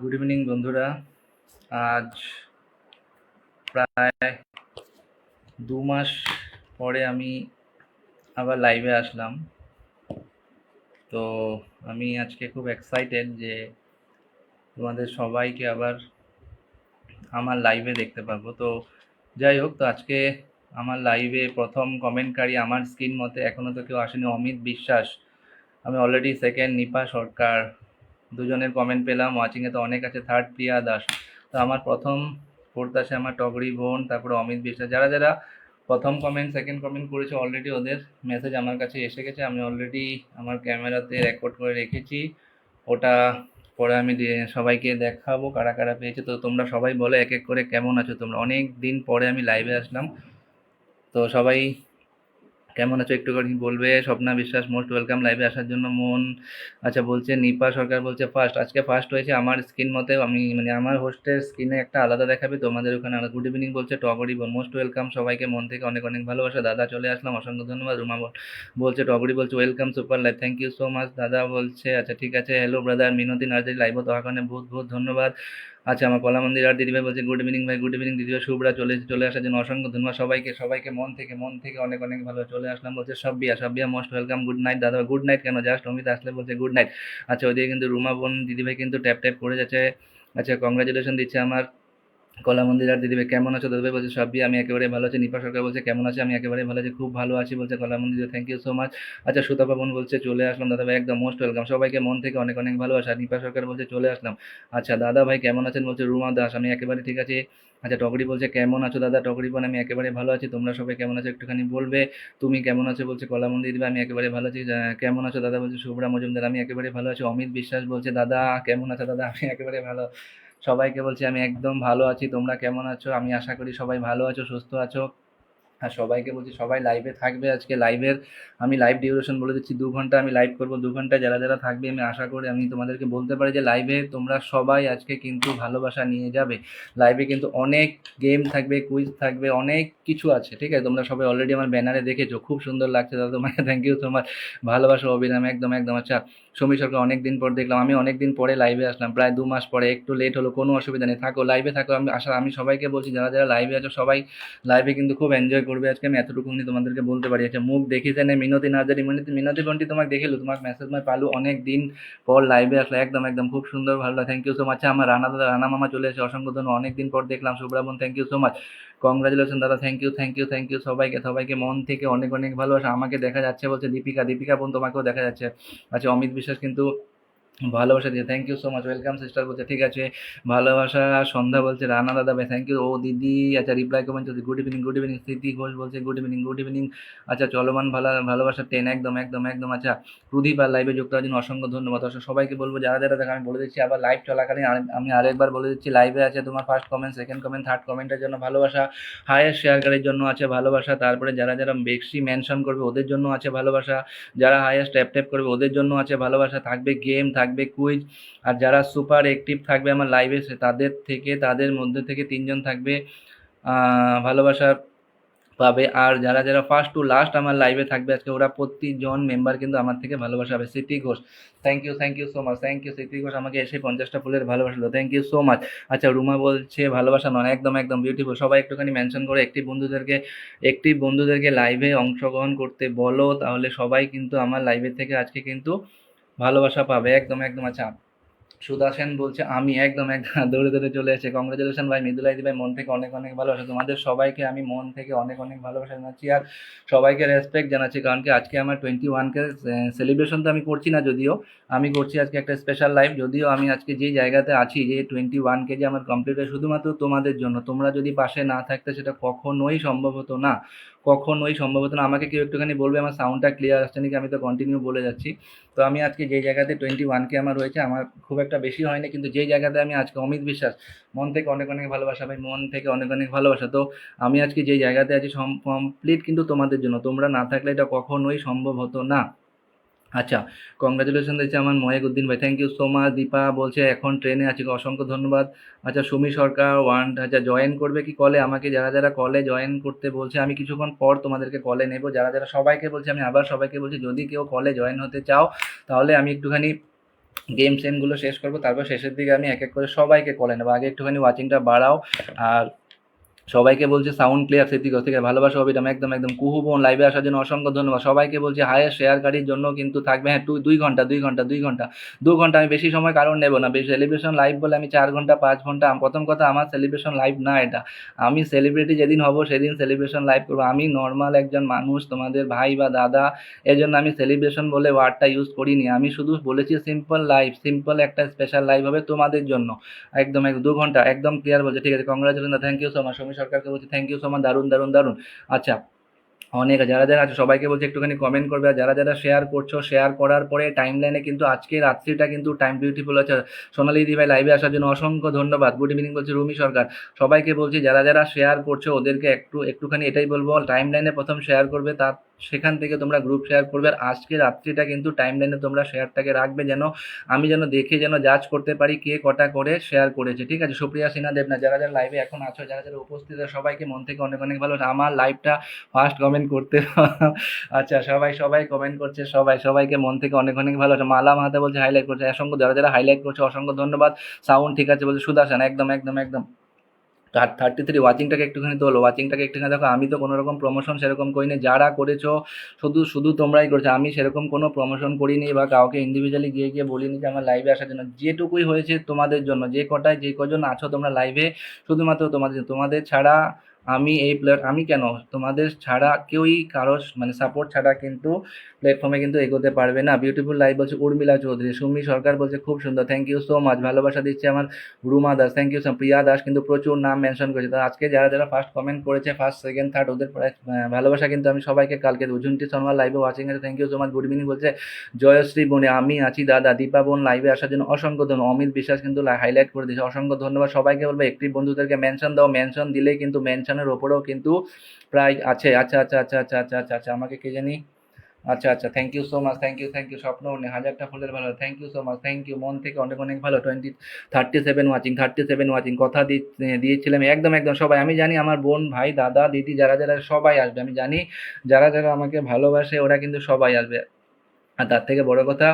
Good evening বন্ধুরা। আজ প্রায় 2 মাস পরে আমি আবার লাইভে আসলাম। তো আমি আজকে খুব এক্সাইটেড যে তোমাদের সবাইকে আবার আমার লাইভে দেখতে পাবো। তো যাই হোক, তো আজকে আমার লাইভে প্রথম কমেন্টকারী আমার স্ক্রিন মতে এখনও তো কেউ আসেনি, অমিত বিশ্বাস। আমি অলরেডি সেকেন্ড নিপা সরকার, দুজনের কমেন্ট পেলাম। ওয়াচিংয়ে তো অনেক আছে, থার্ড প্রিয়া দাস। তো আমার প্রথম ফোর্থ আছে আমার টগরি বোন, তারপরে অমিত বিশ্বাস। যারা যারা প্রথম কমেন্ট সেকেন্ড কমেন্ট করেছে অলরেডি ওদের মেসেজ আমার কাছে এসে গেছে। আমি অলরেডি আমার ক্যামেরাতে রেকর্ড করে রেখেছি, ওটা পরে আমি সবাইকে দেখাবো কারা কারা পেয়েছে। তো তোমরা সবাই বলো এক এক করে কেমন আছো তোমরা। অনেক দিন পরে আমি লাইভে আসলাম, তো সবাই কেমন আছো একটু করে বলবে। স্বপ্না বিশ্বাস মোস্ট ওয়েলকাম লাইভে আসার জন্য। মন আচ্ছা বলছে, নিপা সরকার বলছে ফার্স্ট, আজকে ফার্স্ট হয়েছে আমার স্ক্রিন মতে। আমি মানে আমার হোস্টের স্ক্রিনে একটা আলাদা দেখাবে, তোমাদের ওখানে আলাদা। গুড ইভিনিং বলছে টগরি মোস্ট ওয়েলকাম, সবাইকে মন থেকে অনেক অনেক ভালোবাসা। দাদা চলে আসলাম, অসংখ্য ধন্যবাদ। রুমা বলছে, টগরি বলছে welcome super live, thank you so much. দাদা বলছে আচ্ছা ঠিক আছে, hello brother. Minati Narzary live তো ওখানে বহুত বহুত ধন্যবাদ। আচ্ছা আমার কলা মন্দির আর দিদিভাই বলছে গুড ইভিনিং ভাই, গুড ইভিনিং দিদিভাই। শুভ্রা চলে আসার জন্য অসংখ্য ধন্যবাদ সবাইকে, সবাইকে মন থেকে অনেক অনেক ভালো চলে আসলাম। বলছে সব্বিয়া মোস্ট ওয়েলকাম, গুড নাইট দাদা। গুড নাইট কেন, জাস্ট অমিত আসলে বলছে গুড নাইট। আচ্ছা ওইদিকে কিন্তু রুমা বোন দিদিভাই কিন্তু ট্যাপ করে যাচ্ছে। আচ্ছা কংগ্রাচুলেশন দিচ্ছে আমার কলা মন্দির আর দিদিভাই। কেমন আছো দাদাভাই বলছে সব্বি, আমি একেবারে ভালো আছি। নিপা সরকার বলছে কেমন আছে, আমি একেবারে ভালো আছি, খুব ভালো আছি বলছে কলা মন্দির, থ্যাংক ইউ সো মাচ। আচ্ছা সুতাপা বোন বলছে চলে আসলাম দাদাভাই, একদম মোস্ট ওয়েলকাম, সবাইকে মন থেকে অনেক অনেক ভালোবাসা। নিপা সরকার বলছে চলে আসলাম। আচ্ছা দাদা ভাই কেমন আছেন বলছে রুমা দাস, আমি একেবারে ঠিক আছি। আচ্ছা টগরি বলছে কেমন আছো দাদা, টগরি বোন আমি একেবারে ভালো আছি, তোমরা সবাই কেমন আছো একটুখানি বলবে। তুমি কেমন আছো বলছে কলা মন্দির দিদিভাই, আমি একেবারে ভালো আছি। কেমন আছো দাদা বলছে শুভ্রা মজুমদার, আমি একেবারে ভালো আছি। অমিত বিশ্বাস বলছে দাদা কেমন আছো দাদা, আমি একেবারে ভালো। সবাইকে বলছি আমি একদম ভালো আছি, তোমরা কেমন আছো। আমি আশা করি সবাই ভালো আছো, সুস্থ আছো। আর সবাইকে বলছি সবাই লাইভে থাকবে। আজকে লাইভের আমি লাইভ ডিউরেশন বলে দিচ্ছি, 2 ঘন্টা আমি লাইভ করবো। 2 ঘন্টায় যারা যারা থাকবে আমি আশা করি আমি তোমাদেরকে বলতে পারি যে লাইভে তোমরা সবাই আজকে কিন্তু ভালোবাসা নিয়ে যাবে। লাইভে কিন্তু অনেক গেম থাকবে, কুইজ থাকবে, অনেক কিছু আছে, ঠিক আছে। তোমরা সবাই অলরেডি আমার ব্যানারে দেখেছো, খুব সুন্দর লাগছে দাদা তোমাকে, থ্যাংক ইউ তোমার ভালোবাসা অভিরাম, একদম একদম। আচ্ছা সমী সরকার অনেক দিন পর দেখলাম, আমি অনেক দিন পরে লাইভে আসলাম, প্রায় 2 মাস পরে, একটু লেট হলো, কোনো অসুবিধা নেই, থাকো লাইভে থাকো। আমি সবাইকে বলছি যারা যারা লাইভে আছো সবাই লাইভে কিন্তু খুব এনজয় করবে আজকে, আমি এতটুকুনি তোমাদেরকে বলতে পারি। আচ্ছা মুখ দেখিছে না মিনতি নার্জারি, মিনতি বন্টি তোমাকে দেখিলো, তোমাকে মেসেজ মই পালু, অনেক দিন পর লাইভে আসলে, একদম একদম খুব সুন্দর, ভালো, থ্যাংক ইউ সো মাচ। আমার রানা দাদা, রানা মামা চলে এসে অসংখ্য ধন্যবাদ, অনেক দিন পর দেখলাম। শুভ্রাবন thank you so much, congratulation দাদা, থ্যাংক ইউ সবাইকে, সবাইকে মন থেকে অনেক অনেক ভালোবাসা। আমাকে দেখা যাচ্ছে বলছে দীপিকা বোন, তোমাকেও দেখা যাচ্ছে। আচ্ছা অমিত বিশ্বাস কিন্তু ভালোবাসা দিয়ে thank you so much, welcome sister বলছে ঠিক আছে ভালোবাসা। সন্ধ্যা বলছে রানা দাদা ভাই থ্যাংক ইউ, ও দিদি। আচ্ছা রিপ্লাই কমেন্ট চলছে, গুড ইভিনিং। স্মৃতি ঘোষ বলছে গুড ইভিনিং। আচ্ছা চলমান ভালোবাসা 10, একদম একদম একদম। আচ্ছা প্রদীপ আর লাইভে যুক্ত হওয়ার জন্য অসংখ্য ধন্যবাদ। অবশ্য সবাইকে বলবো যারা যারা দেখা, আমি বলে দিচ্ছি আবার লাইভ চলাকালীন আমি আরেকবার বলে দিচ্ছি, লাইভে আছে তোমার first comment, second comment, third কমেন্টের জন্য ভালোবাসা, হায়েস্ট শেয়ারকারীর জন্য আছে ভালোবাসা, তারপরে যারা যারা বেশি মেনশন করবে ওদের জন্য আছে ভালোবাসা, যারা হায়েস্ট ট্যাপ করবে ওদের জন্য আছে ভালোবাসা, থাকবে গেম, থাকবে কুইজ, আর যারা সুপার অ্যাক্টিভ থাকবে আমার লাইভে তাদের মধ্যে থেকে 3জন থাকবে ভালোবাসা পাবে। আর যারা যারা ফার্স্ট টু লাস্ট আমার লাইভে থাকবে আজকে, ওরা প্রতিজন মেম্বার কিন্তু আমার থেকে ভালোবাসা হবে। Smriti Ghosh thank you so much, thank you Smriti Ghosh, আমাকে এসে 50টা ফুলের ভালোবাসলো, থ্যাংক ইউ সো মাচ। আচ্ছা রুমা বলছে ভালোবাসা নয়, একদম একদম বিউটিফুল। সবাই একটুখানি মেনশন করে একটি বন্ধুদেরকে লাইভে অংশগ্রহণ করতে বলো, তাহলে সবাই কিন্তু আমার লাইভে থেকে আজকে কিন্তু ভালোবাসা পাবে, একদম একদম। আচ্ছা সুদাসেন বলছে আমি, একদম একদম দৌড়ে দৌড়ে চলে এসেছে। কংগ্রেচুলেশন ভাই, মৃদুলাই ভাই, মন থেকে অনেক অনেক ভালোবাসা। তোমাদের সবাইকে আমি মন থেকে অনেক অনেক ভালোবাসা জানাচ্ছি, আর সবাইকে রেসপেক্ট জানাচ্ছি, কারণ কি আজকে আমার 21কে সেলিব্রেশন তো আমি করছি না, যদিও আমি করছি আজকে একটা স্পেশাল লাইভ। যদিও আমি আজকে যে জায়গাতে আছি, যে 21কে যে আমার কমপ্লিট হয় শুধুমাত্র তোমাদের জন্য, তোমরা যদি পাশে না থাকতে সেটা কখনোই সম্ভব হতো না, কখনোই সম্ভব হতো না। আমাকে কেউ একটুখানি বলবে আমার সাউন্ডটা ক্লিয়ার আসছে নাকি, আমি তো কন্টিনিউ বলে যাচ্ছি। তো আমি আজকে যে জায়গাতে 21কে আমার রয়েছে, আমার খুব একটা বেশি হয়নি, কিন্তু যেই জায়গাতে আমি আজকে, অমিত বিশ্বাস মন থেকে অনেক অনেক ভালোবাসা ভাই, মন থেকে অনেক অনেক ভালোবাসা। তো আমি আজকে যেই জায়গাতে আছি কমপ্লিট কিন্তু তোমাদের জন্য, তোমরা না থাকলে এটা কখনোই সম্ভব হতো না। আচ্ছা কংগ্রাচুলেশন দিচ্ছে আমার ময়েকুদ্দিন ভাই, thank you so much. Dipa বলছে এখন ট্রেনে আছি, অসংখ্য ধন্যবাদ। আচ্ছা সুমি সরকার আচ্ছা জয়েন করবে কি কলে, আমাকে যারা যারা কলে জয়েন করতে বলছে আমি কিছুক্ষণ পর তোমাদেরকে কলে নেব। যারা যারা সবাইকে বলছি, আমি আবার সবাইকে বলছি যদি কেউ কলে জয়েন হতে চাও তাহলে আমি একটুখানি গেম সেমগুলো শেষ করবো, তারপর শেষের দিকে আমি এক এক করে সবাইকে কলে নেবো। আগে একটুখানি ওয়াচিংটা বাড়াও। আর সবাইকে বলছি সাউন্ড ক্লিয়ার সেদিক থেকে ভালোবাসা অবিরাম, একদম একদম। কুহু বোন লাইভে আসার জন্য অসংখ্য ধন্যবাদ। সবাইকে বলছি হায়েস্ট শেয়ারকারীর জন্য কিন্তু থাকবে, হ্যাঁ 2 ঘন্টা 2 ঘন্টা 2 ঘন্টা 2 ঘন্টা, আমি বেশি সময় কারণ নেবো না। বেশি সেলিব্রেশন লাইভ বলে আমি 4 ঘন্টা 5 ঘন্টা, প্রথম কথা আমার সেলিব্রেশন লাইভ না এটা। আমি সেলিব্রিটি যেদিন হব সেদিন সেলিব্রেশন লাইভ করবো। আমি নর্মাল একজন মানুষ, তোমাদের ভাই বা দাদা, এজন্য আমি সেলিব্রেশন বলে ওয়ার্ডটা ইউজ করিনি। আমি শুধু বলেছি সিম্পল লাইভ, সিম্পল একটা স্পেশাল লাইভ হবে তোমাদের জন্য। একদম 2 ঘন্টা একদম ক্লিয়ার বলছে। ঠিক আছে, congratulation, thank you so much. Sami সরকারকে বলছি থ্যাংক ইউ সো মাচ, দারুণ দারুণ দারুণ। আচ্ছা, অনেক যারা যারা আছে সবাইকে বলছি একটুখানি কমেন্ট করবে। আর যারা যারা শেয়ার করছো, শেয়ার করার পরে টাইম লাইনে কিন্তু আজকে রাত্রিটা কিন্তু টাইম বিউটিফুল আছে। সোনালি দিদি ভাই লাইভে আসার জন্য অসংখ্য ধন্যবাদ। গুড ইভিনিং বলছি রুমি সরকার। সবাইকে বলছি যারা যারা শেয়ার করছো ওদেরকে একটুখানি এটাই বলবো, টাইম লাইনে প্রথম শেয়ার করবে, তার সেখান থেকে তোমরা গ্রুপ শেয়ার করবে। আর আজকে রাত্রিটা কিন্তু টাইম লাইনে তোমরা শেয়ারটাকে রাখবে, যেন আমি যেন দেখে যেন জাজ করতে পারি কে কটা করে শেয়ার করেছে। ঠিক আছে, সুপ্রিয়া সিনহা দেবনা, যারা যারা লাইভে এখন আছো, যারা যারা উপস্থিত আছে, সবাইকে মন থেকে অনেক অনেক ভালো। আমার লাইভটা ফার্স্ট কমেন্ট করতে আচ্ছা, সবাই সবাই কমেন্ট করছে, সবাই সবাইকে মন থেকে অনেক অনেক ভালো আছে। মালা মাহাতা বলছে হাইলাইট করছে, অসংখ্য যারা যারা হাইলাইট করছে অসংখ্য ধন্যবাদ। সাউন্ড ঠিক আছে বলছে সুদাসান, একদম একদম একদম। 33 ওয়াচিংটাকে একটুখানি তোলো, ওয়াচিংটাকে একটুখানি দেখো। আমি তো কোনো রকম প্রমোশন সেরকম করিনি, যারা করেছো শুধু শুধু তোমরাই করেছো। আমি সেরকম কোনো প্রমোশন করিনি বা কাউকে ইন্ডিভিজুয়ালি গিয়ে গিয়ে বলিনি যে আমার লাইভে আসার জন্য। যেটুকুই হয়েছে তোমাদের জন্য, যে কটায় যে কজন আছো তোমরা লাইভে, শুধুমাত্র তোমাদের ছাড়া আমি এই আমি কেন, তোমাদের ছাড়া কেউই কারো মানে সাপোর্ট ছাড়া কিন্তু প্ল্যাটফর্মে কিন্তু এগোতে পারবে না। বিউটিফুল লাইভ বলছে উর্মিলা চৌধুরী। সুমি সরকার বলছে খুব সুন্দর, থ্যাংক ইউ সো মাচ। ভালোবাসা দিচ্ছে আমার Ruma Das, thank you so. Priya Das কিন্তু প্রচুর নাম মেনশন করেছে। তো আজকে যারা যারা ফার্স্ট কমেন্ট করেছে, ফার্স্ট সেকেন্ড থার্ড, ওদের ভালোবাসা কিন্তু আমি সবাইকে কালকে দেবো। ঝুন্টি শর্মা লাইভে ওয়াচিং আছে, thank you so much. Good evening বলছে জয়শ্রী বনে, আমি আছি দাদা। দীপা বোন লাইভে আসার জন্য অসংখ্য ধন্যবাদ। অমিত বিশ্বাস কিন্তু হাইলাইট করে দিয়েছে, অসংখ্য ধন্যবাদ। সবাইকে বলবো একটি বন্ধুদেরকে মেনশন দাও, মেনশন দিলেই কিন্তু মেনশনের ওপরেও কিন্তু প্রায় আছে। আচ্ছা আচ্ছা আচ্ছা আচ্ছা আচ্ছা আচ্ছা আচ্ছা, আমাকে কে জানি, আচ্ছা আচ্ছা, thank you so much, thank you thank you. Swapna উনি 1000টা ফুলের ভালো, thank you so much, thank you মন থেকে অনেক অনেক ভালো। 37 ওয়াচিং, 37 ওয়াচিং, কথা দিয়েছিলাম একদম একদম। সবাই আমি জানি আমার বোন ভাই দাদা দিদি যারা যারা সবাই আসবে, আমি জানি যারা যারা আমাকে ভালোবাসে ওরা কিন্তু সবাই আসবে। আর তার থেকে বড় কথা,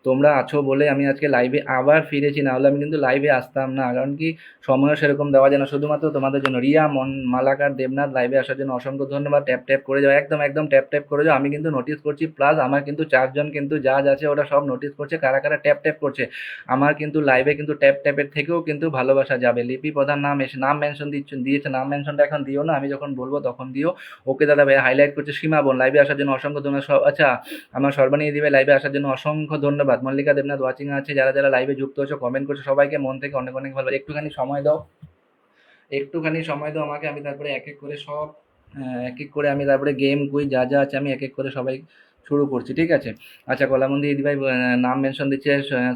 তোমরা আছো বলে আমি আজকে লাইভে আবার ফিরেছি, না হলে আমি কিন্তু লাইভে আসতাম না। কারণ কি, সময়ও সেরকম দেওয়া যায় না, শুধুমাত্র তোমাদের জন্য। রিয়া মালাকার দেবনাথ লাইভে আসার জন্য অসংখ্য ধন্যবাদ। ট্যাপ ট্যাপ করে যাও, একদম একদম ট্যাপ ট্যাপ করে যাও। আমি কিন্তু নোটিস করছি, প্লাস আমার কিন্তু 4জন কিন্তু জাজ আছে, ওরা সব নোটিস করছে কারা কারা ট্যাপ ট্যাপ করছে। আমার কিন্তু লাইভে কিন্তু ট্যাপ ট্যাপের থেকেও কিন্তু ভালোবাসা যাবে। লিপি প্রধান নাম মেনশন দিয়েছে, নাম মেনশনটা এখন দিও না, আমি যখন বলবো তখন দিও। ওকে দাদা ভাই হাইলাইট করছে। সীমা বোন লাইভে আসার জন্য অসংখ্য ধন্যবাদ। আচ্ছা, আমার সর্বাণী দিবে লাইভে আসার জন্য অসংখ্য ধন্যবাদ। মল্লিকা দেবনাথ ওয়াচিং আছে, যারা যারা লাইভে যুক্ত হচ্ছে কমেন্ট করছো, সবাইকে মন থেকে অনেক অনেক ভালো। একটুখানি সময় দাও, একটুখানি সময় দাও আমাকে, আমি তারপরে এক এক করে সব এক এক করে আমি তারপরে গেম কুইজ যা যা আছে আমি এক এক করে সবাই শুরু করছি। ঠিক আছে, আচ্ছা কলামন্দি দিদি ভাই নাম মেনশন দিচ্ছে,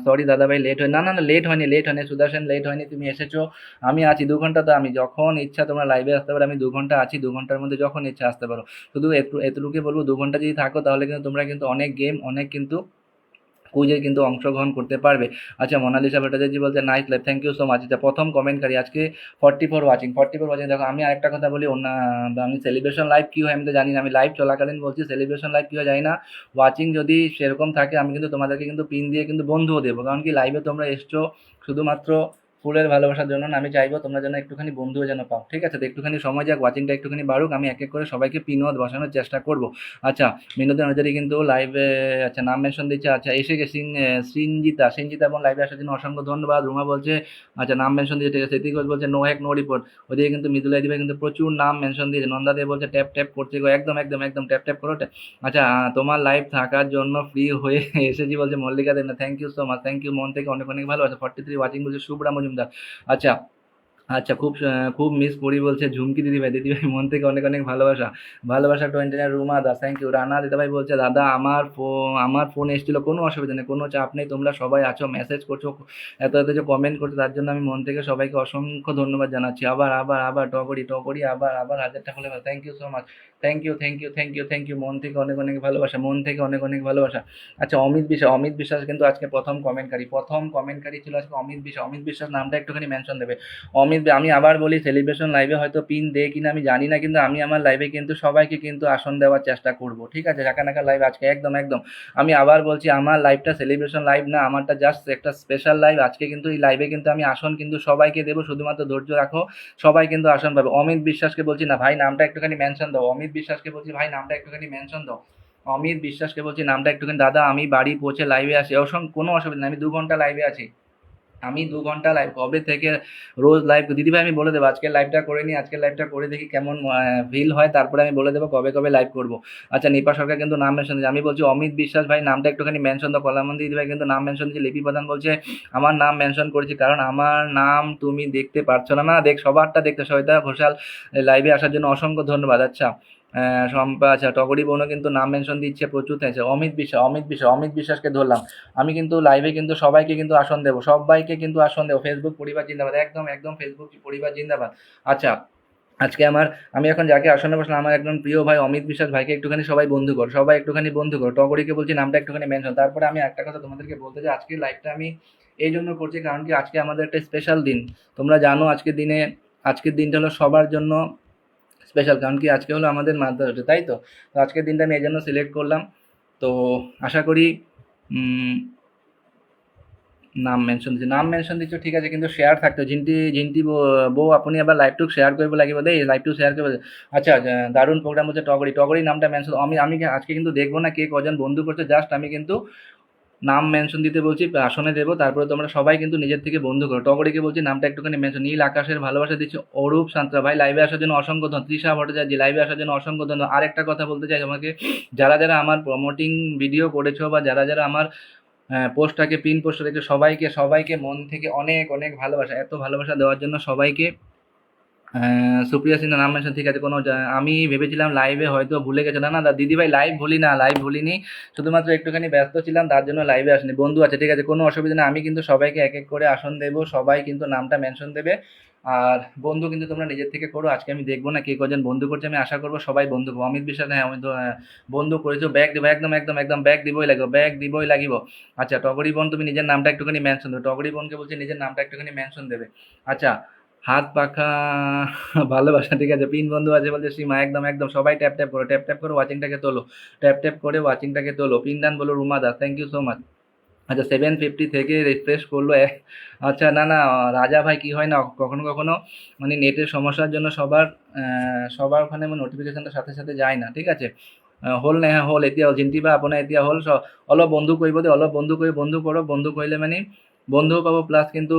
সরি দাদা ভাই লেট হয়, না না না লেট হয়নি, লেট হয়নি সুদর্শন, লেট হয়নি, তুমি এসেছো, আমি আছি 2 ঘন্টা। তো আমি যখন ইচ্ছা তোমরা লাইভে আসতে পারো, আমি 2 ঘন্টা আছি, 2 ঘন্টার মধ্যে যখন ইচ্ছা আসতে পারো। শুধু এতটুকুই বলবো, 2 ঘন্টা যদি থাকো তাহলে কিন্তু তোমরা কিন্তু অনেক গেম অনেক কিন্তু কুইজে কিন্তু অংশগ্রহণ করতে পারবে। আচ্ছা, মোনালিসা ভট্টাচার্য বলছে nice live, thank you so much. আচ্ছা, প্রথম কমেন্টকারী আজকে 44 ওয়াচিং। দেখো আমি আরেকটা কথা বলি, আমি সেলিব্রেশন লাইভ কী হয় আমি তো জানি না, আমি লাইভ চলাকালীন বলছি সেলিব্রেশন লাইভ কী হয় জানি না। ওয়াচিং যদি সেরকম থাকে আমি কিন্তু তোমাদেরকে কিন্তু পিন দিয়ে কিন্তু বন্ধুও দেবো, কারণ কি লাইভে তোমরা এসছো শুধুমাত্র ফুলের ভালোবাসার জন্য না। আমি চাইবো তোমরা যেন একটুখানি বন্ধুও যেন পাও। ঠিক আছে, তো একটুখানি সময় যাক, ওয়াচিংটা একটুখানি বাড়ুক, আমি এক এক করে সবাইকে পিনও বসানোর চেষ্টা করবো। আচ্ছা, বিনোদন হাজারি কিন্তু লাইভে, আচ্ছা নাম মেনশন দিচ্ছে, আচ্ছা এসে গেছে। সিনজিতা এবং লাইভে আসার জন্য অসংখ্য ধন্যবাদ। রুমা বলছে, আচ্ছা নাম মেনশন দিয়েছে, ঠিক আছে। সেতি ঘোষ বলছে নো হ্যাক নো রিপোর্ট। ওদিকে কিন্তু মৃদুলাই দিবে কিন্তু প্রচুর নাম মেনশন দিয়েছে। নন্দা দেব বলছে ট্যাপ ট্যাপ করছে গো, একদম একদম একদম ট্যাপ ট্যাপ করো। আচ্ছা, তোমার লাইভ থাকার জন্য ফ্রি হয়ে এসেছি বলছে মল্লিকা দেব না, thank you so much, thank you মন থেকে অনেক অনেক ভালো আছে। 43 ওয়াচিং বলছে শুভ্রা মজুমদার। আচ্ছা আচ্ছা, খুব খুব মিস করি বলছে ঝুমকি দিদিভাই। দিদিভাই মন থেকে অনেক অনেক ভালোবাসা। ভালোবাসা 29 রুমা দাস, থ্যাংক ইউ। রানা দিদিভাই বলছে দাদা আমার ফোন এসেছিলো, কোনো অসুবিধা নেই, কোনো চাপ নেই, তোমরা সবাই আছো, মেসেজ করছো, এত এত যে কমেন্ট করছো, তার জন্য আমি মন থেকে সবাইকে অসংখ্য ধন্যবাদ জানাচ্ছি। আবার আবার আবার টগরি টগরি, আবার আবার 1000টা ফলে, thank you so much. Thank you, thank you, thank you, thank you, মন থেকে অনেক অনেক ভালোবাসা, মন থেকে অনেক অনেক ভালোবাসা। আচ্ছা, অমিত বিশ্বাস কিন্তু আজকে প্রথম কমেন্টকারী ছিল আজকে অমিত বিশ্বাস। অমিত বিশ্বাস নামটা একটুখানি মেনশন দেবে। আমি আবার বলি, সেলিব্রেশন লাইভে হয়তো পিন দেয় কিনা আমি জানি না, কিন্তু আমি আমার লাইভে কিন্তু সবাইকে কিন্তু আসন দেওয়ার চেষ্টা করব, ঠিক আছে? ঝাঁকা নাকা লাইভ আজকে একদম একদম, আমি আবার বলছি, আমার লাইভটা সেলিব্রেশন লাইভ না, আমারটা জাস্ট একটা স্পেশাল লাইভ। আজকে কিন্তু এই লাইভে কিন্তু আমি আসন কিন্তু সবাইকে দেবো, শুধুমাত্র ধৈর্য রাখো, সবাই কিন্তু আসন পাবে। অমিত বিশ্বাসকে বলছি না ভাই, নামটা একটুখানি মেনশন দাও। অমিত বিশ্বাসকে বলছি ভাই, নামটা একটুখানি মেনশন দাও। অমিত বিশ্বাসকে বলছি নামটা একটুখানি, দাদা আমি বাড়ি পৌঁছে লাইভে আসি, কোনো অসুবিধা নেই, আমি 2 ঘন্টা লাইভে আছি। আমি 2 ঘন্টা লাইভ কবে থেকে রোজ লাইভ, দিদিভাই আমি বলে দেবো, আজকের লাইভটা করে নিই, আজকের লাইভটা করে দেখি কেমন ফিল হয়, তারপরে আমি বলে দেবো কবে কবে লাইভ করবো। আচ্ছা, নিপা সরকার কিন্তু নাম মেনশন দিচ্ছে। আমি বলছি অমিত বিশ্বাস ভাই, নামটা একটুখানি মেনশন দাও। কলামন্দি দিদিভাই কিন্তু নাম মেনশন দিচ্ছে। লিপি প্রধান বলছে আমার নাম মেনশন করেছি কারণ আমার নাম তুমি দেখতে পারছো না। না, সবারটা দেখতে। সবিতা ঘোষাল লাইভে আসার জন্য অসংখ্য ধন্যবাদ। আচ্ছা, শম্পা, আচ্ছা, টগরি বোনও কিন্তু নাম মেনশন দিচ্ছে, প্রচুর থ্যাংকস। অমিত বিশ্বাসকে ধরলাম। আমি কিন্তু লাইভে কিন্তু সবাইকে কিন্তু আসন দেবো, সবাইকে কিন্তু আসন দেবো। ফেসবুক পরিবার জিন্দাবাদ, একদম একদম ফেসবুক পরিবার জিন্দাবাদ। আচ্ছা, আজকে আমি এখন যাকে আসনে বসলাম, আমার একদম প্রিয় ভাই অমিত বিশ্বাস ভাইকে একটুখানি সবাই বন্ধু কর, সবাই একটুখানি বন্ধু কর। টগরিকে বলছি নামটা একটুখানি মেনশন। তারপরে আমি একটা কথা তোমাদেরকে বলতে চাই, আজকে লাইভটা আমি এই জন্য করছি কারণ কি আজকে আমাদের একটা স্পেশাল দিন। তোমরা জানো আজকের দিনটা হলো সবার জন্য স্পেশাল, কারণ কি আজকে হলো আমাদের মাদার্স ডে, তাই তো? তো আজকের দিনটা আমি এই জন্য সিলেক্ট করলাম। তো আশা করি নাম মেনশন দিচ্ছ, ঠিক আছে, কিন্তু শেয়ার থাকতো। জিন্টি বউ আপনি আবার লাইভটুক শেয়ার করবো লাগিব দেই, লাইভটু শেয়ার করবো। আচ্ছা, দারুণ প্রোগ্রাম হচ্ছে। টগরি নামটা মেনশন। আমি আজকে কিন্তু দেখবো না কে কজন বন্ধু করছে, জাস্ট আমি কিন্তু নাম মেনশন দিতে বলছি, আসনে দেবো, তারপরে তোমরা সবাই কিন্তু নিজের থেকে বন্ধু করো। টগরিকে বলছি নামটা একটুখানি মেনশন। নীল আকাশের ভালোবাসা দিচ্ছি। অরূপ সান্ত্রা ভাই লাইভে আসার জন্য অসংখ্য ধন্যবাদ। তৃষা ভট্টাচার্য লাইভে আসার জন্য অসংখ্য ধন্যবাদ। আরেকটা কথা বলতে চাই তোমাকে, যারা যারা আমার প্রমোটিং ভিডিও করেছো বা যারা যারা আমার পোস্টটাকে পিন পোস্টটা দেখে সবাইকে মন থেকে অনেক অনেক ভালোবাসা, এত ভালোবাসা দেওয়ার জন্য সবাইকে। সুপ্রিয়া সিনহা নাম মেনশন, ঠিক আছে। আমি ভেবেছিলাম লাইভে হয়তো ভুলে গেছে। না না দিদিভাই, লাইভ ভুলিনি, শুধুমাত্র একটুখানি ব্যস্ত ছিলাম, তার জন্য লাইভে আসেনি। বন্ধু আছে, ঠিক আছে, কোনো অসুবিধা নেই। আমি কিন্তু সবাইকে এক এক করে আসন দেবো, সবাই কিন্তু নামটা মেনশন দেবে। আর বন্ধু কিন্তু তোমরা নিজের থেকে করো। আজকে আমি দেখবো না কে কজন বন্ধু করছে, আমি আশা করবো সবাই বন্ধু করবো। অমিত বিশ্বাস, হ্যাঁ আমি তো বন্ধু করেছো, ব্যাগ দেবো, একদম একদম একদম ব্যাগ দিবই লাগিব। আচ্ছা, টগরি বোন তুমি নিজের নামটা একটুখানি মেনশন দেবে। টগরি বোনকে বলছি নিজের নামটা একটুখানি মেনশন দেবে। আচ্ছা, হাত পাখা ভালোবাসা, ঠিক আছে। পিন বন্ধু আছে বলছে সীমা, একদম একদম সবাই ট্যাপ করে ওয়াচিংটাকে তোলো, ট্যাপ করে ওয়াচিংটাকে তোলো। পিনদান বলো Ruma Das, thank you so much. আচ্ছা, 750 থেকে রিফ্রেশ করলো। আচ্ছা, না না রাজা ভাই, কি হয় না কখনো কখনো মানে নেটের সমস্যার জন্য সবার ওখানে নোটিফিকেশনটা সাথে সাথে যায় না, ঠিক আছে। হ'ল নে, হ্যাঁ হ'ল, এতিয়া জিন্তি বা আপোনাৰ এতিয়া হ'ল। অলপ বন্ধু কৰিব দে, অলপ বন্ধু কৰক, বন্ধু কৰিলে মানে বন্ধুও পাব, প্লাছ কিন্তু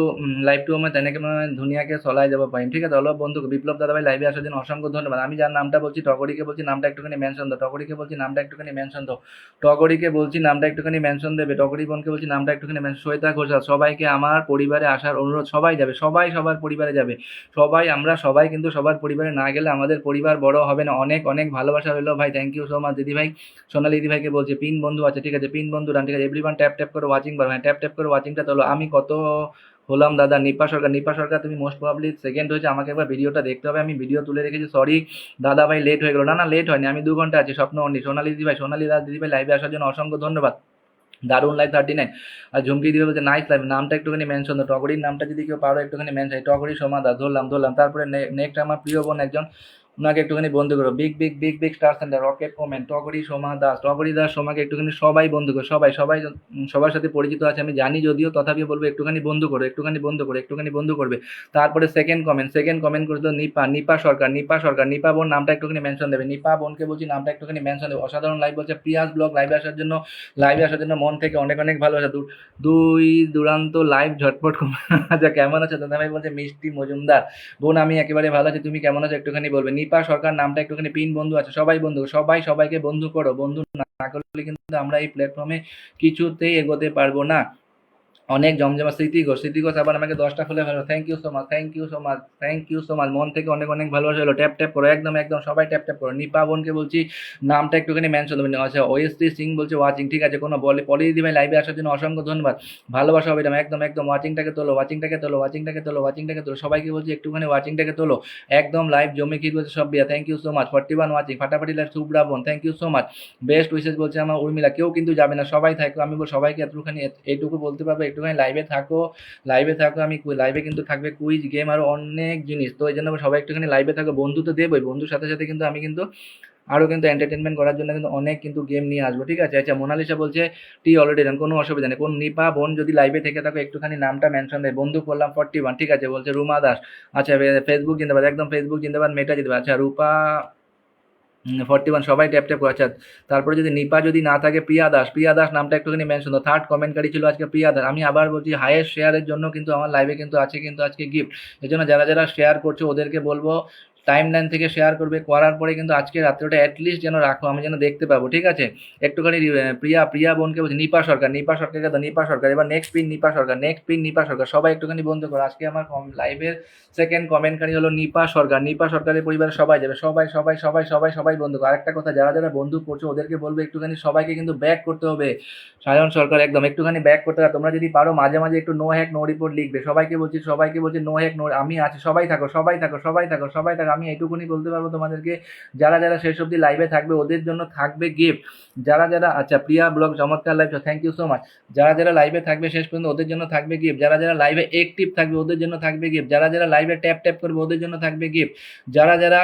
লাইভটো মই তেনেকৈ মই ধুনীয়াকৈ চলাই যাব পাৰিম, ঠিক আছে। অলপ বন্ধু। বিপ্লব দাদা ভাই লাইভে আসার জন্য অসংখ্য ধন্যবাদ। আমি যার নামটা বলছি টগরিকে বলছি নামটা একটুখানি মেনশন দাও। টগরিকে বলছি নামটা একটুখানি মেনশন দাও। টগরিকে বলছি নামটা একটুখানি মেনশন দেবে। টগরি বোনকে বলছি নামটা একটুখানি মেনশন। শ্বেতা ঘোষাল, সবাইকে আমার পরিবারে আসার অনুরোধ। সবাই যাবে, সবাই সবার পরিবারে যাবে। আমরা সবাই কিন্তু সবার পরিবারে না গেলে আমাদের পরিবার বড় হবে না। অনেক অনেক ভালোবাসা রইলো ভাই, থ্যাংক ইউ সো মাচ। দিদি ভাই সোনালি দিদি ভাইকে বলছি পিন বন্ধু আছে, ঠিক আছে, পিন বন্ধু ডান, ঠিক আছে। এভরিওয়ান ট্যাপ করে ওয়াচিং বার, হ্যাঁ ট্যাপ করে ওয়াচিংটা তোলো। আমি কত হলাম দাদা? নিপা সরকার তুমি মোস্ট প্রবাবলি সেকেন্ড হয়েছে, আমাকে একবার ভিডিওটা দেখতে হবে, আমি ভিডিও তুলে রেখেছি, সরি দাদা ভাই লেট হয়ে গেল। না না লেট হয়নি, আমি 2 ঘন্টা আছি, স্বপ্ন অন্ডি। সোনালি দাস দিদি ভাই লাইভে আসার জন্য অসংখ্য ধন্যবাদ। দারুণ লাইভ 39। আর ঝুমকি দিবে বলছে নাইস লাইভ, নামটা একটুখানি মেনশন দাও। টগরির নামটা যদি কেউ পারো একটুখানি মেনশন। টগরি সোমা দাস, ধরলাম। তারপরে নেক্সট আমার প্রিয় বোন একজন, ওনাকে একটুখানি বন্ধু করো। Big star centre rocket comment. Togori Das সোমাকে একটুখানি সবাই বন্ধু করো, সবাই সবার সাথে পরিচিত আছে আমি জানি যদিও, তথাপি বলবো একটুখানি বন্ধু করবে। তারপরে সেকেন্ড কমেন্ট করে তো নিপা সরকার। নিপা বোন নামটা একটুখানি মেনশন দেবে। নিপা বোনকে বলছি নামটা একটুখানি মেনশন দেবে। অসাধারণ লাইভ বলছে প্রিয়াস ব্লগ, লাইভে আসার জন্য মন থেকে অনেক অনেক ভালোবাসা। দুরান্ত লাইভ ঝটপট। আচ্ছা, কেমন আছো দাদা ভাই? বলছে মিষ্টি মজুমদার। বোন আমি একেবারে ভালো আছি, তুমি কেমন আছো একটুখানি বলবে। নিপা সরকার নামটা একটুখানি পিন বন্ধু আছে, সবাইকে বন্ধু করো। বন্ধু না করলে কিন্তু আমরা এই প্ল্যাটফর্মে কিছুতেই এগোতে পারবো না। অনেক জমজমা স্মৃতি ঘোষ আবার আমাকে 10টা ফুলে ভালো, thank you so much, thank you so much, thank you so much, মন থেকে অনেক অনেক ভালোবাসা হলো। ট্যাপ ট্যাপ করো, একদম একদম সবাই ট্যাপ ট্যাপ করো। নিপা বোনকে বলছি নামটা একটুখানি মেনশন দেবেন। আচ্ছা, ওএসটি সিং বলছে ওয়াচিং, ঠিক আছে, কোনো বলে পলি দিদি ভাই লাইভে আসার জন্য অসংখ্য ধন্যবাদ, ভালোবাসা হবে এরকম, একদম একদম ওয়াচিংটাকে তোলো, ওয়াচিংটাকে তোলো, ওয়াচিংটাকে তোলো, ওয়াচিংটাকে তোলো, সবাইকে বলছি একটুখানি ওয়াচিংটাকে তোলো, একদম লাইভ জমে কি বলছে সব বিয়া, thank you so much, 41 watching, ফাটাফাটি লাইভ, শুভ্রা বোন thank you so much, best wishes বলছে আমার উর্মিলা, কেউ কিন্তু যাবে না, সবাই থাকো, আমি বল সবাইকে একটুখানি এইটুকু বলতে পারবো, একটুখানি লাইভে থাকো, লাইভে থাকো। আমি লাইভে কিন্তু থাকবে কুইজ গেম আরো অনেক জিনিস, তো এই জন্য সবাই একটুখানি লাইভে থাকো। বন্ধু তো দেবই, বন্ধুর সাথে সাথে কিন্তু আমি কিন্তু আরও কিন্তু এন্টারটেনমেন্ট করার জন্য কিন্তু অনেক কিন্তু গেম নিয়ে আসবো, ঠিক আছে। আচ্ছা, মোনালিসা বলছে টি অলরেডি ডান, কোনো অসুবিধা নেই। কোন নিপা বোন যদি লাইভে থেকে থাকো একটুখানি নামটা মেনশন দেয়, বন্ধু করলাম 41, ঠিক আছে, বলছে রুমা দাস। আচ্ছা, ফেসবুক জিন্দাবাদ, একদম ফেসবুক জিন্দাবাদ, মেটা জিন্দাবাদ। আচ্ছা, রূপা 41, সবাই ট্যাপ ট্যাপ করে। আচ্ছা, তারপরে যদি নিপা যদি না থাকে, প্রিয়া দাস, প্রিয়া দাস নামটা একটুখানি মেনশন দাও। থার্ড কমেন্টকারী ছিল আজকে প্রিয়া দাস। আমি আবার বলছি হাইয়েস্ট শেয়ারের জন্য কিন্তু আমার লাইভে কিন্তু আছে কিন্তু আজকে গিফট, এই জন্য যারা যারা শেয়ার করছো ওদেরকে বলবো টাইম লাইন থেকে শেয়ার করবে, করার পরে কিন্তু আজকে রাত্রেটা অ্যাটলিস্ট যেন রাখো, আমি যেন দেখতে পাবো, ঠিক আছে। একটুখানি প্রিয়া বোনকে বলছি, নিপা সরকার, নিপা সরকারকে দাও, নিপা সরকার, এবার নেক্সট পিন নিপা সরকার, নেক্সট পিন নিপা সরকার, সবাই একটুখানি বন্ধ করো। আজকে আমার লাইভের সেকেন্ড কমেন্টকারী হলো নিপা সরকার, নিপা সরকারের পরিবারের সবাই যাবে, সবাই সবাই সবাই সবাই সবাই বন্ধু। আরেকটা কথা, যারা যারা বন্ধু করছো ওদেরকে বলবো একটুখানি সবাইকে কিন্তু ব্যাক করতে হবে। সায়ন সরকার একদম একটুখানি ব্যাক করতে হবে। তোমরা যদি পারো মাঝে মাঝে একটু নো হ্যাক নো রিপোর্ট লিখবে, সবাইকে বলছি নো হ্যাক নো, আমি আছি, সবাই থাকো, সবাই থাকো, সবাই থাকো, সবাই থাকো। আমি এইটুকুনি বলতে পারবো তোমাদেরকে, যারা যারা শেষ অব্দি লাইভে থাকবে ওদের জন্য থাকবে গিফট। যারা যারা, আচ্ছা, প্রিয়া ব্লগ চমৎকার live, thank you so much. যারা যারা লাইভে থাকবে শেষ পর্যন্ত ওদের জন্য থাকবে গিফট, যারা যারা লাইভে অ্যাক্টিভ থাকবে ওদের জন্য থাকবে গিফট, যারা যারা লাইভে ট্যাপ ট্যাপ করবে ওদের জন্য থাকবে গিফট, যারা যারা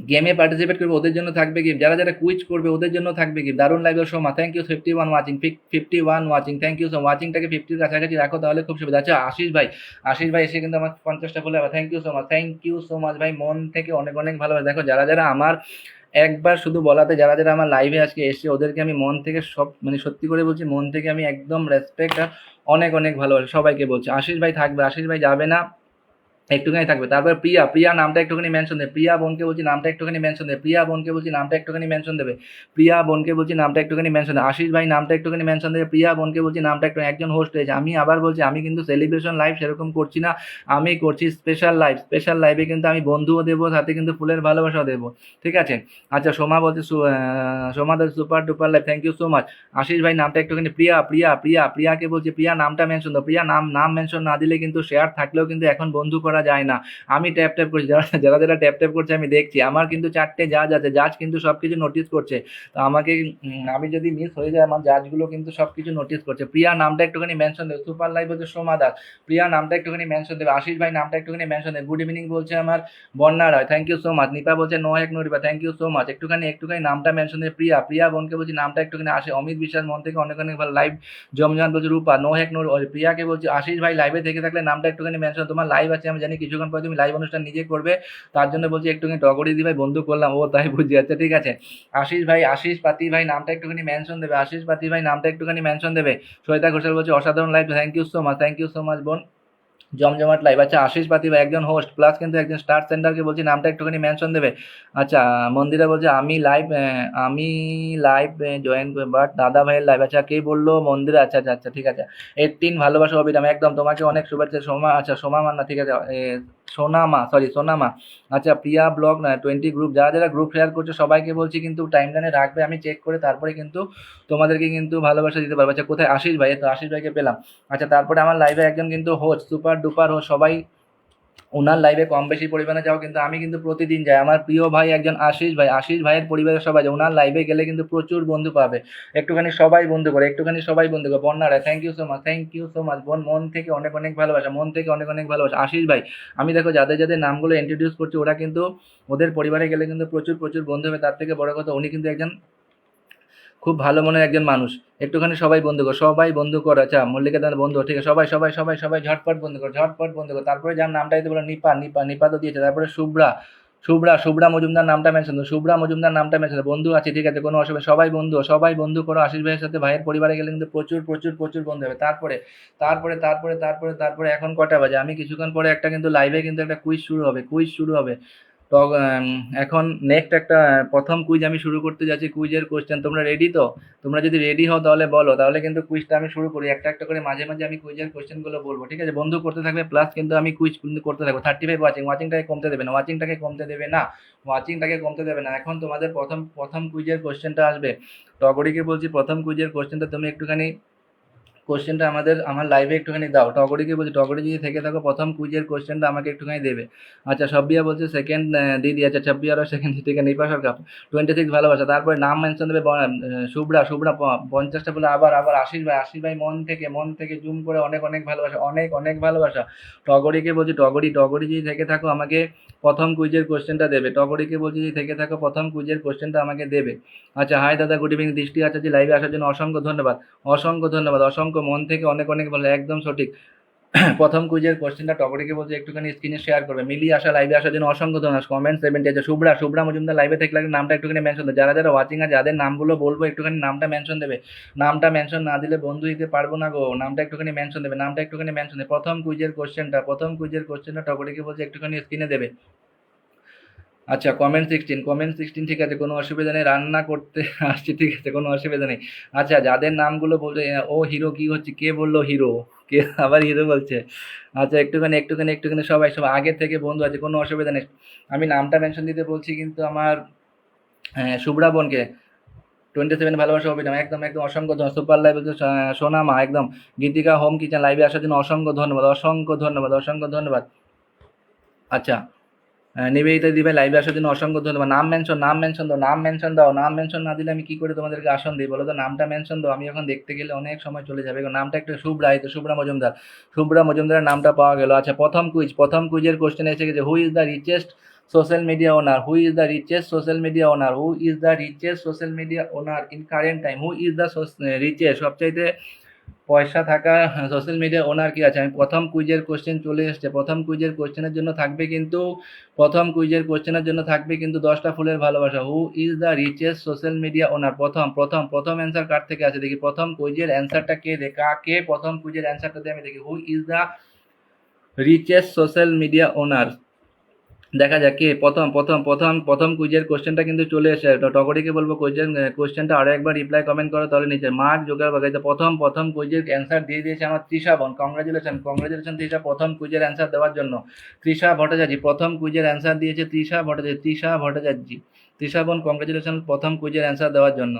গেমে পার্টিসিপেট করবে ওদের জন্য থাকবে গিফট, যারা যারা কুইজ করবে ওদের জন্য থাকবে গিফট। দারুণ লাইভের Soma, thank you 51 watching, 51 watching, thank you so. ওয়াচিংটাকে 50-র কাছাকাছি রাখো, তাহলে খুব সুবিধা। আচ্ছা, আশিস ভাই এসে কিন্তু আমার 50টা বলে, thank you so much, thank you so much ভাই, মন থেকে অনেক অনেক ভালোবাসা। দেখো, যারা যারা আমার একবার শুধু বলাতে যারা যারা আমার লাইভে আজকে এসে ওদেরকে আমি মন থেকে সব মানে সত্যি করে বলছি, মন থেকে আমি একদম রেসপেক্ট আর অনেক অনেক ভালোবাসি সবাইকে বলছি। আশিস ভাই থাকবে, আশিস ভাই যাবে না, একটুখানি থাকবে। তারপর প্রিয়া নামটা একটুখানি মেনশন দেবে, প্রিয়া বোনকে বলছি নামটা একটুখানি মেনশন দেবে, প্রিয়া বোনকে বলছি নামটা একটুখানি মেনশন দেবে, প্রিয়া বোনকে বলছি নামটা একটুখানি মেনশন দেবে। আশিস ভাই নামটা একটুখানি মেনশন দেবে, প্রিয়া বোনকে বলছি নামটা একটু, একজন হোস্ট হয়েছে। আমি আবার বলছি আমি কিন্তু সেলিব্রেশন লাইভ সেরকম করছি না, আমি করছি স্পেশাল লাইভ। স্পেশাল লাইভে কিন্তু আমি বন্ধুও দেবো, সাথে কিন্তু ফুলের ভালোবাসাও দেবো, ঠিক আছে। আচ্ছা, সোমা বলছে Soma Das super duper live, thank you so much. Ashis ভাই নামটা একটুখানি, প্রিয়াকে বলছি প্রিয়া নামটা মেনশন দাও। প্রিয়া নাম মেনশন না দিলে কিন্তু শেয়ার থাকলেও কিন্তু এখন বন্ধু করা যায় না। আমি ট্যাপ ট্যাপ করছি, যারা যারা যারা ট্যাপ ট্যাপ করছে আমি দেখছি, আমার কিন্তু 4টে জাজ আছে, জাজ কিন্তু সব কিছু নোটিস করছে। তো আমাকে আমি যদি মিস হয়ে যায় আমার জাজগুলো কিন্তু সব কিছু নোটিস করছে। প্রিয়া নামটা একটুখানি মেনশন দেবে। সুপার লাইভ হচ্ছে সোমা দাস, প্রিয়া নামটা একটুখানি মেনশন দেবে। আশিস ভাই নামটা একটুখানি মেনশন দেবে। গুড ইভিনিং বলছে আমার Bonya Roy, thank you so much. Nipa বলছে নো এক নোরিপা, থ্যাংক ইউ সো মাচ। একটুখানি নামটা মেনশন দেবে। প্রিয়া বোনকে বলছি নামটা একটুখানি আসে। অমিত বিশ্বাস মন থেকে অনেক অনেক ভালো লাইভ জমজমান বলছে রূপা নো হ্যাক নোর। প্রিয়াকে বলছি আশিস ভাই লাইভে থেকে থাকলে নামটা একটুখানি মেনশন, তোমার লাইভ আছে আমি জানি, কিছুক্ষণ পরে তুমি লাইভ অনুষ্ঠান নিজে করবে, তার জন্য বলছি একটুখানি টগরি দি ভাই বন্ধু করলাম, ও তাই বুঝি, আচ্ছা ঠিক আছে। আশিস পাতি ভাই নামটা একটুখানি মেনশন দেবে, আশিস পাতি ভাই নামটা একটুখানি মেনশন দেবে। শ্বেতা ঘোষাল বলছে অসাধারণ live, thank you so much, thank you so much বোন, জমজমাট লাইভ। আচ্ছা, আশিস পাতি ভাই একজন হোস্ট প্লাস কিন্তু একজন স্টার সেন্টারকে বলছি নামটা একটুখানি মেনশন দেবে। আচ্ছা, মন্দিরা বলছে আমি লাইভ জয়েন, বাট দাদা ভাইয়ের লাইভ। আচ্ছা, কে বললো মন্দিরা? আচ্ছা আচ্ছা আচ্ছা, ঠিক আছে। 18 ভালোবাসা অবিরাম, একদম তোমাকে অনেক শুভেচ্ছা সোমা। আচ্ছা, সোমা মান্না, ঠিক আছে, সোনামা। আচ্ছা, প্রিয়া ব্লগ 20 গ্রুপ, যারা যারা গ্রুপ শেয়ার করছে সবাইকে বলছি কিন্তু টাইম লাইনে রাখবে, আমি চেক করে তারপরে কিন্তু তোমাদেরকে কিন্তু ভালোবাসা দিতে পারবো। আচ্ছা, কোথায় আশিস ভাই? তো আশিস ভাইকে পেলাম। আচ্ছা, তারপরে আমার লাইভে একজন কিন্তু হোস্ট সুপার ডুপার হোস্ট, সবাই ওনার লাইভে কম বেশি পরিমাণে যাও, কিন্তু আমি কিন্তু প্রতিদিন যাই। আমার প্রিয় ভাই একজন আশিস ভাইয়ের পরিবারের সবাই যায়, ওনার লাইভে গেলে কিন্তু প্রচুর বন্ধু পাবে। একটুখানি সবাই বন্ধু করে। বন্যারা thank you so much, thank you so much বোন, মন থেকে অনেক অনেক ভালোবাসা, মন থেকে অনেক অনেক ভালোবাসা। আশিস ভাই, আমি দেখো যাদের যাদের নামগুলো ইন্ট্রোডিউস করছি ওরা কিন্তু ওদের পরিবারে গেলে কিন্তু প্রচুর প্রচুর বন্ধু হবে। তার থেকে বড় কথা উনি কিন্তু একজন খুব ভালো মনের একজন মানুষ। একটুখানি সবাই বন্ধু কর। আচ্ছা, মল্লিকা দান বন্ধু, ঠিক আছে, সবাই ঝটপট বন্ধু কর। তারপরে যার নামটা দিতে বলো নিপা তো দিয়েছে। তারপরে শুভ্রা মজুমদার নামটা মেনশন করো, বন্ধু আছে, ঠিক আছে, কোনো অসুবিধা, সবাই বন্ধু করো। আশিস ভাইয়ের সাথে ভাইয়ের পরিবারে গেলে কিন্তু প্রচুর প্রচুর প্রচুর বন্ধু হবে। তারপরে এখন কটা বাজে? আমি কিছুক্ষণ পরে একটা কিন্তু লাইভে কিন্তু একটা কুইজ শুরু হবে। এখন নেক্সট একটা প্রথম কুইজ আমি শুরু করতে যাচ্ছি, কুইজের কোশ্চেন। তোমরা রেডি তো? তোমরা যদি রেডি হও তাহলে বলো, তাহলে কিন্তু কুইজটা আমি শুরু করি। একটা একটা করে মাঝে মাঝে আমি কুইজের কোশ্চেনগুলো বলবো, ঠিক আছে? বন্ধু করতে থাকবে, প্লাস কিন্তু আমি কুইজ কিন্তু করতে থাকবো। 35 ওয়াচিংটাকে কমতে দেবে না, ওয়াচিংটাকে কমতে দেবে না, ওয়াচিংটাকে কমতে দেবে না। এখন তোমাদের প্রথম প্রথম কুইজের কোশ্চেনটা আসবে। টগরিকে বলছি, প্রথম কুইজের কোশ্চেনটা তুমি একটুখানি কোশ্চেনটা আমার লাইভে একটুখানি দাও। টগরিকে বলছি, টগরি যদি থেকে থাকো প্রথম কুইজের কোশ্চেনটা আমাকে একটুখানি দেবে। আচ্ছা, সব্বিয়া বলছে সেকেন্ড দিদি। আচ্ছা, ছাব্বিয়ারও সেকেন্ড থেকে নিপা সরকার 26 ভালোবাসা। তারপরে নাম মেনশন দেবে শুভ্রা, শুভ্রা 50টা বলে আবার আবার আশিস ভাই, আশিস ভাই মন থেকে জুম করে অনেক অনেক ভালোবাসা, অনেক অনেক ভালোবাসা। টগরিকে বলছি, টগরি টগরি যদি থেকে থাকো আমাকে প্রথম কুইজের কোশ্চেনটা দেবে। টগরিকে বলছি যদি থেকে থাকো প্রথম কুইজের কোশ্চেনটা আমাকে দেবে। আচ্ছা, হাই দাদা, গুড ইভিনিং। দৃষ্টি আচার্য লাইভে আসার জন্য অসংখ্য ধন্যবাদ, অসংখ্য ধন্যবাদ, অসংখ্য মন থেকে অনেক অনেক ভালো, একদম সঠিক। প্রথম কুইজের কোশ্চেনটা টগরিকে বলছে একটুখানি স্ক্রিনে শেয়ার করবে। মিলি আসা লাইভে আসার জন্য অসংখ্য ধন্যবাদ। কমেন্ট 70 আছে। শুভ্রা, শুভ্রা মজুমদার লাইভে থেকে লাগলে নামটা একটুখানি মেনশন দেবে। যারা যারা ওয়াচিং আছে যাদের নামগুলো বলবো একটুখানি নামটা মেনশন দেবে। নামটা মেনশন না দিলে বন্ধু দিতে পারবো না গো। নামটা একটুখানি মেনশন দেবে, নামটা একটুখানি মেনশন দেবে। প্রথম কুইজের কোশ্চেনটা টগরিকে বলছে একটুখানি স্ক্রিনে দেবে। আচ্ছা, কমেন্ট 16 ঠিক আছে, কোনো অসুবিধা নেই। রান্না করতে আসছি, ঠিক আছে, কোনো অসুবিধা নেই। আচ্ছা, যাদের নামগুলো বলছে, ও হিরো কি হচ্ছে, কে বললো হিরো, কে আবার হিরো বলছে? আচ্ছা, একটুখানি একটুখানি একটুখানি সবাই সবাই আগের থেকে বন্ধু আছে, কোনো অসুবিধা নেই। আমি নামটা মেনশন দিতে বলছি কিন্তু আমার শুভ্রা বোনকে 27 ভালোবাসা অভিনয়, একদম একদম অসংখ্য ধন্যবাদ। সুপার লাইভ বলছে সোনামা, একদম। গীতিকা হোম কিচেন লাইভে আসার জন্য অসংখ্য ধন্যবাদ, অসংখ্য ধন্যবাদ, অসংখ্য ধন্যবাদ। আচ্ছা, নিবেদিতা দিবে লাইভে আসার জন্য অসংখ্য ধন্যবাদ। নাম মেনশন, নাম মেনশন দাও, নাম মেনশন দাও। নাম মেনশন না দিলে আমি কি করে তোমাদেরকে আসন দিই বলো তো? নামটা মেনশন দাও, আমি এখন দেখতে গেলে অনেক সময় চলে যাবে। নামটা একটু শুভ্রা, এই তো শুভ্রা মজুমদার, শুভ্রা মজুমদারের নামটা পাওয়া গেল। আচ্ছা, প্রথম কুইজের কোশ্চেন এসে গেছে। হু is the richest social media owner? Who is the richest social media owner? Who is the richest social media owner in current time? Who is the richest, সবচাইতে পয়সা থাকা সোশ্যাল মিডিয়া ওনার কি আছে? আমি প্রথম কুইজের কোশ্চেন চলে এসছে। প্রথম কুইজের কোশ্চেনের জন্য থাকবে কিন্তু, প্রথম কুইজের কোশ্চেনের জন্য থাকবে কিন্তু 10টা ফুলের ভালোবাসা। Who is the richest social media owner? প্রথম প্রথম প্রথম অ্যান্সার কার থেকে আছে দেখি। প্রথম কুইজের অ্যান্সারটা কে দে, কাকে প্রথম কুইজের অ্যান্সারটা দিয়ে আমি দেখি। Who is the richest social media owner? দেখা যাক কে প্রথম প্রথম প্রথম প্রথম কুইজের কোশ্চেনটা কিন্তু চলে এসে। টগরিকে বলবো কোশ্চেনটা আরো একবার রিপ্লাই কমেন্ট করো, তাহলে নিচে মার্ক জোগাড় বাগাইতে প্রথম প্রথম কুইজের অ্যান্সার দিয়ে দিয়েছে আমার তৃষা বোন। কংগ্রাচুলেশন, কংগ্রাচুলেশন তৃষা, প্রথম কুইজের অ্যান্সার দেওয়ার জন্য। তৃষা ভট্টাচার্য প্রথম কুইজের অ্যান্সার দিয়েছে, তৃষা ভট্টাচার্য, তৃষা ভট্টাচার্য। তৃষা বোন, কংগ্রাচুলেশন প্রথম কুইজের অ্যান্সার দেওয়ার জন্য।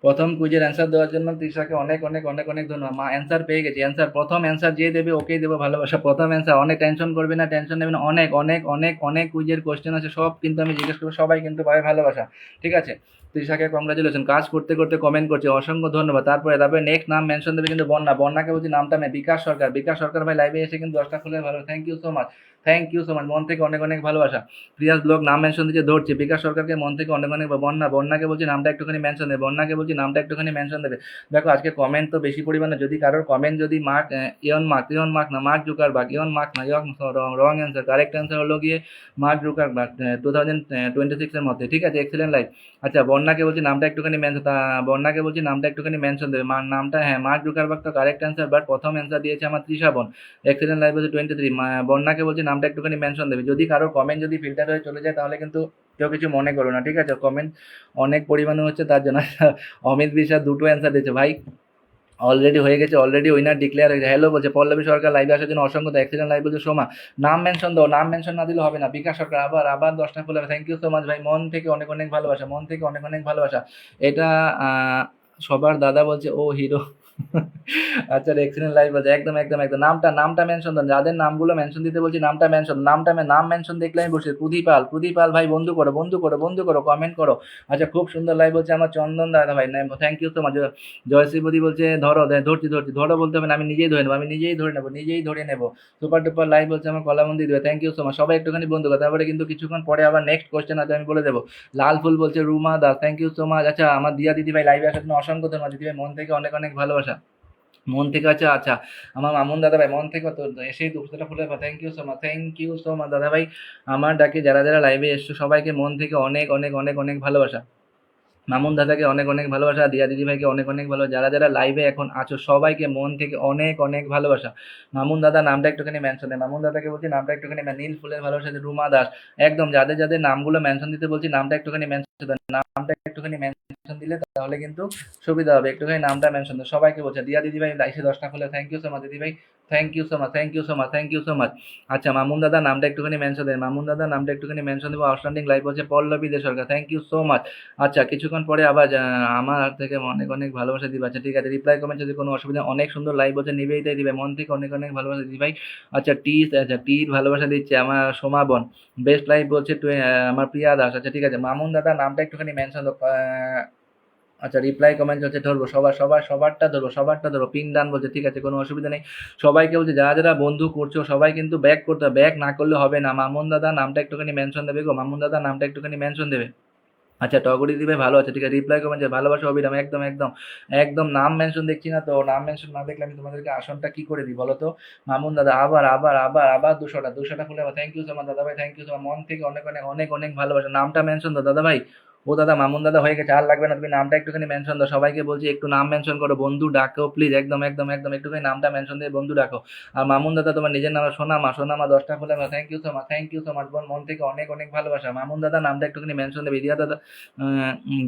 প্রথম কুইজের অ্যান্সার দেওয়ার জন্য তৃষাকে অনেক অনেক অনেক অনেক ধন্যবাদ। মা অ্যান্সার পেয়ে গেছি, অ্যান্সার প্রথম অ্যান্সার যে দেবে ওকেই দেবো ভালোবাসা। প্রথম অ্যান্সার, অনেক টেনশন করবে না, টেনশন নেবে না। অনেক অনেক অনেক অনেক কুইজের কোশ্চেন আছে, সব কিন্তু আমি জিজ্ঞেস করবো, সবাই কিন্তু পাবে ভালোবাসা, ঠিক আছে? তৃষাকে কংগ্রাচুলেশন, কাজ করতে করতে কমেন্ট করছে, অসংখ্য ধন্যবাদ। তারপরে তারপরে নেক্সট নাম মেনশন দেবে কিন্তু বন্যা, বন্যাকে বলছি নামটা নেই। বিকাশ সরকার, বিকাশ সরকার ভাই লাইভে এসে কিন্তু 10টা ফুলের ভালো, thank you so much, thank you so much, মন থেকে অনেক অনেক ভালোবাসা। প্রিয়াস ব্লগ নাম মেনশন দিচ্ছে, ধরছে। বিকাশ সরকারকে মন থেকে অনেক অনেক। বন্যা, বন্যাকে বলছি নামটা একটুখানি মেনশন দেবে, বন্যাকে বলছি নামটা একটুখানি মেনশন দেবে। দেখো আজকে কমেন্ট তো বেশি পরিমাণে, যদি কারোর কমেন্ট যদি মার্ক ইয়ন মার্ক না, মার্ক জুকারবার্গ, ইয়ন মার্ক না, রং অ্যান্সার। কারেক্ট অ্যান্সার হলো গিয়ে মার্ক জুকারবার্গ, 2026 এর মধ্যে, ঠিক আছে? Excellent life. আচ্ছা, বন্যাকে বলছি নামটা একটুখানি মেনশন, বন্যাকে বলছি নামটা একটুখানি মেনশন দেবে। নামটা, হ্যাঁ, মার্ক জুকারবার্গ তো কারেক্ট অ্যান্সার, বাট প্রথম অ্যান্সার দিয়েছে আমার তৃষা বোন। এক্সেলেন্ট লাইফ বলছে 23। বন্যাকে বলছি নামটা একটুখানি মেনশন দেবে। যদি কারোর কমেন্ট যদি ফিল্টার হয়ে চলে যায় তাহলে কিন্তু কেউ কিছু মনে করো না, ঠিক আছে? কমেন্ট অনেক পরিমাণে হচ্ছে তার জন্য। অমিত বিশ্বাস দুটো অ্যান্সার দিয়েছে ভাই, অলরেডি হয়ে গেছে, অলরেডি উইনার ডিক্লেয়ার হয়ে গেছে। হ্যালো বলছে পল্লবী সরকার লাইভে আসার জন্য অসংখ্য অ্যাক্সিডেন্ট লাইভ বলছে সোমা। নাম মেনশন দাও, নাম মেনশন না দিলে হবে না। বিকাশ সরকার আবার আবার 10টা ফুল, থ্যাংক ইউ সো মাচ ভাই, মন থেকে অনেক অনেক ভালোবাসা, মন থেকে অনেক অনেক ভালোবাসা। এটা সবার দাদা বলছে ও হিরো। আচ্ছা, এক্সিলেন্ট লাইভ বলছে, একদম একদম একদম। নামটা মেনশন দেন, যাদের নামগুলো মেনশন দিতে বলছি নামটা মেনশন, নাম মেনশন দেখলে আমি বসে। প্রদীপাল, প্রদীপাল ভাই বন্ধু করো, বন্ধু করো, বন্ধু করো, কমেন্ট করো। আচ্ছা, খুব সুন্দর লাইভ বলছে আমার চন্দন দাদা ভাই, থ্যাংক ইউ সো মাচ। জয়শ্রীপতি বলছে ধরো, ধরছি ধরছি, ধরো বলতে হবে না, আমি নিজেই ধরে নেবো, আমি নিজেই ধরে নেবো, নিজেই ধরে নেবো। সুপার টুপার লাইভ বলছে আমার কলাবন্দি দেবে, থ্যাংক ইউ সো মাচ। সবাই একটুখানি বন্ধু কথা, তারপরে কিন্তু কিছুক্ষণ পরে আবার নেক্সট কোশ্চেন আছে, আমি বলে দেবো। লাল ফুল বলছে Ruma Das, thank you so much. আচ্ছা, আমার দিয়া দিদি ভাই লাইভে আসার জন্য অসংখ্য ধন্যবাদ। দিদি ভাই মন থেকে অনেক অনেক ভালোবাসা, মন থেকে। আচ্ছা আচ্ছা, আমার মামুন দাদা ভাই মন থেকে তো এসেই দুপুরটা ফুলে, thank you so much, thank you so much দাদা ভাই। আমার ডাকে যারা যারা লাইভে এসছো সবাইকে মন থেকে অনেক অনেক অনেক অনেক ভালোবাসা। মামুন দাদাকে অনেক অনেক ভালোবাসা, দিয়া দিদি ভাইকে অনেক অনেক ভালোবাসা, যারা যারা লাইভে এখন আছো সবাইকে মন থেকে অনেক অনেক ভালোবাসা। মামুন দাদা নামটা একটুখানি মেনশন দেয়, মামুন দাদাকে বলছি নামটা একটুখানি নীল ফুলের ভালোবাসা, রুমা দাস, একদম যাদের যাদের নামগুলো মেনশন দিতে বলছি নামটা একটুখানি মেনশন দেন, নামটা একটুখানি মেনশন দিলে তাহলে কিন্তু সুবিধা হবে, একটুখানি নামটা মেনশন দেন সবাইকে বলছে। দিয়া দিদি ভাই লাইসে 10টা খুলে, থ্যাংক ইউ সো মাচ দিদি ভাই, thank you so much, thank you so much, thank you so much. আচ্ছা মামুন দাদা নামটা একটুখানি মেনশন দেন, মামুন দাদা নামটা একটুখানি মেনশন দেবো। আউটস্ট্যান্ডিং লাইভ বলছে পল্লবী দে সরকার, থ্যাংক ইউ সো মাচ। আচ্ছা কিছুক্ষণ পরে আবার আমার হাত থেকে অনেক অনেক ভালোবাসা দিবে। আচ্ছা ঠিক আছে, রিপ্লাই কমেন্ট যদি কোনো অসুবিধা, অনেক সুন্দর লাইভ বলছে নিবেদিতাই দিবে, মন থেকে অনেক অনেক ভালোবাসা দিদি ভাই। আচ্ছা টির ভালোবাসা দিচ্ছে আমার সোমাবন, বেস্ট লাইভ বলছে আমার প্রিয়া দাস। আচ্ছা ঠিক আছে, মামুন দাদা নামটা একটুখানি মেনশন। আচ্ছা রিপ্লাই কমেন্ট হচ্ছে ধরবো সবারটা ধরবো, সবারটা ধরবো। পিন ডান বলছে ঠিক আছে, কোনো অসুবিধা নেই। সবাইকে বলছে যারা যারা বন্ধু করছো সবাই কিন্তু ব্যাক করতে হবে, ব্যাক না করলে হবে না। মামুন দাদা নামটা একটুখানি মেনশন দেবে গো, মামুন দাদা নামটা একটুখানি মেনশন দেবে। আচ্ছা টগরি দিবে ভালো আছে, ঠিক আছে রিপ্লাই কমেন্ট যে ভালোবাসা অবিরাম, একদম একদম একদম। নাম মেনশন দেখছি না তো, নাম মেনশন না দেখলে আমি তোমাদেরকে আসনটা কি করে দিই বলো তো। মামুন দাদা আবার আবার আবার আবার 200টা খুলে আবার থ্যাংক ইউ সো মাচ দাদা ভাই, থ্যাংক ইউ সো মাচ, মন থেকে অনেক অনেক অনেক অনেক ভালোবাসা। নামটা মেনশন দাও দাদা ভাই। ও দাদা মামুন দাদা হয়ে গেছে, আর লাগবে না, তুমি নামটা একটুখানি মেনশন দাও। সবাইকে বলছি একটু নাম মেনশন করো, বন্ধু ডাকো প্লিজ, একদম একদম একদম একটুখানি নামটা মেনশন দিয়ে বন্ধু ডাকো। আর মামুন দাদা তোমার নিজের নাম সোনামা, সোনামা 10টা খুলে thank you so much, thank you so much বোন, মন থেকে অনেক অনেক ভালোবাসা। মামুন দাদা নামটা একটুখানি মেনশন দেবে। দিয়া দাদা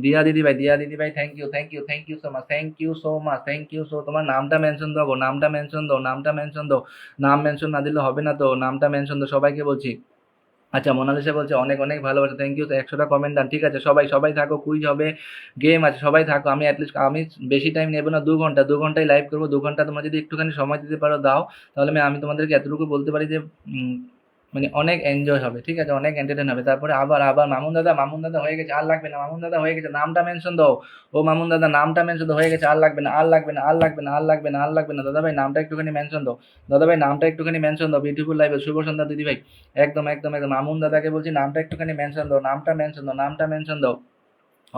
দিয়া দিদি ভাই, দিয়া দিদি ভাই thank you thank you thank you so much, thank you so much, thank you so. তোমার নামটা মেনশন দাও গো, নামটা মেনশন দাও, নামটা মেনশন দাও। নাম মেনশন না দিলে হবে না তো, নামটা মেনশন দাও সবাইকে বলছি। আচ্ছা মোনালিসা বলছে অনেক অনেক ভালোবাসা, থ্যাংক ইউ। 100টা কমেন্ট ডান, ঠিক আছে সবাই সবাই থাকো, কুইজ হবে, গেম আছে, সবাই থাকো। আমি অ্যাটলিস্ট আমি বেশি টাইম নেবো না, 2 ঘন্টা, 2 ঘন্টায় লাইভ করবো। 2 ঘন্টা তোমরা যদি একটুখানি সময় দিতে পারো দাও, তাহলে আমি তোমাদেরকে এতটুকু বলতে পারি যে মানে অনেক এনজয় হবে, ঠিক আছে অনেক এন্টারটেন হবে। তারপরে আবার আবার মামুন দাদা হয়ে গেছে, আর লাগবে না, মামুন দাদা হয়ে গেছে, নামটা মেনশন দাও। ও মামুন দাদা নামটা মেনশন দাও, হয়ে গেছে, আর লাগবে না, আর লাগবে না, আর লাগবে না, আর লাগবে না, আর লাগবে না। দাদা ভাই নামটা একটুখানি মেনশন দাও, দাদা ভাই নামটা একটুখানি মেনশন দাও। বিউটিফুল লাইভ, শুভ সন্ধ্যা দিদি ভাই, একদম একদম একদম। মামুন দাদাকে বলছি নামটা একটুখানি মেনশন দাও, নামটা মেনশন দাও, নামটা মেনশন দাও।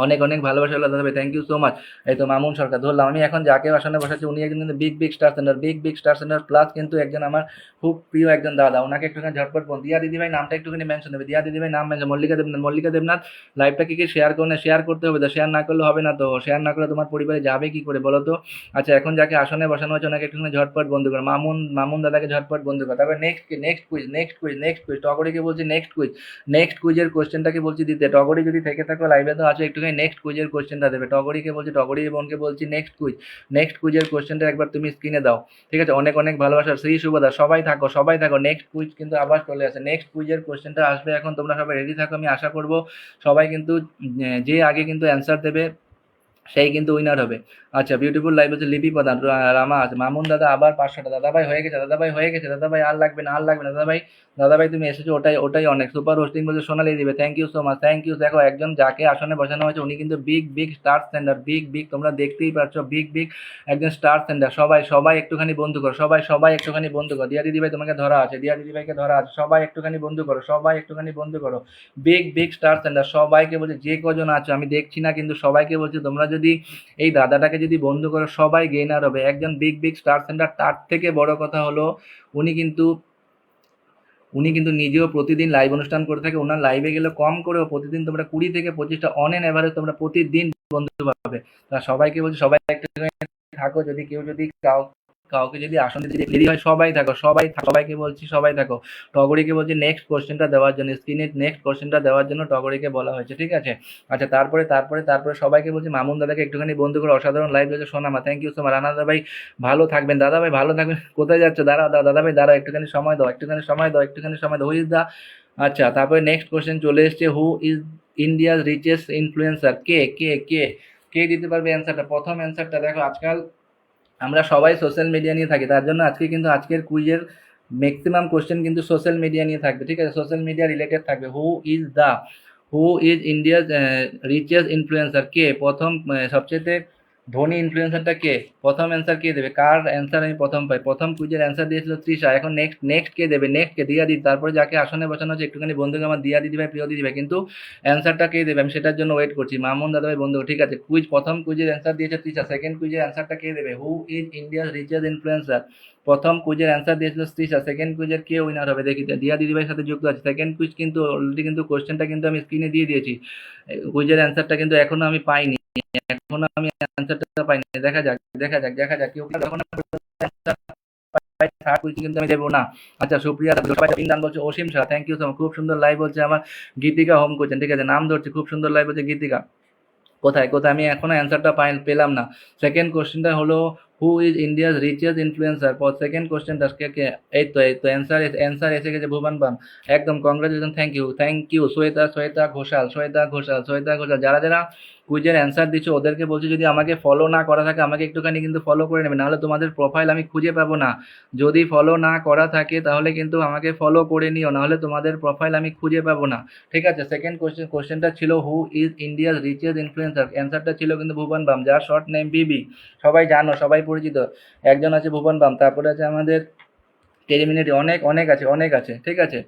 অনেক অনেক ভালোবাসা হলো দাদা ভাই, থ্যাংক ইউ সো মাচ। এই তো মামুন সরকার ধরলাম আমি। এখন যাকে আসনে বসাচ্ছি উনি একজন কিন্তু big big star centre, big big star centre plus কিন্তু একজন আমার খুব প্রিয় একজন দাদা, ওনাকে একটুখানি ঝটপট বোন। দিয়া দিদি ভাই নামটা একটুখানি মেনশন দেবে, দিয়া দিদি ভাই নাম মেনশন, মল্লিকা দেবনাথ, মল্লিকা দেবনাথ। লাইভটা কি শেয়ার করলে শেয়ার করতে হবে তো, শেয়ার না করলে হবে না তো, শেয়ার না করলে তোমার পরিবারে যাবে কি করে বলো তো। আচ্ছা এখন যাকে আসনে বসানো হচ্ছে ওনাকে একটুখানি ঝটপট বন্ধু করো, মামুন দাদাকে ঝটপট বন্ধু করো। তারপরে next quiz, next quiz, next quiz, টগরিকে বলছি নেক্সট কুইজ, নেক্সট কুইজের কোশ্চেনটাকে বলছি দিতে। টগরি যদি থেকে থাকো লাইভে তো আছো, একটুখানি নেক্সট কুইজের কোশ্চেনটা দেবে। টগরিকে বলছি, টগরি বোনকে বলছি নেক্সট কুইজ, নেক্সট কুইজের কোশ্চেনটা একবার তুমি স্ক্রিনে দাও, ঠিক আছে। অনেক অনেক ভালোবাসা শ্রী শুভদা, সবাই থাকো সবাই থাকো। নেক্সট কুইজ কিন্তু আবার চলে আসে, নেক্সট কুইজের কোশ্চেনটা আসবে এখন, তোমরা সবাই রেডি থাকো। আমি আশা করব সবাই কিন্তু যে আগে কিন্তু অ্যান্সার দেবে সেই কিন্তু উইনার হবে। আচ্ছা বিউটিফুল লাইভ হচ্ছে লিপি প্রধান, রামা আছে, মামুন দাদা আবার 500টা, দাদা ভাই হয়ে গেছে, দাদা ভাই হয়ে গেছে, দাদা ভাই আর লাগবে না, আর লাগবে না। দাদা ভাই, দাদা ভাই তুমি এসেছো, ওটাই ওটাই অনেক। সুপার হোস্টিং বলছে সোনালি দিবে, thank you so much, thank you. দেখো একজন যাকে আসনে বসানো হয়েছে উনি কিন্তু big big star centre, big big, তোমরা দেখতেই পাচ্ছ বিগ বিগ একজন স্টার সেন্টার। সবাই সবাই একটুখানি বন্ধু করো, সবাই সবাই একটুখানি বন্ধু করো। দিয়া দিদি ভাই তোমাকে ধরা আছে, দিয়া দিদি ভাইকে ধরা আছে, সবাই একটুখানি বন্ধু করো, সবাই একটুখানি বন্ধু করো। বিগ বিগ স্টার সেন্টার সবাইকে বলছে, যে কজন আছো আমি দেখছি না কিন্তু সবাইকে বলছি তোমরা যদি এই দাদাটাকে যদি বন্ধু করো সবাই গেইনার হবে। একজন বিগ বিগ স্টার সেন্টার, তার থেকে বড় কথা হলো উনি কিন্তু উনি কিন্তু নিজেও প্রতিদিন লাইভ অনুষ্ঠান করে থাকে। ওনার লাইভে গেলে কম করেও প্রতিদিন তোমরা 20 থেকে 25টা অন এন এভারেজ তোমরা প্রতিদিন বন্ধু পাবে। তা সবাইকে বলছি সবাই একটু থাকো, যদি কেউ যদি কাউকে যদি আসন দিতে দেরি হয় সবাই থাকো, সবাই থাকো, সবাইকে বলছি সবাই থাকো। টগরিকে বলছি নেক্সট কোশ্চেনটা দেওয়ার জন্য, স্ক্রিনে নেক্সট কোশ্চেনটা দেওয়ার জন্য টগরিকে বলা হয়েছে, ঠিক আছে। আচ্ছা তারপরে সবাইকে বলছি মামুন দাদাকে একটুখানি বন্ধু করে, অসাধারণ লাইভ রয়েছে সোনামা, thank you so much. Rana দাদা ভাই ভালো থাকবেন, দাদা ভাই ভালো থাকবেন। কোথায় যাচ্ছ, দাঁড়াও দাও দাদা ভাই দাঁড়াও, একটুখানি সময় দাও, একটুখানি সময় দাও, একটুখানি সময় দাও। হু ইজ দা, আচ্ছা তারপরে নেক্সট কোশ্চেন চলে এসছে, who is India's richest influencer, কে কে কে কে দিতে পারবে অ্যান্সারটা। প্রথম অ্যান্সারটা দেখো, আজকাল আমরা সবাই সোশ্যাল মিডিয়া নিয়ে থাকি, তার জন্য আজকে কিন্তু আজকের কুইজের ম্যাক্সিমাম কোশ্চেন কিন্তু সোশ্যাল মিডিয়া নিয়ে থাকবে, ঠিক আছে, সোশ্যাল মিডিয়া রিলেটেড থাকবে। Who is India's richest influencer, কে প্রথম সবচেয়ে ধনী ইনফ্লুয়েন্সারটা কে? প্রথম অ্যান্সার কে দেবে? কার অ্যান্সার আমি প্রথম পাই? প্রথম কুইজের অ্যান্সার দিয়েছিল তৃষা। এখন নেক্সট নেক্সট কে দেবে? নেক্সট কে? দিয়া দিদি। তারপরে যাকে আসনে বসানো হচ্ছে একটুখানি বন্ধুকে আমার দিয়া দিদি ভাই, প্রিয় দিদি ভাই, কিন্তু অ্যান্সারটা কে দেবে? আমি সেটার জন্য ওয়েট করছি। মামুন দাদা ভাই বন্ধু, ঠিক আছে। কুইজ প্রথম কুইজের অ্যান্সার দিয়েছে তৃষা, সেকেন্ড কুইজের অ্যান্সারটা কে দেবে? Who is India's richest influencer? প্রথম কুইজের অ্যান্সার দিয়েছিল তৃষা, সেকেন্ড কুইজের কে উইনার হবে দেখি। দিয়া দিদি ভাইয়ের সাথে যুক্ত আছে। সেকেন্ড কুইজ কিন্তু অলরেডি কিন্তু কোশ্চেনটা কিন্তু আমি স্ক্রিনে দিয়ে দিয়েছি, কুইজের অ্যান্সারটা কিন্তু এখনো আমি পাইনি, এখনো আমি অ্যান্সারটা পাইনি। দেখা যাক দেখা যাক দেখা যাক, কেউ যখন থার্ড কুইজ কিন্তু আমি দেবো না। আচ্ছা সুপ্রিয়া দান বলছে Asim Shah, thank you so much, খুব সুন্দর লাইভ বলছে আমার গীতিকা হোম কোচেন, ঠিক আছে নাম ধরছে, খুব সুন্দর লাইভ বলছে গীতিকা। কোথায় কোথায় আমি এখনো অ্যান্সারটা পেলাম না। সেকেন্ড কোশ্চেনটা হলো who is India's richest influencer? Second কোশ্চেনটা কে? এই তো অ্যান্সার এসে গেছে ভুবন বাম। একদম congratulation, thank you Shweta Ghoshal, যারা যারা কুইজের অ্যান্সার দিচ্ছ ওদেরকে বলছি যদি আমাকে ফলো না করা থাকে আমাকে একটুখানি কিন্তু ফলো করে নেবে, নাহলে তোমাদের প্রোফাইল আমি খুঁজে পাবো না। যদি ফলো না করা থাকে তাহলে কিন্তু আমাকে ফলো করে নিও, নাহলে তোমাদের প্রোফাইল আমি খুঁজে পাবো না, ঠিক আছে। সেকেন্ড কোশ্চেনটা ছিল who is India's richest influencer? অ্যান্সারটা ছিল কিন্তু ভুবন বাম, যার শর্ট নেম বিবি, সবাই জানো, সবাই পরিচিত। একজন আছে ভুবন বাম, তারপরে আছে আমাদের টেলিমিনিটি, অনেক অনেক আছে, অনেক আছে, ঠিক আছে।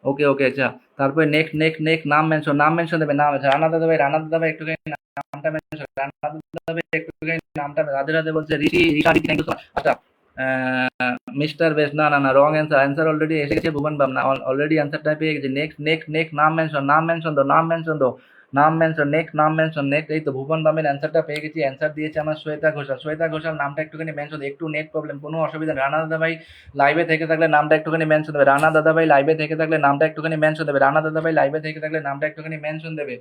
ওকে ওকে, আচ্ছা তারপরে নেক্সট নাম মেনশন দেবে, নাম আছে রানা দাদা ভাই একটুখানি নামটা মেনশন, রানা দাদা ভাই একটুখানি নামটা, রাধে রাধে বলছে ঋষি, থ্যাংক ইউ সো মাচ। আচ্ছা মিস্টার বেস্ট, না রং অ্যান্সার অলরেডি এসে গেছে ভুবন বাম, না অলরেডি অ্যান্সারটা পেয়ে গেছে। নেক্সট নাম মেনশন, নেক্সট, এই তো ভুবন বামের অ্যান্সারটা পেয়ে গেছি। অ্যান্সার দিয়েছে আমার শ্বেতা ঘোষাল নামটা একটুখানি মেনশন, একটু নেট প্রবলেম, কোনো অসুবিধা নেই। রানা দাদা ভাই লাইভে থেকে থাকলে নামটা একটুখানি মেনশন দেবে, রানা দাদা ভাই লাইভে থেকে থাকলে নামটা একটুখানি মেনশন দেবে, রানা দাদা ভাই লাইভে থেকে থাকলে নামটা একটুখানি মেনশন দেবে,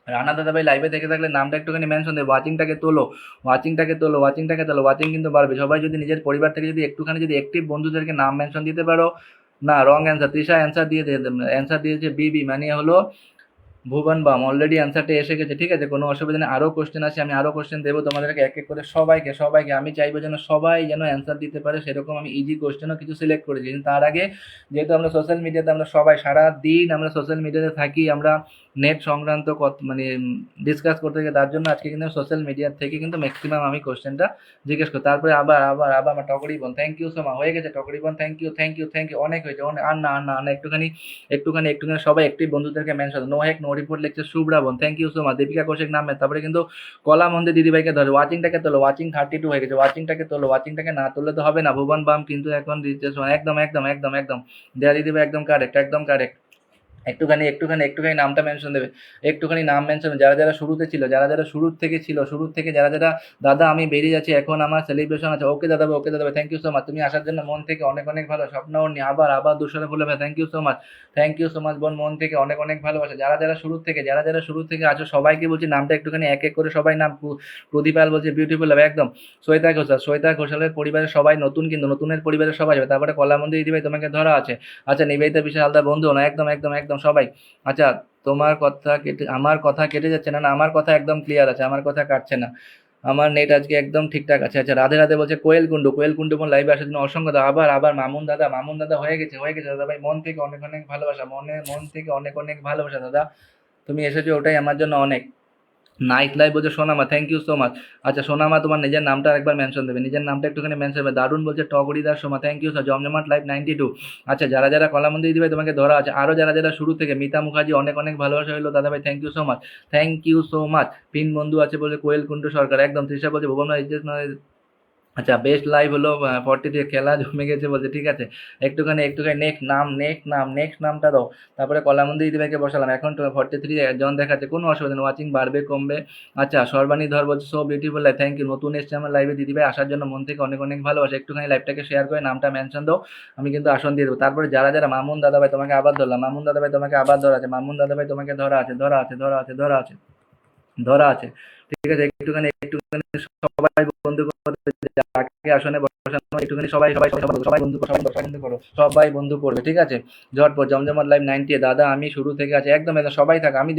রানা দাদা ভাই লাইভে থেকে থাকলে নামটা একটুখানি মেনশন দেবে। ওয়াচিংটাকে তোলো, ওয়াচিং কিন্তু বাড়বে। সবাই যদি নিজের পরিবার থেকে যদি একটুখানি যদি অ্যাক্টিভ বন্ধুদেরকে নাম মেনশন দিতে পারো। না রং অ্যান্সার, তৃষা অ্যান্সার দিয়েছে বিবি, মানে হলো ভুবন বাম, অলরেডি অ্যান্সারটা এসে গেছে, ঠিক আছে কোনো অসুবিধা নেই। আরও কোশ্চেন আছে, আমি আরও কোশ্চেন দেবো তোমাদেরকে এক এক করে, সবাইকে আমি চাইবো যেন সবাই যেন অ্যান্সার দিতে পারে, সেরকম আমি ইজি কোশ্চেনও কিছু সিলেক্ট করেছি। কিন্তু তার আগে যেহেতু আমরা সোশ্যাল মিডিয়াতে আমরা সবাই সারা দিন আমরা সোশ্যাল মিডিয়াতে থাকি, আমরা নেট সংক্রান্ত মানে ডিসকাস করতে গিয়ে, তার জন্য আজকে কিন্তু সোশ্যাল মিডিয়ার থেকে কিন্তু ম্যাক্সিমাম আমি কোশ্চেনটা জিজ্ঞেস করি। তারপরে আবার আমার টকরি বোন, থ্যাংক ইউ সো মাচ, হয়ে গেছে টকরি বোন, থ্যাংক ইউ, অনেক হয়েছে, আর না একটুখানি সবাই একটি বন্ধুদেরকে mention, no hack no report লিখছে শুভ্রাবন, thank you so much. Deepika Kaushik নামে, তারপরে কিন্তু কলা মন্দির দিদিভাইকে ধরে, ওয়াচিংটাকে তোলো, ওয়াচিং 32 হয়ে গেছে, ওয়াচিংটাকে না তুললে তো হবে না। ভুবন বাম কিন্তু এখন একদম দেয়া দিদিভাই একদম কারেক্ট। একটুখানি নামটা মেনশন দেবে, একটুখানি নাম মেনশন, যারা যারা শুরুতে ছিল, শুরু থেকে যারা যারা, দাদা আমি বেরিয়ে যাচ্ছি এখন আমার সেলিব্রেশন আছে, ওকে দাদা ভাই থ্যাংক ইউ সো মাচ, তুমি আসার জন্য মন থেকে অনেক অনেক ভালো। স্বপ্ন অন্যি আবার দুশোরে বলে ভাই থ্যাংক ইউ সো মাচ বোন, মন থেকে অনেক অনেক ভালোবাসা। যারা যারা শুরু থেকে আছো সবাইকে বলছি নামটা একটুখানি এক এক করে সবাই নাম, প্রদীপাল বলছে বিউটিফুল হবে একদম। শ্বেতা ঘোষালের পরিবারের সবাই নতুন, কিন্তু নতুনের পরিবারের সবাই যাবে। তারপরে কলামন্দির দিদিভাই তোমাকে ধরা আছে। আচ্ছা নিবেদিতা বিশাল হালদার বন্ধু না, একদম সবাই। আচ্ছা আমার কথা কেটে যাচ্ছে না? আমার কথা একদম ক্লিয়ার আছে, আমার কথা কাটছে না, আমার নেট আজকে একদম ঠিকঠাক আছে। আচ্ছা রাধে রাধে বলছে কোয়েল কুন্ডু বোন, লাইভে আসার জন্য অসংখ্য আবার মামুন দাদা হয়ে গেছে দাদা ভাই, মন থেকে অনেক অনেক ভালোবাসা, মন থেকে অনেক অনেক ভালোবাসা দাদা, তুমি এসেছো ওটাই আমার জন্য অনেক। নাইট লাইভ বলছে সোনামা, থ্যাংক ইউ সো মাচ। আচ্ছা সোনামা তোমার নিজের নামটা একবার মেনশন দেবে, নিজের নামটা একটুখানি মেনশন দেবে। দারুণ বলছে টগরিদার সোমা, থ্যাংক ইউ স্যার। জমজমাট লাইভ 92। আচ্ছা যারা যারা কলামন্দি দিবে তোমাকে ধরা আছে, আরও যারা যারা শুরু থেকে, মিতা মুখার্জি অনেক অনেক ভালোবাসা হলো দাদা ভাই, thank you so much. Pin বন্ধু আছে বলে কোয়েল কুন্ডু সরকার, একদম। তৃষা বলছে ভুবন আচ্ছা বেস্ট লাইভ হলো 43, খেলা জমে গেছে বলছে, ঠিক আছে একটুখানি নেক্সট নামটা দাও। তারপরে কলামন্দি দিদিভাইকে বসালাম, এখন 43 জন দেখাচ্ছে, কোনো অসুবিধা নেই, ওয়াচিং বাড়বে কমবে। আচ্ছা সর্বাণী ধর বলছে so beautiful live, thank you, নতুন এসছে আমার লাইভে দিদিভাই, আসার জন্য মন থেকে অনেক অনেক ভালোবাসা। একটুখানি লাইভটাকে শেয়ার করে নামটা মেনশন দাও, আমি কিন্তু আসন দিয়ে দেবো। তারপরে যারা যারা, মামুন দাদা ভাই তোমাকে আবার ধরলাম, মামুন দাদা ভাই তোমাকে আবার ধরা আছে, মামুন দাদা ভাই তোমাকে ধরা আছে, ঠিক আছে একটুখানি সবাই বন্ধু করবে, যাকে আসনে বসানো একটুখানি সবাই বন্ধু করবে, ঠিক আছে। ঝটপট জমজমাট লাইভ 90, দাদা আমি শুরু থেকে আছি, একদম সবাই থাক, আমি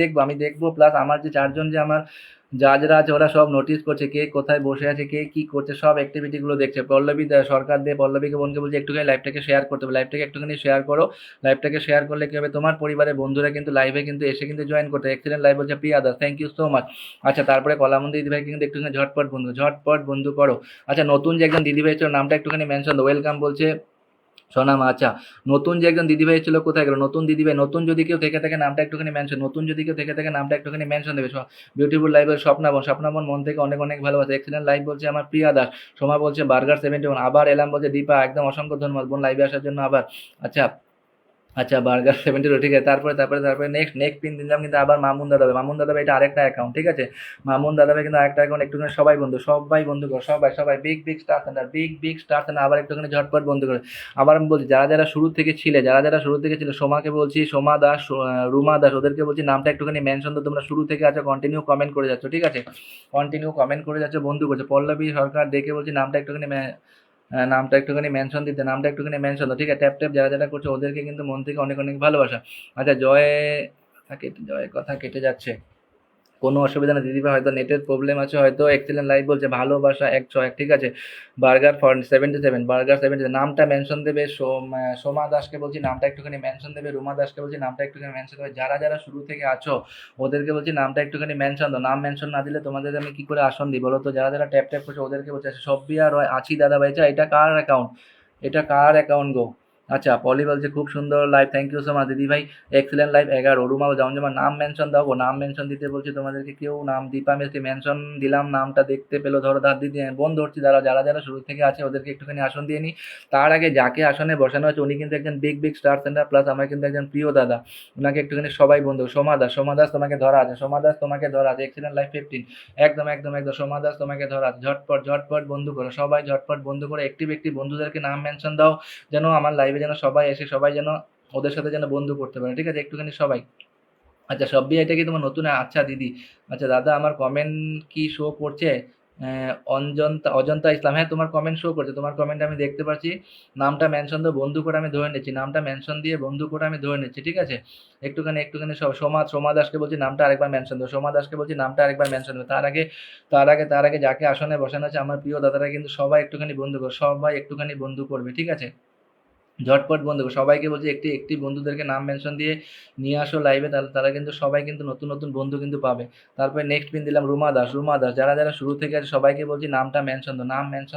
দেখবো প্লাস আমার যে চারজন যে আমার জাজরা আছে ওরা সব নোটিস করছে কে কোথায় বসে আছে, কে কি করছে, সব অ্যাক্টিভিটিগুলো দেখছে। পল্লবী সরকার দিয়ে পল্লবীকে বোনকে বলছে একটুখানি লাইভটাকে শেয়ার করতে হবে, লাইভটাকে একটুখানি শেয়ার করো। লাইভটাকে শেয়ার করলে কি হবে, তোমার পরিবারের বন্ধুরা কিন্তু লাইভে কিন্তু এসে কিন্তু জয়েন করতে। এক্সিলেন্ট লাইভ বলছে Priya Das, thank you so much. আচ্ছা তারপরে কলামন্দি দিদিভাই কিন্তু একটুখানি ঝটপট বন্ধু করো। আচ্চ্ছা নতুন যে একজন দিদিভাই ছিল নামটা একটুখানি মেনশন দাও, ওয়েলকাম বলছে সোনাম। আচ্ছা নতুন যে একজন দিদিভাই ছিল কোথায় গেল, নতুন দিদিভাই, নতুন যদি কেউ থেকে থাকে নামটা একটুখানি মেনশন, নতুন যদি কেউ থেকে থাকে নামটা একটুখানি মেনশন দেবে। বিউটিফুল লাইভ স্বপ্নাবন মন থেকে অনেক অনেক ভালোবাসে। এক্সিলেন্ট লাইভ বলছে আমার প্রিয়া দাস। সোমা বলছে বার্গার 71, আবার এলাম বলছে দীপা, একদম অসংখ্য ধন্যবাদ বোন লাইভে আসার জন্য আবার। আচ্ছা আচ্ছা বার্গার 70, ঠিক আছে। তারপরে নেক্সট পিন দিলাম কিন্তু আবার মামুন দাদাভাই এটা আরেকটা অ্যাকাউন্ট, ঠিক আছে। মামুন দাদাভাই কিন্তু আরেকটা অ্যাকাউন্ট, একটুখানি সবাই বন্ধু করো, সবাই big star centre, big star centre আবার একটুখানি ঝটপট বন্ধু করে। আবার আমি বলছি যারা শুরু থেকে ছিলে, সোমাকে বলছি, সোমা দাস, রুমা দাস, ওদেরকে বলছি নামটা একটুখানি মেনশন তো, তোমরা শুরু থেকে আছো, কন্টিনিউ কমেন্ট করে যাচ্ছ, ঠিক আছে, কন্টিনিউ কমেন্ট করে যাচ্ছ, বন্ধু করছে। পল্লবী সরকার দেখে বলছি নামটা একটুখানি মেনশন দিতে, নামটা একটুখানি মেনশন দাও, ঠিক আছে। ট্যাপ যারা করছে ওদেরকে কিন্তু মন থেকে অনেক অনেক ভালোবাসা। আচ্ছা জয়ের কথা কেটে যাচ্ছে, কোনো অসুবিধা নেই দিদিভাই, হয়তো নেটের প্রবলেম আছে হয়তো। এক্সিলেন্ট লাইভ বলছে ভালোবাসা 101, ঠিক আছে। বার্গার 77 নামটা মেনশন দেবে। সোমা দাসকে বলছি নামটা একটুখানি মেনশন দেবে। রুমা দাসকে বলছি নামটা একটুখানি মেনশন দেবে। যারা শুরু থেকে আছো ওদেরকে বলছি নামটা একটুখানি মেনশন দাও। নাম মেনশন না দিলে তোমাদের আমি কি করে আসন দিই বলো তো। যারা ট্যাপ করছে ওদেরকে বলছে। সব্বিয়া রয় আছি দাদা ভাই, এটা কার অ্যাকাউন্ট, গো। আচ্ছা পলি বলছে খুব সুন্দর live, thank you so much দিদি ভাই। Excellent live 11। রুমা যেমন নাম মেনশন দাও, নাম মেনশন দিতে বলছি তোমাদেরকে, কেউ নাম দীপা মেসকে মেনশন দিলাম, নামটা দেখতে পেলো, ধরো ধার দিদি বোন ধরছি, যারা শুরু থেকে আছে ওদেরকে একটুখানি আসন দিয়ে নিই। তার আগে যাকে আসনে বসানো হচ্ছে উনি কিন্তু একজন বিগ স্টার সেন্টার, প্লাস আমার কিন্তু একজন প্রিয় দাদা, ওনাকে একটুখানি সবাই বন্ধু। সোমা দাস তোমাকে ধরা আছে, এক্সিলেন্ট লাইভ 15। একদম সোমা দাস তোমাকে ধরা আছে। ঝটপট বন্ধু করো, সবাই ঝটপট বন্ধু করে একটিভ বন্ধুদেরকে নাম মেনশন দাও, যেন আমার লাইভে যেন সবাই এসে সবাই যেন ওদের সাথে যেন বন্ধু করতে পারে, ঠিক আছে, একটুখানি সবাই। আচ্ছা সব্বি এটা কি তোমার নতুন? আচ্ছা দিদি। আচ্ছা দাদা আমার কমেন্ট কি শো করছে? অজন্তা ইসলাম, হ্যাঁ তোমার কমেন্ট শো করছে, তোমার কমেন্ট আমি দেখতে পাচ্ছি। নামটা মেনশন দিয়ে বন্ধু করে আমি ধরে নিচ্ছি, নামটা মেনশন দিয়ে বন্ধু করে আমি ধরে নিচ্ছি, ঠিক আছে। একটুখানি সোমা দাসকে বলছি নামটা আরেকবার মেনশন দেবো, তার আগে যাকে আসনে বসানো আছে আমার প্রিয় দাদারা কিন্তু সবাই একটুখানি বন্ধু করবে, সবাই একটুখানি বন্ধু করবে, ঠিক আছে। ঝটপট বন্ধু সবাইকে বলছি একটি বন্ধুদেরকে নাম মেনশন দিয়ে নিয়ে আসো লাইভে, তাহলে তারা কিন্তু সবাই কিন্তু নতুন বন্ধু কিন্তু পাবে। তারপরে নেক্সট পিন দিলাম রুমা দাস। যারা শুরু থেকে আছে সবাইকে বলছি নামটা মেনশন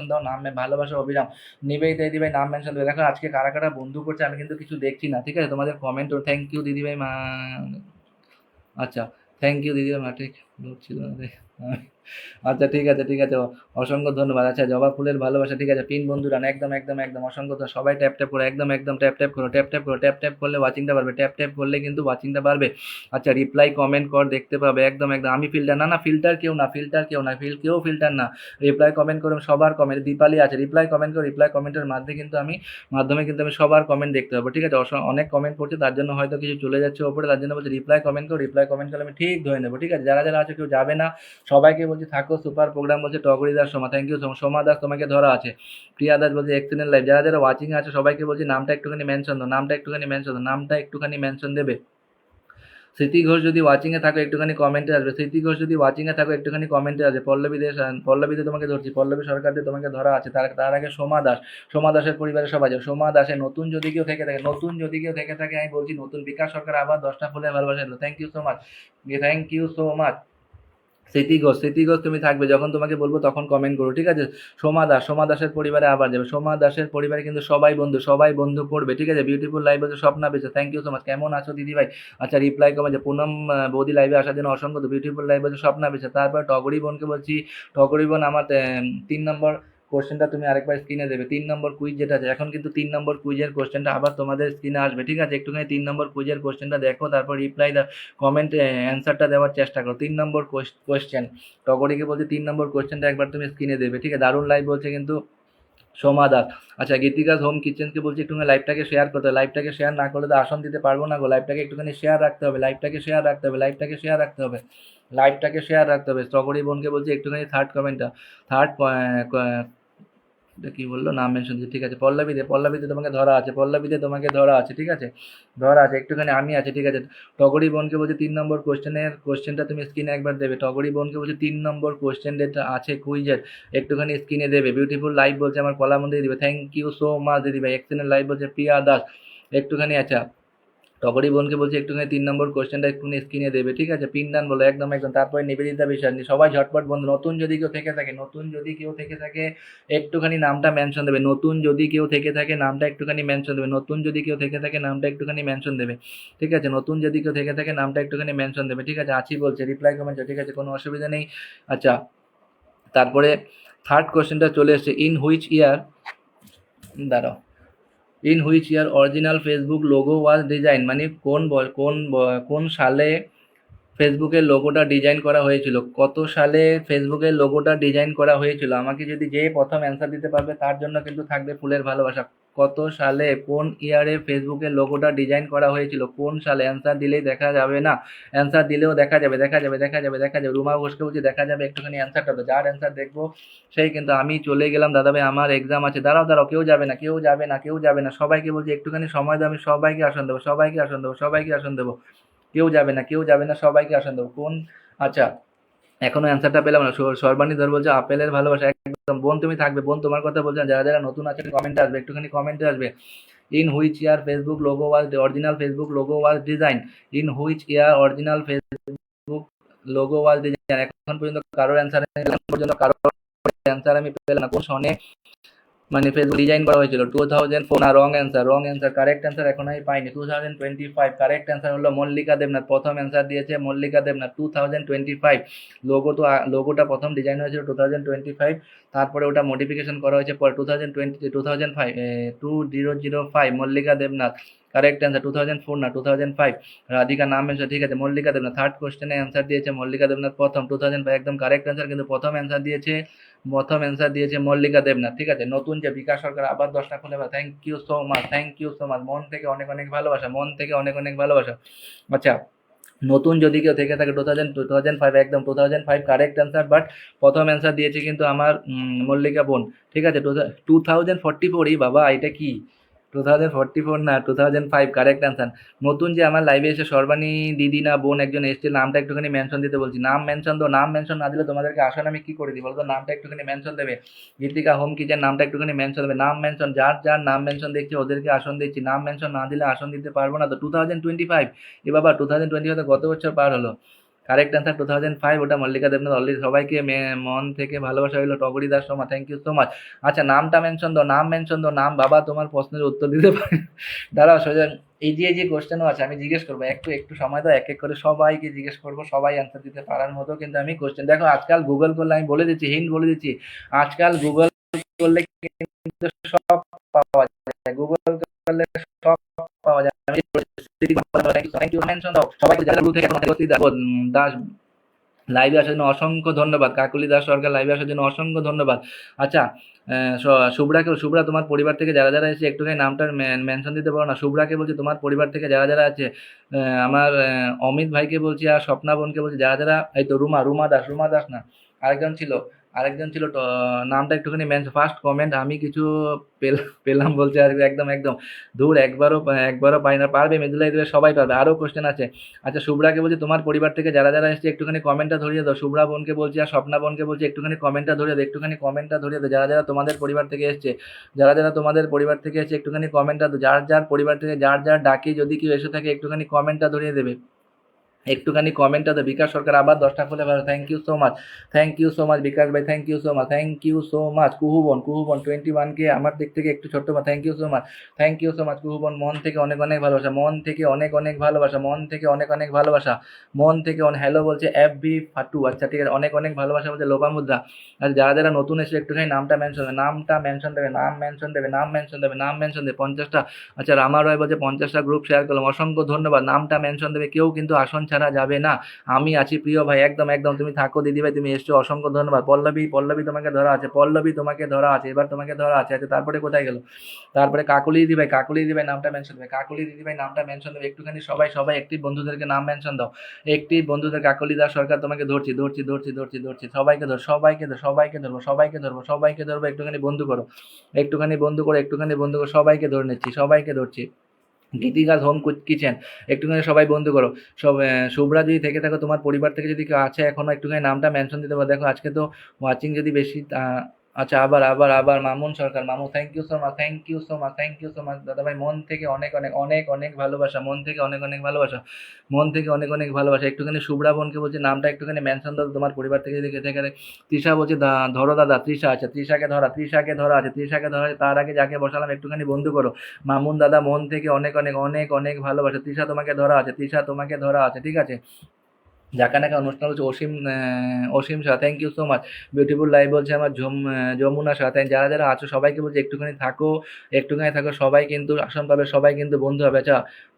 দাও, নাম ভালোবাসা অবিরাম নিবেদিতা দিদিভাই নাম মেনশন দেবে। দেখো আজকে কারা বন্ধু করছে আমি কিন্তু কিছু দেখছি না, ঠিক আছে, তোমাদের কমেন্ট। থ্যাংক ইউ দিদিভাই মা। আচ্ছা থ্যাংক ইউ দিদিভাই মা, ঠিক ছিল না রে। আচ্ছা ঠিক আছে অসংখ্য ধন্যবাদ। আচ্ছা জবা ফুলের ভালোবাসা, ঠিক আছে। পিন বন্ধুরা একদম অসংখ্য সবাই ট্যাপ করো, একদম ট্যাপ করো, ট্যাপ করলে ওয়াচিংটা বাড়বে, ট্যাপ করলে কিন্তু ওয়াচিংটা বাড়বে। আচ্ছা রিপ্লাই কমেন্ট কর দেখতে পাবে, একদম আমি ফিল্টার না ফিল্টার কেউ না ফিল্টার না। রিপ্লাই কমেন্ট করো, সবার কমেন্ট। দীপালি আছে, রিপ্লাই কমেন্ট করো, রিপ্লাই কমেন্টের মাধ্যমে কিন্তু আমি সবার কমেন্ট দেখতে পাবো, ঠিক আছে। অনেক কমেন্ট করছে তার জন্য হয়তো কিছু চলে যাচ্ছে ওপরে, তার জন্য বলছি রিপ্লাই কমেন্ট করলে আমি ঠিক ধরে নেবো, ঠিক আছে। যারা আছে কেউ যাবে না, সবাইকে বলছি থাকো, সুপার প্রোগ্রাম বলছে টগরি দাস সোমা, থ্যাংক ইউ সোমা দাস তোমাকে ধরা আছে। প্রিয়া দাস বলছে এক্সিলেন্ট লাইভ। যারা ওয়াচিং আছে সবাইকে বলছি নামটা একটুখানি মেনশন দাও, নামটা একটুখানি মেনশন দেবে। স্মৃতি ঘোষ যদি ওয়াচিংয়ে থাকো একটুখানি কমেন্টে আসবে, পল্লবীতে তোমাকে ধরছি, পল্লবী সরকারদের তোমাকে ধরা আছে। তার আগে সোমা দাসের পরিবারের সবাই যাবে। সোমা দাসের নতুন যদি কেউ থেকে থাকে আমি বলছি নতুন। বিকাশ সরকার আবার 10টা ফুলে ভালোবাসা দিল, thank you so much. Smriti Ghosh তুমি থাকবে, যখন তোমাকে বলবো তখন কমেন্ট করো, ঠিক আছে। সোমা দাসের পরিবারে আবার যাবে, সোমা দাসের পরিবারে কিন্তু সবাই বন্ধু করবে, ঠিক আছে। বিউটিফুল লাইভ হচ্ছে স্বপ্না বেঁচে, থ্যাংক ইউ সো মাচ। কেমন আছো দিদি ভাই? আচ্ছা রিপ্লাই কমে যে পুনম বৌদি লাইভে আসার জন্য অসংখ্য। বিউটিফুল লাইভ হচ্ছে স্বপ্না বেঁচে। তারপর টগরি বোনকে বলছি, টগরি বোন আমার 3 নম্বর কোশ্চেনটা তুমি আরেকবার স্ক্রিনে দেবে। 3 নম্বর কুইজ যেটা আছে এখন কিন্তু 3 নম্বর কুইজের কোশ্চেনটা আবার তোমাদের স্ক্রিনে আসবে, ঠিক আছে। একটুখানি 3 নম্বর কুইজের কোশ্চেনটা দেখো, তারপর রিপ্লাই কমেন্ট অ্যান্সারটা দেওয়ার চেষ্টা করো। 3 নম্বর কোশ্চেন টগরিকে বলছি 3 নম্বর কোশ্চেনটা একবার তুমি স্ক্রিনে দেবে, ঠিক আছে। দারুণ লাইভ বলছে কিন্তু সোমা দাস। আচ্ছা গীতিকাস হোম কিচেনকে বলছি একটুখানি লাইভটাকে শেয়ার করতে, লাইভটাকে শেয়ার না করলে তো আসন দিতে পারবো না গো। লাইভটাকে একটুখানি শেয়ার রাখতে হবে, টগরি বোনকে বলছি একটুখানি থার্ড এটা কি বললো, নাম মেনশন দিচ্ছে, ঠিক আছে। পল্লবীতে তোমাকে ধরা আছে, পল্লবীতে তোমাকে ধরা আছে, ঠিক আছে, ধরা আছে একটুখানি আমি আছে, ঠিক আছে। টগরি বোনকে বলছে 3 নম্বর কোশ্চেনটা তুমি স্ক্রিনে একবার দেবে। টগরি বোনকে বলছে 3 নম্বর কোশ্চেন যেটা আছে কুইজের, একটুখানি স্ক্রিনে দেবে। বিউটিফুল লাইভ বলছে আমার কলাম দিয়ে দিবে, থ্যাংক ইউ সো মাচ দিদি ভাই। এক্সেলেন্ট লাইভ বলছে প্রিয়া দাস, একটুখানি। আচ্ছা, টগরি বোনকে বলছি একটুখানি 3 নম্বর কোশ্চেনটা একটুখানি স্ক্রিনে দেবে, ঠিক আছে। পিন ডান বলো, একদম একদম। তারপরে নিবেদিতা বিশ্বাস, সবাই ঝটপট বন্ধু। নতুন যদি কেউ থেকে থাকে একটুখানি নামটা মেনশন দেবে। নতুন যদি কেউ থেকে থাকে নামটা একটুখানি মেনশন দেবে। নতুন যদি কেউ থেকে থাকে নামটা একটুখানি মেনশন দেবে, ঠিক আছে। নতুন যদি কেউ থেকে থাকে নামটা একটুখানি মেনশন দেবে, ঠিক আছে। আছি বলছে রিপ্লাই কমেন্ট, ঠিক আছে, কোনো অসুবিধা নেই। আচ্ছা, তারপরে থার্ড কোশ্চেনটা চলে এসছে, ইন হুইচ ইয়ার, দাঁড়াও, in which year original Facebook logo was design, মানে কোন সালে ফেসবুকের লোগোটা ডিজাইন করা হয়েছিল, কত সালে ফেসবুকের লোগোটা ডিজাইন করা হয়েছিল। আমাকে যদি যে প্রথম অ্যান্সার দিতে পারবে তার জন্য কিন্তু থাকবে ফুলের ভালোবাসা। কত সালে, কোন ইয়ারে ফেসবুকের লোগোটা ডিজাইন করা হয়েছিল, কোন সালে। অ্যান্সার দিলেই দেখা যাবে না, অ্যান্সার দিলেও দেখা যাবে, রুমা ঘোষকে বলছি দেখা যাবে, একটুখানি অ্যান্সারটা তো। যার অ্যান্সার দেখবো সেই কিন্তু। আমি চলে গেলাম দাদাভাই, আমার এক্সাম আছে। দাঁড়াও, কেউ যাবে না, সবাইকে বলছি একটুখানি সময় দাও, আমি সবাইকে আসন দেবো। কেউ যাবে না, সবাইকে আসন দেবো। কোন, আচ্ছা, এখনো অ্যান্সারটা পেলাম না। সর্বাণী ধর বলছে আপেলের ভালোবাসা, একদম। বোন তুমি থাকবে, বোন তোমার কথা বলছেন। যারা যারা নতুন আছেন কমেন্টে আসবে, একটুখানি কমেন্টে আসবে। In which year Facebook logo was, original Facebook logo was design, in which year original Facebook logo was design. এখন পর্যন্ত কারোর অ্যান্সার আমি পেলাম না। কোন সনে মানে ফেসবুক ডিজাইন করা হয়েছিল, 2004 না, রং অ্যান্সার। কারেক্ট অ্যান্সার এখন আমি পাইনি। 2025 কারেক্ট অ্যান্সার হলো মল্লিকা দেবনাথ, প্রথম অ্যান্সার দিয়েছে মল্লিকা দেবনাথ। 2025 লোগোটা প্রথম ডিজাইন হয়েছিল 2025, তারপরে ওটা মডিফিকেশন করা হয়েছে পরে 2005 মল্লিকা দেবনাথ। কারেক্ট অ্যান্সার 2004 না, 2005। রাধিকা নাম মেনশন, ঠিক আছে, মল্লিকা দেবনাথ। থার্ড কোশ্চেনে অ্যান্সার দিয়েছে মল্লিকা দেবনাথ প্রথম, 2005, একদম কারেক্ট অ্যান্সার। কিন্তু প্রথম অ্যান্সার দিয়েছে মল্লিকা দেবনাথ, ঠিক আছে। নতুন যে বিকাশ সরকার আবার 10টা খুলে, থ্যাংক ইউ সো মাচ, মন থেকে অনেক অনেক ভালোবাসা, আচ্ছা। নতুন যদি কেউ থেকে থাকে 2005, একদম 2005 কারেক্ট অ্যান্সার। বাট প্রথম অ্যান্সার দিয়েছে কিন্তু আমার মল্লিকা বোন, ঠিক আছে। 2044, এই বাবা এটা কি, 2044 না, 2005 কারেক্ট অ্যান্সার। নতুন যে আমার লাইভে এসে সর্বাণী দিদি না বোন একজন এসছে, নামটা একটুখানি মেনশন দিতে বলছি। নাম মেনশন দো, নাম মেনশন না দিলে তোমাদেরকে আসন আমি কি করে দিই বলতো। নামটা একটুখানি মেনশন দেবে। গীতিকা হোম কিচেন, নামটা একটুখানি মেনশন দেবে। নাম মেনশন, যার নাম মেনশন দেখছি ওদেরকে আসন দিচ্ছি। নাম মেনশন না দিলে আসন দিতে পারবো না তো। 2025, এ বাবা 2025 গত বছর পার হলো। কারেক্ট অ্যান্সার 2005, ওটা মল্লিকা দেবনাথ। অলরেডি সবাইকে মন থেকে ভালোবাসা হইলো। Togori Das Sharma, thank you so much. আচ্ছা, নামটা মেনশন দাও, নাম। বাবা তোমার প্রশ্নের উত্তর দিতে পারি, দাঁড়াও সোজা। এই যে কোশ্চেনও আছে, আমি জিজ্ঞেস করবো, একটু সময় দাও, এক এক করে সবাইকে জিজ্ঞেস করবো, সবাই অ্যান্সার দিতে পারার মতো কিন্তু আমি কোশ্চেন। দেখো আজকাল গুগল করলে, আমি বলে দিচ্ছি, হিন্ট বলে দিচ্ছি, আজকাল গুগল করলে কিন্তু সব পাওয়া যায়, গুগল করলে সব পাওয়া যায়। আমি থ্যাংক ইউ মেনশন দাও সবাইকে, যারা গ্রুপ থেকে দাস লাইভে আসার জন্য অসংখ্য ধন্যবাদ। কাকুলি দাস সরকার লাইভে আসার জন্য অসংখ্য ধন্যবাদ। আচ্ছা, শুভ্রা তোমার পরিবার থেকে যারা যারা এসে একটুখানি নামটা মেনশন দিতে পারো না। শুভ্রাকে বলছি তোমার পরিবার থেকে যারা যারা আছে, আমার অমিত ভাইকে বলছি, আর স্বপ্না বোনকে বলছি, যারা যারা, এই তো রুমা দাস না, আরেকজন ছিল তো, নামটা একটুখানি ফার্স্ট কমেন্ট আমি কিছু পেলাম বলছে, আর একদম একদম দূর, একবারও পাই না। পারবে মৃদুলাই দেবে, সবাই পারবে। আরও কোশ্চেন আছে। আচ্ছা, শুভ্রাকে বলছি তোমার পরিবার থেকে যারা যারা এসছে একটুখানি কমেন্টটা ধরিয়ে দাও। শুভ্রা বোনকে বলছি আর স্বপ্না বোনকে বলছি একটুখানি কমেন্টটা ধরিয়ে দাও, যারা যারা তোমাদের পরিবার থেকে এসছে, একটুখানি কমেন্টটা দাও। যার পরিবার থেকে যার ডাকি যদি কেউ এসে থাকে একটুখানি কমেন্টটা ধরিয়ে দেবে, একটুখানি কমেন্টটা দাও। বিকাশ সরকার আবার 10টা খুলে ভালো, থ্যাংক ইউ সো মাচ বিকাশ ভাই, থ্যাংক ইউ সো মাচ। কুহুবন 21কে আমার দিক থেকে একটু ছোট্ট, থ্যাংক ইউ সো মাচ কুহুবন। মন থেকে অনেক অনেক ভালোবাসা, হ্যালো বলছে এফ বি ফাটু, আচ্ছা ঠিক আছে, অনেক অনেক ভালোবাসা বলছে লোপামুদ্রা। আর যারা যারা নতুন এসে একটুখানি নামটা মেনশন দেবে, নামটা মেনশন দেবে 50টা। আচ্ছা, রামা রয় বলছে 50টা গ্রুপ শেয়ার করলাম, অসংখ্য ধন্যবাদ। নামটা মেনশন দেবে, কেউ কিন্তু আসন ছাড়া ছাড়া যাবে না, আমি আছি প্রিয় ভাই, একদম একদম তুমি থাকো দিদিভাই, তুমি এসছো, অসংখ্য ধন্যবাদ। পল্লবী, পল্লবী তোমাকে ধরা আছে, পল্লবী তোমাকে ধরা আছে, এবার তোমাকে ধরা আছে। আচ্ছা তারপরে কোথায় গেল? তারপরে কাকলি দিদিভাই, কাকলি দিদিভাই নামটা মেনশন দেবে, কাকলি দিদিভাই নামটা মেনশন দেবে, একটুখানি সবাই সবাই একটি বন্ধুদেরকে নাম মেনশন দাও, একটি বন্ধুদের। কাকলি দাস সরকার তোমাকে ধরছি ধরছি ধরছি ধরছি ধরছি, সবাইকে ধর, সবাইকে ধর, সবাইকে ধরবো, সবাইকে ধরবো, সবাইকে ধরবো, একটুখানি বন্ধু করো, একটুখানি বন্ধু করো, একটুখানি বন্ধু করো, সবাইকে ধরে নিচ্ছি, সবাইকে ধরছি। গীতিকাজ হোম কিচেন, একটুখানি সবাই বন্ধু করো। সব শুভ্রা যদি থেকে থাকো, তোমার পরিবার থেকে যদি কেউ আছে এখনো, একটুখানি নামটা মেনশন দিতে পারো। দেখো আজকে তো ওয়াচিং যদি বেশি আচ্ছা, আবার আবার আবার মামুন সরকার, মামু thank you so much, thank you so much, thank you so much দাদাভাই, মন থেকে অনেক অনেক অনেক অনেক ভালোবাসা, মন থেকে অনেক অনেক ভালোবাসা, মন থেকে অনেক অনেক ভালোবাসা। একটুখানি শুভ্রা বোনকে বলছি নামটা একটুখানি মেনশন দাও, তোমার পরিবার থেকে যদি থেকে থাকে। তৃষা বলছে ধরো দাদা, তৃষা, আচ্ছা তৃষাকে ধরা, তৃষাকে ধরা আছে, তৃষাকে ধরা আছে, তার আগে যাকে বসালাম একটুখানি বন্ধু করো। মামুন দাদা মন থেকে অনেক অনেক অনেক অনেক ভালোবাসা, তৃষা তোমাকে ধরা আছে, তৃষা তোমাকে ধরা আছে, ঠিক আছে। যাকে নাকি অনুষ্ঠান বলছে Asim, Asim Shah, thank you so much. Beautiful live বলছে আমার যমুনা শাহ, থ্যাংক। যারা যারা আছো সবাইকে বলছি একটুখানি থাকো, একটুখানি থাকো, সবাই কিন্তু আসন পাবে, সবাই কিন্তু বন্ধু হবে। আচ্ছা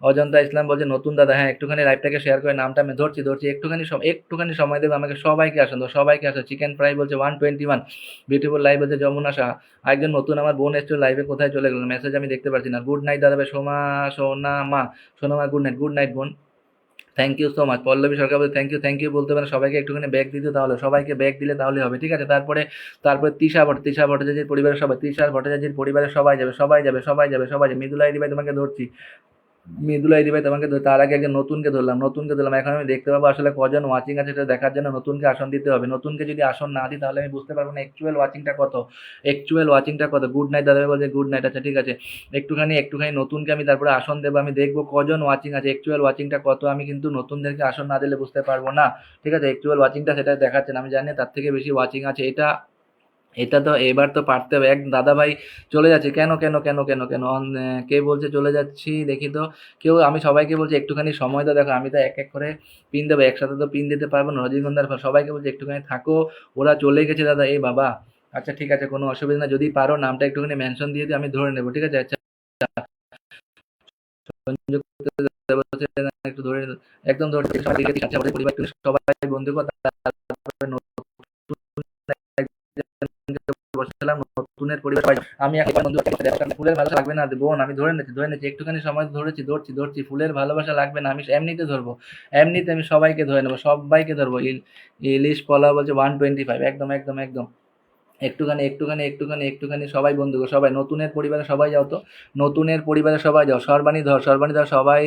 অজন্তা ইসলাম বলছে নতুন দাদা, হ্যাঁ একটুখানি লাইভটাকে শেয়ার করে, নামটা আমি ধরছি ধরছি, একটুখানি সময় দেবে আমাকে, সবাইকে আসুন, সবাইকে আসো। চিকেন ফ্রাই বলছে 121, বিউটিফুল লাইভ বলছে যমুনা শাহ। একজন নতুন আমার বোন এসছে লাইভে, কোথায় চলে গেল, মেসেজ আমি দেখতে পাচ্ছি না। গুড নাইট দাদা ভাই, সোনা মা, সোনা মা গুড নাইট, গুড নাইট বোন, thank you so much. Pallabi Sarkar বলছে থ্যাংক ইউ, থ্যাংক ইউ বলতে পারেন, সবাইকে একটুখানি ব্যাগ দিতে, তাহলে সবাইকে ব্যাগ দিলে তাহলে হবে, ঠিক আছে। তারপরে তারপরে তৃষা ভট্টাচার্যের পরিবারের সবাই, তৃষা ভট্টাচার্যের পরিবারের সবাই যাবে, সবাই যাবে, সবাই যাবে, সবাই যাবে। মৃদুলাই দিভাই তোমাকে ধরছি, মৃদুলাই দিভাই তোমাকে তার আগে একজন নতুনকে ধরলাম, নতুনকে ধরলাম। এখন আমি দেখতে পাবো আসলে কজন ওয়াচিং আছে, সেটা দেখার জন্য নতুনকে আসন দিতে হবে। নতুনকে যদি আসন না দিই তাহলে আমি বুঝতে পারবো না অ্যাকচুয়াল ওয়াচিংটা কত, অ্যাকচুয়াল ওয়াচিংটা কত। গুড নাইট দাদা বলছে গুড নাইট, আচ্ছা ঠিক আছে। একটুখানি একটুখানি নতুনকে আমি তারপরে আসন দেবো, আমি দেখবো কজন ওয়াচিং আছে, অ্যাকচুয়াল ওয়াচিংটা কত। আমি কিন্তু নতুনদেরকে আসন না দিলে বুঝতে পারবো না, ঠিক আছে। অ্যাকচুয়াল ওয়াচিংটা সেটা দেখাচ্ছে না, আমি জানি তার থেকে বেশি ওয়াচিং আছে। এটা এটা তো এবার তো পারতে হবে। এক দাদা ভাই চলে যাচ্ছে, কেন কেন কেন কেন কেন কে বলছে চলে যাচ্ছি দেখি তো। কেউ, আমি সবাইকে বলছি একটুখানি সময় দাও, দেখো আমি তো এক এক করে পিন দেবো, একসাথে তো পিন দিতে পারবো না। রজনীগন্ধার ফল, সবাইকে বলছি একটুখানি থাকো, ওরা চলে গেছে দাদা, এই বাবা। আচ্ছা ঠিক আছে, কোনো অসুবিধা না, যদি পারো নামটা একটুখানি মেনশন দিয়ে দিও, আমি ধরে নেবো, ঠিক আছে। আচ্ছা একটু ধরে, একদম ধরে, আচ্ছা, আমাদের পরিবার থেকে সবাই বন্ধু কথা, তারপরে বসেছিলাম নতুনের পরিবার সবাই। আমি এখন বন্ধু, ফুলের ভালোবাসা লাগবে না বোন, আমি ধরে নিচ্ছি ধরে নিচ্ছি, একটুখানি সময় ধরেছি ধরছি ধরছি, ফুলের ভালোবাসা লাগবে না, আমি এমনিতে ধরবো, এমনিতে আমি সবাইকে ধরে নেবো, সবাইকে ধরবো। ইলিশ পলা বলছে 125, একদম একদম একদম। একটুখানি একটুখানি একটুখানি একটুখানি সবাই বন্ধু, সবাই নতুনের পরিবারে সবাই যাও তো, নতুনের পরিবারে সবাই যাও। সর্বাণী ধর, সর্বাণী ধর সবাই,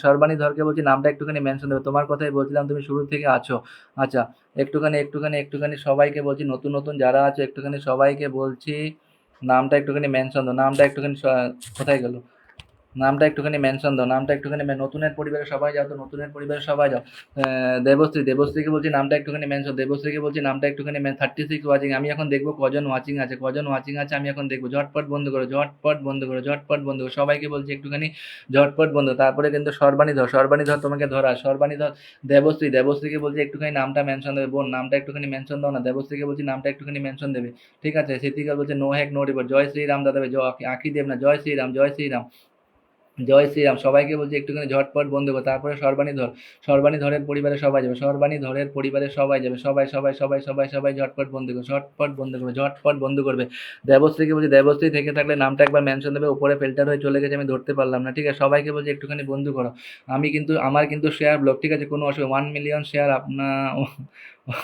সর্বাণী ধরকে বলছি নামটা একটুখানি মেনশন দেবে, তোমার কথাই বলছিলাম, তুমি শুরু থেকে আছো। আচ্ছা একটুখানি একটুখানি একটুখানি সবাইকে বলছি, নতুন নতুন যারা আছে একটুখানি সবাইকে বলছি নামটা একটুখানি মেনশন দাও, নামটা একটুখানি কোথায় গেল, নামটা একটুখানি মেনশন দাও, নামটা একটুখানি নতুনের পরিবারে সবাই যাও তো, নতুনের পরিবারে সবাই যাও। দেবশ্রী, দেবশ্রীকে বলছি নামটা একটুখানি মেনশন, দেবশ্রীকে বলছি নামটা একটুখানি 36 ওয়াচিং, আমি এখন দেখবো কজন ওয়াচিং আছে, কজন ওয়াচিং আছে আমি এখন দেখবো। ঝটপট বন্ধ করো, ঝটপট বন্ধ করো, ঝটপট বন্ধ করো, সবাইকে বলছি একটুখানি ঝটপট বন্ধ। তারপরে কিন্তু সর্বাণী ধর, সর্বাণী ধর তোমাকে ধরা, সর্বাণী ধর। দেবশ্রী, দেবশ্রীকে বলছি একটুখানি নামটা মেনশন দেবে, বোন নামটা একটুখানি মেনশন দাও না, দেবশ্রীকে বলছি নামটা একটুখানি মেনশন দেবে, ঠিক আছে। সিদ্ধিকা বলছে নো হ্যাক নো রিপোর্ট, জয় শ্রীরাম দাদা ভাই, জয় আঁকি দেব না, জয় শ্রীরাম, জয় শ্রীরাম, জয় শ্রীরাম। সবাইকে বলছি একটুখানি ঝটপট বন্ধ করো। তারপরে সর্বাণী ধর, সর্বাণী ধরের পরিবারে সবাই যাবে, সর্বাণী ধরের পরিবারে সবাই যাবে, সবাই সবাই সবাই সবাই সবাই ঝটপট বন্ধ করবে, ঝটপট বন্ধ করবে, ঝটপট বন্ধ করবে। দেবশ্রীকে বলছি, দেবশ্রী থেকে থাকলে নামটা একবার মেনশন দেবে, উপরে ফিল্টার হয়ে চলে গেছে, আমি ধরতে পারলাম না, ঠিক আছে। সবাইকে বলছি একটুখানি বন্ধু করো। আমি কিন্তু, আমার কিন্তু শেয়ার ব্লক, ঠিক আছে, কোনো অসুবিধা। 1 মিলিয়ন শেয়ার আপনার,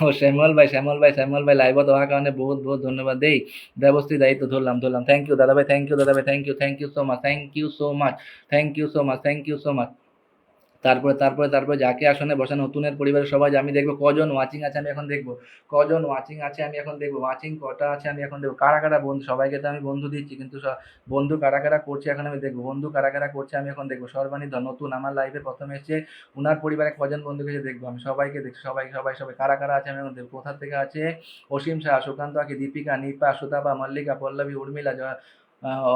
ও শ্যামল ভাই, শ্যামল ভাই, শ্যামল ভাই লাইভত হওয়ার কারণে বহুত বহুত ধন্যবাদ দেই। দেবশ্রী দায়িত্ব ধরলাম ধরলাম, থ্যাংক ইউ দাদা ভাই, থ্যাংক ইউ দাদা ভাই, thank you, thank you so much, thank you so much, thank you so much, thank you so much. তারপরে তারপরে তারপরে যাকে আসনে বসা, নতুনের পরিবারের সবাই, আমি দেখবো কজন ওয়াচিং আছে, আমি এখন দেখবো কজন ওয়াচিং আছে, আমি এখন দেখবো ওয়াচিং কটা আছে, আমি এখন দেখবো কারা কারা বন্ধু। সবাইকে তো আমি বন্ধু দিচ্ছি, কিন্তু বন্ধু কারা কারা করছে এখন আমি দেখবো, বন্ধু কারা কারা করছে আমি এখন দেখবো। সর্বাণী ধর নতুন আমার লাইভে প্রথম এসেছে, উনার পরিবারে কজন বন্ধু গেছে দেখবো, আমি সবাইকে দেখছি, সবাই সবাই সবাই কারা কারা আছে আমি এখন দেখবো। কোথা থেকে আছে, অসীম শাহ, সুকান্ত আকি, দীপিকা, নিপা, সুতাপা, মল্লিকা, পল্লবী, উর্মিলা,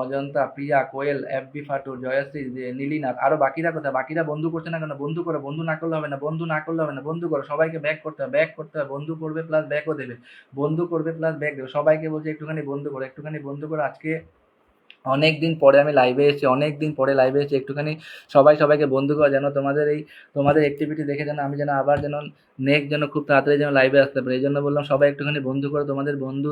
অজন্তা, প্রিয়া, কোয়েল, এফবি ফাটুর, জয়শ্রী, নীলিনাথ, আরো বাকিরা কোথায়, বাকিরা বন্ধু করছে না কেন? বন্ধু করো, বন্ধু না করলে হবে না, বন্ধু না করলে হবে না, বন্ধু করো, সবাইকে ব্যাক করতে হবে, ব্যাক করতে হবে, বন্ধু করবে প্লাস ব্যাকও দেবে, বন্ধু করবে প্লাস ব্যাক দেবে। সবাইকে বলছি একটুখানি বন্ধু করো, একটুখানি বন্ধু করো। আজকে অনেক দিন পরে আমি লাইভে এসেছি, অনেক দিন পরে লাইভে এসেছি। একটুখানি সবাই সবাইকে বন্ধু করো, যেন তোমাদের অ্যাক্টিভিটি দেখে যেন আমি যেন আবার যেন নেক্সট যেন খুব তাড়াতাড়ি যেন লাইভে আসতে পারি। এই জন্য বললাম সবাই একটুখানি বন্ধু করো, তোমাদের বন্ধু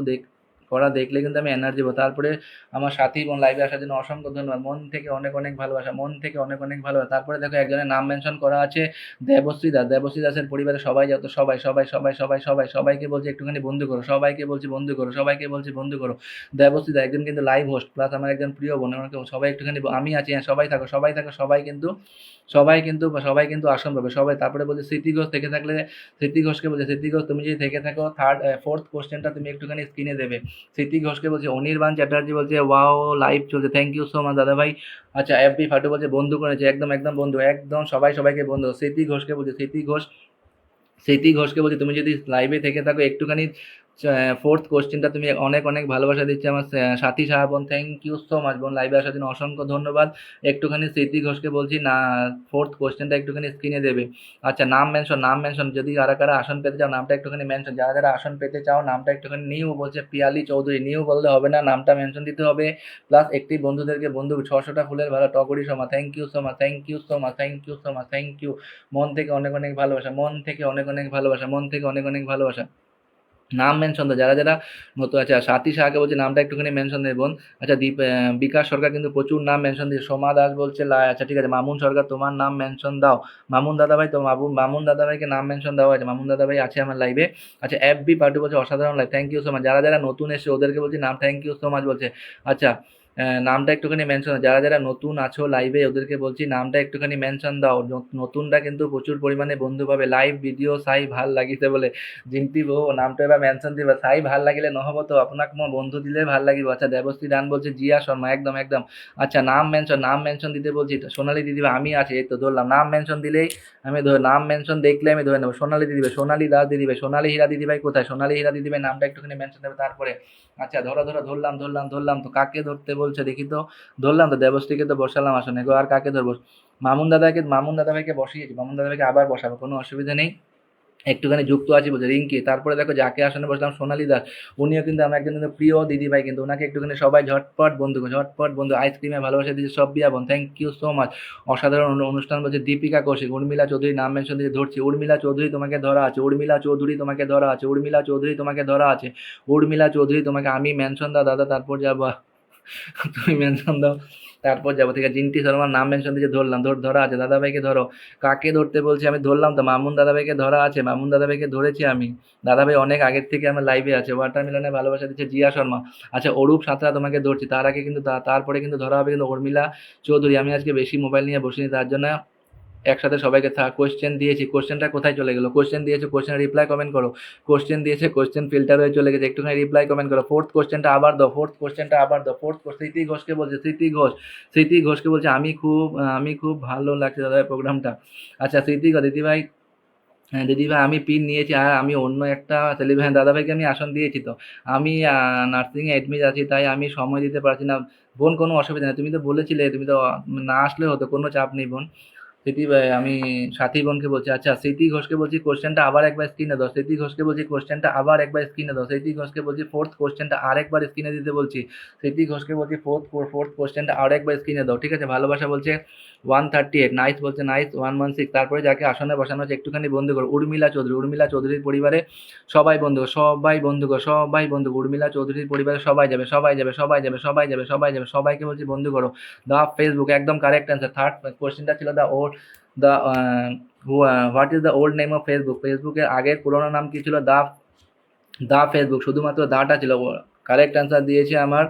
করা দেখলে কিন্তু আমি এনার্জি পাবো। তারপরে আমার সাথী বোন লাইভে আসার জন্য অসংখ্য ধন্যবাদ, মন থেকে অনেক অনেক ভালোবাসা, মন থেকে অনেক অনেক ভালোবাসা। তারপরে দেখো একজনের নাম মেনশন করা আছে, দেবশ্রী দাস। দেবশ্রী দাসের পরিবারে সবাই যত সবাই সবাই সবাই সবাই সবাই সবাইকে বলছি একটুখানি বন্ধু করো, সবাইকে বলছি বন্ধু করো, সবাইকে বলছি বন্ধু করো। দেবশ্রী দা একজন কিন্তু লাইভ হোস্ট প্লাস আমার একজন প্রিয় বোন, আমাকে সবাই একটুখানি আমি আছি, হ্যাঁ সবাই থাকো সবাই থাকো, সবাই কিন্তু আসন পাবে সবাই। তারপরে বলছে স্মৃতি ঘোষ থেকে থাকলে, স্মৃতি ঘোষকে বলছে স্মৃতি ঘোষ তুমি যদি থেকে থাকো ফোর্থ কোশ্চেনটা তুমি একটুখানি স্ক্রিনে দেবে। স্মৃতি ঘোষকে বলছে। অনির্বাণ চ্যাটার্জি বলছে ওয়াও লাইভ চলছে, থ্যাংক ইউ সো মাচ দাদা ভাই। আচ্ছা এফবি ফাটু বলছে বন্ধু করেছে, একদম একদম বন্ধু, একদম সবাই সবাইকে বন্ধু। স্মৃতি ঘোষকে বলছি তুমি যদি লাইভে থেকে থাকো একটুখানি ফোর্থ কোশ্চেনটা তুমি অনেক অনেক ভালোবাসা দিচ্ছে আমার সাথী সাহা বোন, থ্যাংক ইউ সো মাচ বোন, লাইভে আসার জন্য অসংখ্য ধন্যবাদ। একটুখানি স্মৃতি ঘোষকে বলছি না ফোর্থ কোশ্চেনটা একটুখানি স্ক্রিনে দেবে। আচ্ছা নাম মেনশন যদি কারা কারা আসন পেতে চাও নামটা একটুখানি মেনশন, যারা যারা আসন পেতে চাও নামটা একটুখানি নিউ বলছে পিয়ালি চৌধুরী, নিউ বললে হবে না, নামটা মেনশন দিতে হবে। প্লাস একটি বন্ধুদেরকে বন্ধু 600টা ফুলের ভালো টগরি সমা, thank you so much, thank you so much, thank you so much, thank you. মন থেকে অনেক অনেক ভালোবাসা, মন থেকে অনেক অনেক ভালোবাসা, মন থেকে অনেক অনেক ভালোবাসা। নাম মেনশন দাও যারা যারা নতুন আছে। আর সাথী সাহাকে বলছে নামটা একটুখানি মেনশন দেবে বোন। আচ্ছা বিকাশ সরকার কিন্তু প্রচুর নাম মেনশন দিয়ে, সোমা দাস বলছে আচ্ছা ঠিক আছে মামুন সরকার তোমার নাম মেনশন দাও। মামুন দাদাভাই তো মামুন দাদাভাইকে নাম মেনশন দেওয়া আছে, মামুন দাদাভাই আছে আমার লাইভে। আচ্ছা এফবি পার্টি বলছে অসাধারণ live, thank you so much. যারা যারা নতুন এসে ওদেরকে বলছি নাম থ্যাংক ইউ সো মাচ বলছে। আচ্ছা নামটা একটুখানি মেনশন, যারা যারা নতুন আছো লাইভে ওদেরকে বলছি নামটা একটুখানি মেনশন দাও। নতুনরা কিন্তু প্রচুর পরিমাণে বন্ধু পাবে। লাইভ ভিডিও চাই ভাল লাগিছে বলে জিন্তি বউ, নামটা এবার মেনশন দিবা। চাই ভাল লাগিলে নহব তো, আপোনাক মই বন্ধু দিলে ভাল লাগিব। আচ্ছা দেবশ্রী দান বলছে জিয়া শর্মা, একদম একদম। আচ্ছা নাম মেনশন দিতে বলছি সোনালী দিদিবা, আমি আছি এই তো ধরলাম। নাম মেনশন দিলেই আমি নাম মেনশন দেখলে আমি ধরে নেবো। সোনালী দিদিভাই, সোনালী দাস দিদিভাই, সোনালী হীরা দিদিভাই কোথায়, সোনালী হীরা দিদিভাই নামটা একটুখানি মেনশন দেবে। তারপরে আচ্ছা ধরলাম তো কাকে ধরতে বলছে দেখি তো। ধরলাম তো দেবশ্রীকে তো বসালাম আসনে গো, আর কাকে ধরবো? মামুন দাদাভাইকে বসিয়েছি, মামুন দাদাভাইকে আবার বসাবো, কোনো অসুবিধা নেই। একটুখানি যুক্ত আছি বলছে রিঙ্কি। তারপরে দেখো যাকে আসনে বসলাম সোনালী দাস, উনিও কিন্তু আমার একজন কিন্তু প্রিয় দিদিভাই, কিন্তু ওনাকে একটুখানি সবাই ঝটপট বন্ধু আইসক্রিমে ভালোবাসা দিয়েছে সব বিয়া বোন, থ্যাংক ইউ সো মাচ। অসাধারণ অনুষ্ঠান বলছে দীপিকা কৌশিক। উর্মিলা চৌধুরী নাম মেনশন দিয়ে ধরছি, উর্মিলা চৌধুরী তোমাকে ধরা আছে, উর্মিলা চৌধুরী তোমাকে ধরা আছে, উর্মিলা চৌধুরী তোমাকে ধরা আছে, উর্মিলা চৌধুরী তোমাকে আমি মেনশন দাও দাদা, তারপর যাবা তুমি মেনশন দাও তারপর যাবো। ঠিক আছে জিন্টি শর্মার নাম মেনশন দিয়ে ধরলাম, ধরা আছে। দাদাভাইকে ধরো, কাকে ধরতে বলছি আমি ধরলাম তো, মামুন দাদাভাইকে ধরা আছে, মামুন দাদাভাইকে ধরেছি আমি। দাদাভাই অনেক আগের থেকে আমার লাইভে আছে। ওয়াটারমেলনে ভালোবাসা দিচ্ছে জিয়া শর্মা। আচ্ছা অরূপ সাঁতরা তোমাকে ধরছি, তার আগে কিন্তু তারপরে কিন্তু ধরা হবে কিন্তু উর্মিলা চৌধুরী। আমি আজকে বেশি মোবাইল নিয়ে বসিনি তার জন্য একসাথে সবাইকে কোশ্চেন দিয়েছি, কোশ্চেনটা কোথায় চলে গেলো? কোশ্চেন দিয়েছে, কোশ্চেন রিপ্লাই কমেন্ট করো। কোশ্চেন দিয়েছে, কোশ্চেন ফিল্টার হয়ে চলে গেছে, একটুখানি রিপ্লাই কমেন্ট করো। ফোর্থ কোশ্চেনটা আবার দাও, স্মৃতি ঘোষকে বলছে, স্মৃতি ঘোষকে বলছে আমি খুব ভালো লাগছে দাদা প্রোগ্রামটা। আচ্ছা দিদিভাই, হ্যাঁ দিদিভাই আমি পিন নিয়েছি, আর আমি অন্য একটা হ্যাঁ দাদাভাইকে আমি আসন দিয়েছি তো। আমি নার্সিংয়ে অ্যাডমিট আছি, তাই আমি সময় দিতে পারছি না বোন, কোনো অসুবিধা নেই। তুমি তো বলেছিলে, তুমি তো না আসলে হতো, কোনো চাপ নেই বোন। আমি সাথী বোনকে বলছি। আচ্ছা স্মৃতি ঘোষকে বলছি কোশ্চেনটা আবার একবার স্ক্রিনে দাও, স্মৃতি ঘোষকে বলছি কোশ্চেনটা আবার একবার স্ক্রিনে দাও, স্মৃতি ঘোষকে বলছি ফোর্থ কোশ্চেনটা আরেকবার স্ক্রিনে দিতে বলছি, স্মৃতি ঘোষকে বলছি ফোর্থ কোশ্চেনটা আরেকবার স্ক্রিনে দাও। ঠিক আছে ভালোবাসা বলছে 138, নাইস বলছে নাইস 116। তারপরে যাকে আসনে বসানো হচ্ছে একটুখানি বন্ধু করো, উর্মিলা চৌধুরীর পরিবারে সবাই বন্ধু কর, উর্মিলা চৌধুরীর পরিবারে সবাইকে বলছি বন্ধু করো। দা ফেসবুক, একদম কারেক্ট অ্যান্সার। থার্ড কোশ্চেনটা ছিল the what is the old name of Facebook, ফেসবুকের আগের পুরোনো নাম কি ছিল? দা ফেসবুক, শুধুমাত্র দাটা ছিল। কারেক্ট অ্যান্সার দিয়েছে আমার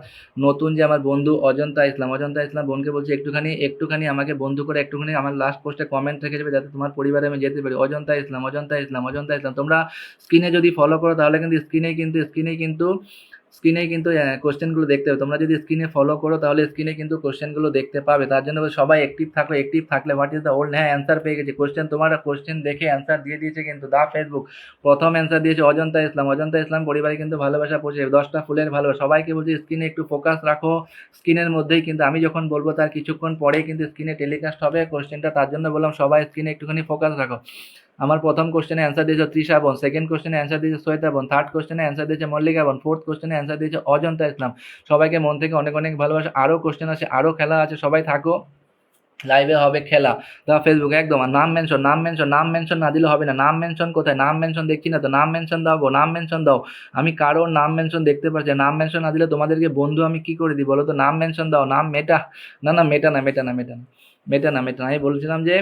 নতুন যে আমার বন্ধু অজন্তা ইসলাম বোনকে বলছি একটুখানি আমাকে বন্ধু করে একটুখানি আমার লাস্ট পোস্টে কমেন্ট রেখে যাবে, যাতে তোমার পরিবারে আমি যেতে পারি। অজন্তা ইসলাম তোমরা স্ক্রিনে যদি ফলো করো তাহলে কিন্তু স্ক্রিনে কিন্তু কোশ্চেনগুলো দেখতে পাবে। তোমরা যদি স্ক্রিনে ফলো করো তাহলে স্ক্রিনে কিন্তু কোশ্চেনগুলো দেখতে পাবে। তার জন্য সবাই অ্যাক্টিভ থাকলে হোয়াট ইজ দ্য ওল্ড, হ্যাঁ অ্যান্সার পেয়ে গেছি। কোশ্চেন দেখে অ্যান্সার দিয়ে দিয়েছে কিন্তু দা ফেসবুক। প্রথম অ্যান্সার দিয়েছে অজন্তা ইসলাম পরিবারে কিন্তু ভালোবাসা পৌঁছে 10টা ফুলের ভালোবাসা। সবাইকে বলছি স্ক্রিনে একটু ফোকাস রাখো, স্ক্রিনের মধ্যেই কিন্তু আমি যখন বলবো তার কিছুক্ষণ পরেই কিন্তু স্ক্রিনে টেলিকাস্ট হবে কোশ্চেনটা, তার জন্য বললাম সবাই স্ক্রিনে একটুখানি ফোকাস রাখো। আমার প্রথম কোশ্চেনে অ্যান্সার দিয়েছে তৃষা বোন, সেকেন্ড কোশ্চেনে অ্যান্সার দিয়েছে শ্বেতা বোন, থার্ড কোশ্চেনে অ্যান্সার দিয়েছে মল্লিকা বোন, ফোর্থ কোশ্চেনে অ্যান্সার দিয়েছে অজন্তা ইসলাম। সবাইকে মন থেকে অনেক অনেক ভালোবাসা। আরও কোশ্চেন আছে, আরও খেলা আছে, সবাই থাকো, লাইভে হবে খেলা। দাও ফেসবুকে একদম। আর নাম মেনশন, নাম মেনশন, নাম মেনশন না দিলে হবে না। নাম মেনশন কোথায়? নাম মেনশন দেখছি না তো, নাম মেনশন দাও গো, নাম মেনশন দাও। আমি কারোর নাম মেনশন দেখতে পাচ্ছি না। নাম মেনশন না দিলে তোমাদেরকে বন্ধু আমি কি করে দিই বলো তো? নাম মেনশন দাও। নাম মেটা, না না মেটা না, মেটা না, মেটা না, মেটা না, মেটা না। আমি বলছিলাম যে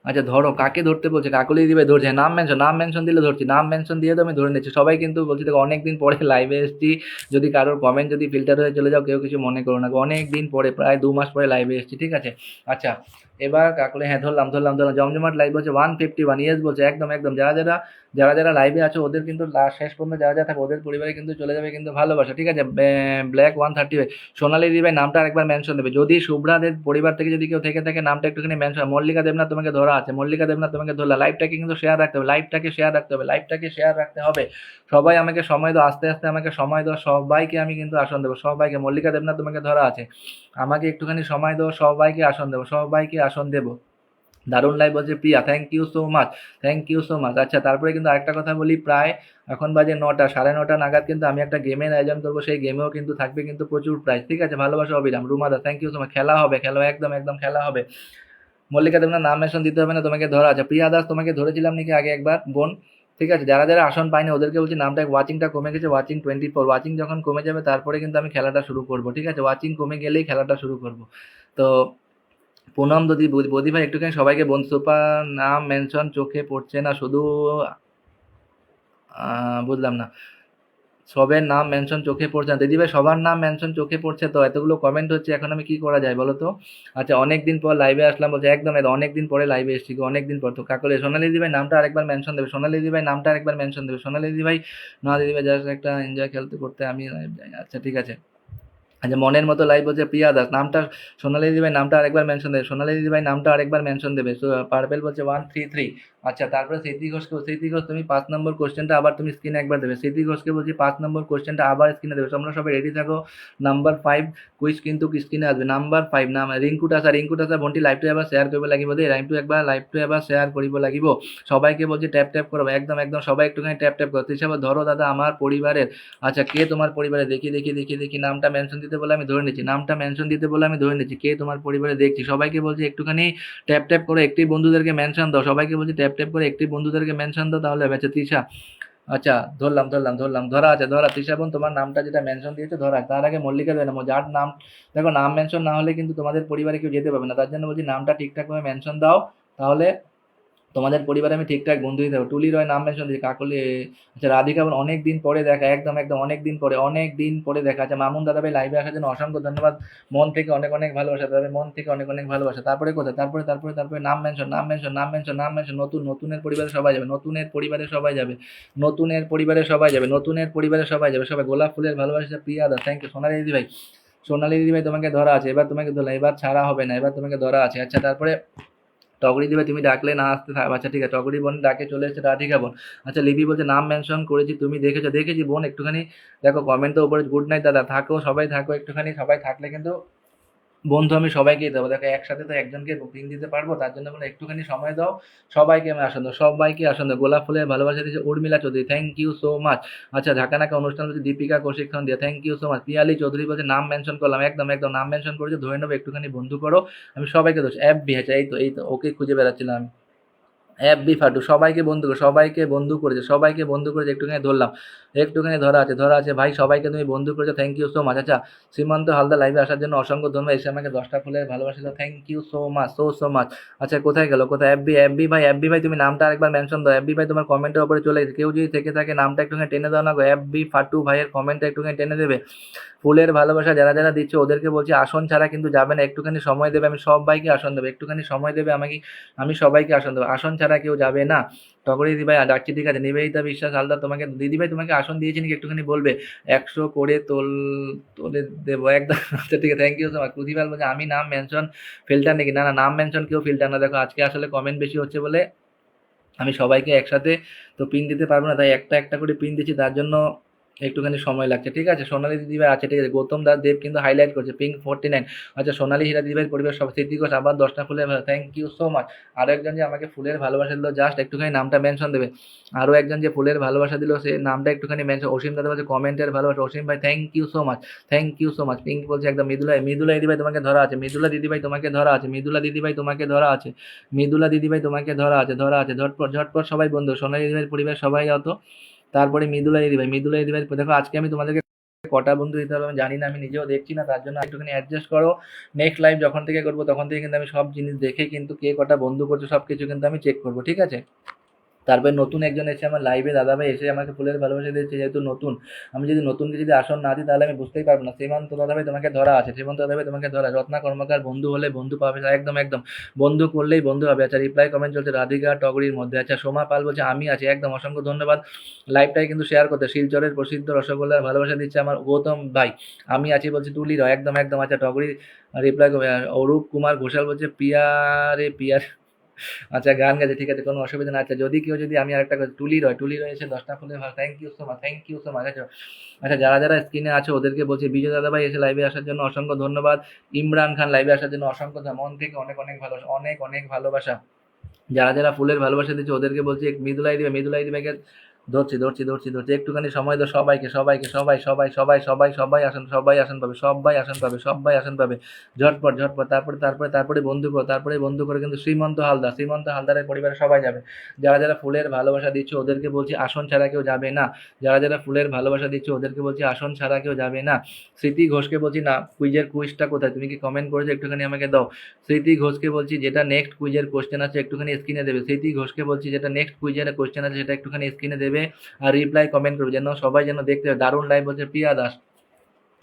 আচ্ছা ধরো, কাকে ধরতে বলছে? কাকলি দিবে ধরছে। নাম মেনশন, নাম মেনশন দিলে ধরছি। নাম মেনশন দিয়ে তো আমি ধরে নিচ্ছি। সবাই কিন্তু বলছি দেখো অনেক দিন পরে লাইভে এসেছি। যদি কারোর কমেন্ট যদি ফিল্টার হয়ে চলে যাও, কেউ কিছু মনে করো না। অনেক দিন পরে, প্রায় 2 মাস পরে লাইভে এসেছি, ঠিক আছে? আচ্ছা, এবার কাকলি, হ্যাঁ ধরলাম ধরলাম ধরলাম। জমজমাট লাইভ বলছে 151, ইয়েস বলছে, একদম একদম। যারা লাইভে আছো ওদের কিন্তু শেষ পর্যন্ত যারা যারা থাকে ওদের পরিবারে কিন্তু চলে যাবে কিন্তু ভালোবাসা, ঠিক আছে? ব্ল্যাক 135, সোনালি দিদি ভাই নামটা আরেকবার মেনশন দেবে। যদি শুভ্রাদের পরিবার থেকে যদি কেউ থেকে থাকে নামটা একটুখানি মেনশন। মল্লিকা দেবনাথ তোমাকে ধরা আছে, মল্লিকা দেবনাথ তোমাকে ধরলা। লাইভটাকে কিন্তু শেয়ার রাখতে হবে, লাইভটাকে শেয়ার রাখতে হবে, লাইভটাকে শেয়ার রাখতে হবে। সবাই আমাকে সময় দাও, আস্তে আস্তে আমাকে সময় দাও। সবাইকে আমি কিন্তু আসন দেবো, সবাইকে। মল্লিকা দেবনাথ তোমাকে ধরা আছে, আমাকে একটুখানি সময় দাও, সবাইকে আসন দেবো, সবাইকে আসন দেবো। দারুণ লাইভ বলছে Priya, thank you so much, thank you so much. আচ্ছা, তারপরে কিন্তু আরেকটা কথা বলি, প্রায় এখন বাজে 9টা, 9:30 নাগাদ কিন্তু আমি একটা গেমের আয়োজন করবো। সেই গেমেও কিন্তু থাকবে কিন্তু প্রচুর প্রাইজ, ঠিক আছে? ভালোবাসা অবিরাম। রুমাদা, থ্যাংক ইউ সো মাচ। খেলা হবে, খেলা একদম একদম খেলা হবে। মল্লিকা দেবনাথ নাম মেনশন দিতে হবে না, তোমাকে ধরা আছে। প্রিয়া দাস, তোমাকে ধরেছিলাম নাকি আগে একবার বোন? ঠিক আছে, যারা যারা আসন পায়নি ওদেরকে বলছি নামটা, ওয়াচিংটা কমে গেছে, ওয়াচিং 24। ওয়াচিং যখন কমে যাবে তারপরে কিন্তু আমি খেলাটা শুরু করবো, ঠিক আছে? ওয়াচিং কমে গেলেই খেলাটা শুরু করবো। তো পুনম যদি বদি ভাই একটুখানি সবাইকে বন্ধু। সুপার নাম মেনশন চোখে পড়ছে না শুধু, বুঝলাম না। সবের নাম মেনশন চোখে পড়ছে না দিদিভাই, সবার নাম মেনশন চোখে পড়ছে তো, এতগুলো কমেন্ট হচ্ছে, এখন আমি কি করা যায় বলো তো? আচ্ছা, অনেক দিন পর লাইভে আসলাম বলছে, একদম অনেক দিন পরে লাইভে এসেছি, অনেক দিন পর। তো কাকলে, সোনালি দিদিভাই নামটা আরেকবার মেনশন দেবে, সোনালি দিদিভাই নামটা আরেকবার মেনশন দেবে, সোনালি দিদিভাই। না দিদিভাই জাস্ট একটা এনজয় খেলতে করতে আমি লাইভ যাই। আচ্ছা ঠিক আছে। আচ্ছা, মনের মতো লাইভ বলছে প্রিয়া দাস, নামটা সোনালি দিদিভাই নামটা আরেকবার মেনশন দেবে, সোনালি দিদিভাই নামটা আরেকবার মেনশন দেবে। পার্পেল বলছে 133। আচ্ছা, তারপরে স্মৃতি ঘোষকে, স্মৃতি ঘোষ তুমি 5 নম্বর কোশ্চেনটা আবার তুমি স্ক্রিনে একবার দেবে। স্মৃতি ঘোষকে বলছি 5 নম্বর কোশ্চেনটা আবার স্ক্রিনে দেবে। তোমরা সবাই রেডি থাকো। নাম্বার 5 কুইজ কিন্তু স্ক্রিনে আসবে। নাম্বার 5 নাম রিঙ্কুটা ভন্টি লাইভটো এবার শেয়ার করবে লাগিব দেই। লাইভটো এবার শেয়ার কৰিব লাগিব। সবাইকে বলছি ট্যাপ ট্যাপ করো, একদম একদম সবাই একটুখানি ট্যাপ ট্যাপ করো। হিসাবে ধরো দাদা আমার পরিবারের। আচ্ছা, কে তোমার পরিবারে? দেখি দেখি দেখি দেখি, নামটা মেনশন দিতে বলে আমি ধরে নিচ্ছি, নামটা মেনশন দিতে বলে আমি ধরে নিচ্ছি। কে তোমার পরিবারে দেখছি, সবাইকে বলছি একটুখানি ট্যাপ ট্যাপ করে একটি বন্ধুদেরকে মেনশন দাও। সবাইকে বলছি ট্যাপ ট্যাপ করে একটি বন্ধুদেরকে মেনশন দাও, তাহলে হবে। আচ্ছা তৃষা, আচ্ছা ধরলাম ধরলাম ধরলাম, ধরা আছে, ধরা। তৃষা বোন তোমার নামটা যেটা মেনশন দিয়েছে ধরা। তার আগে মল্লিকা দেয় না, যার নাম, দেখো নাম মেনশন না হলে কিন্তু তোমাদের পরিবারে কেউ যেতে পারবে না। তার জন্য বলছি নামটা ঠিকঠাকভাবে মেনশন দাও, তাহলে তোমাদের পরিবারে আমি ঠিকঠাক বন্ধু দিতে পারবো। টুলি রয় নাম মেনশন দিয়েছি, কাকলি। আচ্ছা, রাধিকা বোন অনেক দিন পরে দেখা, একদম একদম অনেক দিন পরে, অনেক দিন পরে দেখা। আচ্ছা, মামুন দাদা ভাই লাইভে আসার জন্য অসংখ্য ধন্যবাদ। মন থেকে অনেক অনেক ভালোবাসা দাদা, মন থেকে অনেক অনেক ভালোবাসা। তারপরে কোথায়? তারপরে নাম মেনশন, নাম মেনশন, নাম মেনশন, নাম মেনশন। নতুনের পরিবারে সবাই যাবে, নতুনের পরিবারে সবাই যাবে, নতুনের পরিবারে সবাই যাবে, নতুনের পরিবারে সবাই যাবে। সবাই গোলাপ ফুলের ভালোবাসা প্রিয়া দা, থ্যাংক ইউ। সোনালি দিদি ভাই, সোনালি দিদি ভাই তোমাকে ধরা আছে, এবার তোমাকে ধরলাম, এবার ছাড়া হবে না, এবার তোমাকে ধরা আছে। আচ্ছা, তারপরে টগরি দিবে, তুমি ডাকলে না আসতে আচ্ছা ঠিক আছে, টগরি বোন ডাকে চলে এসেছে রাধিকা বোন। আচ্ছা, লিপি বলছে নাম মেনশন করেছি, তুমি দেখেছো? দেখেছি বোন, একটুখানি দেখো কমেন্ট তো উপরে। গুড নাইট দাদা, থাকো সবাই থাকো একটুখানি, সবাই থাকলে কিন্তু বন্ধু আমি সবাইকেই দেবো। দেখো একসাথে তো একজনকে বুকিং দিতে পারবো, তার জন্য বলে একটুখানি সময় দাও। সবাইকে আমি আসন দেবো, সবাইকে আসন দেবো। গোলাপ ফুলের ভালোবাসা দিয়েছে Urmila Chowdhury, thank you so much. আচ্ছা, ঢাকা নাকা অনুষ্ঠান বলছে দীপিকা কৌশিক্ষণ দিয়ে, thank you so much. Piyali Chowdhury বলছে নাম মেনশন করলাম, একদম একদম নাম মেনশন করেছে, ধরে নেবো, একটুখানি বন্ধু করো। আমি সবাইকে দোষ অ্যাপ বি হয়েছে, এই তো ওকে খুঁজে বেড়াচ্ছিলাম আমি। এফবি ফাটু সবাইকে বন্ধু করে, সবাইকে বন্ধু করেছে, সবাইকে বন্ধু করেছে, একটুখানি ধরলাম, একটুখানি ধরা আছে, ধরা আছে ভাই। সবাইকে তুমি বন্ধু করেছো, থ্যাংক ইউ সো মাচ। আচ্ছা, শ্রীমন্ত হালদার লাইভে আসার জন্য অসংখ্য ধন্যবাদ। এসে আমাকে 10টা ফুলের ভালোবাসা দাও, thank you so much, so much. আচ্ছা, কোথায় গেল, কোথায় এফবি ভাই তুমি নামটা আরেকবার মেনশন দাও। এফবি ভাই তোমার কমেন্টের উপরে চলে গেছে, কেউ যদি থেকে থাকে নামটা একটুখানি টেনে দাও না গো। এফবি ফাটু ভাইয়ের কমেন্টটা একটুখানি টেনে দেবে। ফুলের ভালোবাসা যারা যারা দিচ্ছে ওদেরকে বলছি আসন ছাড়া কিন্তু যাবে না, একটুখানি সময় দেবে, আমি সবাইকে আসন দেবো, একটুখানি সময় দেবে আমাকে, আমি সবাইকে আসন দেবো, আসন ছাড়া কেউ যাবে না। টগরি দিদিভাই ডাকছি, ঠিক আছে। নিবেদিতা বিশ্বাস হালদার, তোমাকে দিদিভাই তোমাকে আসন দিয়েছি নাকি একটুখানি বলবে? 100 করে তোলে দেবো একদম। আচ্ছা ঠিক আছে, থ্যাংক ইউ সো মাচ। প্রতিভাল বলছে আমি নাম মেনশন ফিল্টার নাকি? না না, নাম মেনশন কেউ ফিল্টার না। দেখো আজকে আসলে কমেন্ট বেশি হচ্ছে বলে আমি সবাইকে একসাথে তো পিন দিতে পারবো না, তাই একটা একটা করে পিন দিচ্ছি, তার জন্য একটুখানি সময় লাগছে, ঠিক আছে। সোনালী দিদিভাই আছে, ঠিক আছে। গৌতম দাস দেব কিন্তু হাইলাইট করছে পিঙ্ক 49। আচ্ছা, সোনালী হীরা দিদিভাইয়ের পরিবার সব স্মৃতি ঘোষ আবার 10টা ফুলের থ্যাংক ইউ সো মাচ। আরও একজন যে আমাকে ফুলের ভালোবাসা দিল, জাস্ট একটুখানি নামটা মেনশন দেবে। আরও একজন যে ফুলের ভালোবাসা দিল সে নামটা একটুখানি মেনশন। অসীম দাদা বলছে কমেন্টের ভালোবাসা। অসীম ভাই thank you so much, thank you so much. Pink বলছে একদম। মৃদুলা দিদিভাই তোমাকে ধরা আছে, মৃদুলা দিদিভাই তোমাকে ধরা আছে, মৃদুলা দিদিভাই তোমাকে ধরা আছে, মৃদুলা দিদিভাই তোমাকে ধরা আছে, ধরা আছে। ঝটপট ঝটপট সবাই বন্ধু, সোনালী দিদিভাইয়ের পরিবার সবাই অত। তারপরে মৃদুলা দিদিভাই, মৃদুলা দিদিভাই দেখো আজকে আমি তোমাদেরকে কটা বন্ধু দিতে হবে আমি জানি না, আমি নিজেও দেখছি না, তার জন্য একটুখানি অ্যাডজাস্ট করো। নেক্সট লাইভ যখন থেকে করবো তখন থেকে কিন্তু আমি সব জিনিস দেখে কিন্তু কে কটা বন্ধু করছে সব কিছু কিন্তু আমি চেক করবো, ঠিক আছে। তারপরে নতুন একজন এসে আমার লাইভে, দাদাভাই এসে আমাকে ফুলের ভালোবাসা দিয়েছে, যেহেতু নতুন, আমি যদি নতুনকে যদি আসন না দিই তাহলে আমি বুঝতেই পারবো না। শ্রীমন্ত দাদাভাই তোমাকে ধরা আছে, শ্রীমন্ত দাদাভাই তোমাকে ধরা। রত্না কর্মকার বন্ধু হলে বন্ধু পাবে, একদম একদম বন্ধু করলেই বন্ধু হবে। আচ্ছা, রিপ্লাই কমেন্ট চলছে রাধিকা টগরির মধ্যে। আচ্ছা, সোমা পাল বলছে আমি আছি, একদম অসংখ্য ধন্যবাদ লাইভটাই কিন্তু শেয়ার করতে। শিলচরের প্রসিদ্ধ রসগোল্লার ভালোবাসা দিচ্ছে আমার গৌতম ভাই, আমি আছি বলছি তুলি রয়, একদম একদম। আচ্ছা, টগরি রিপ্লাই করবে। অরূপ কুমার ঘোষাল বলছে পিয়া রে পিয়া। আচ্ছা, গান গাইছে, ঠিক আছে, কোনো অসুবিধা না। আচ্ছা, যদি কেউ যদি আমি আরেকটা টুলি রয়েছে 10টা ফুলের ভালো, thank you so much, thank you so much. আচ্ছা আচ্ছা, যারা যারা স্ক্রিনে আছে ওদেরকে বলছি বিজয় দাদাভাই এসে লাইভে আসার জন্য অসংখ্য ধন্যবাদ। ইমরান খান লাইভে আসার জন্য অসংখ্য মন থেকে অনেক অনেক ভালোবাসা, অনেক অনেক ভালোবাসা। যারা যারা ফুলের ভালোবাসা দিচ্ছে ওদেরকে বলছি মৃদুলাই দিবে ধরছি একটুখানি সময় দাও সবাইকে, সবাই আসন পাবে, সবাই আসন পাবে। ঝটপট ঝটপট, তারপরে বন্ধু করে কিন্তু শ্রীমন্ত হালদারের পরিবারের সবাই যাবে। যারা যারা ফুলের ভালোবাসা দিচ্ছে ওদেরকে বলছি আসন ছাড়া কেউ যাবে না। যারা যারা ফুলের ভালোবাসা দিচ্ছে ওদেরকে বলছি আসন ছাড়া কেউ যাবে না। স্মৃতি ঘোষকে বলছি না, কুইজটা কোথায়, তুমি কি কমেন্ট করেছো একটুখানি আমাকে দাও। স্মৃতি ঘোষকে বলছি যেটা নেক্সট কুইজের কোশ্চেন আছে একটুখানি স্ক্রিনে দেবে। স্মৃতি ঘোষকে বলছি যেটা নেক্সট কুইজের কোশ্চেন আছে সেটা একটুখানি স্ক্রিনে দেবে আর রিপ্লাই কমেন্ট করবে, যেন সবাই যেন দেখতে পাবে। দারুণ লাইভ বলছে প্রিয়া দাস,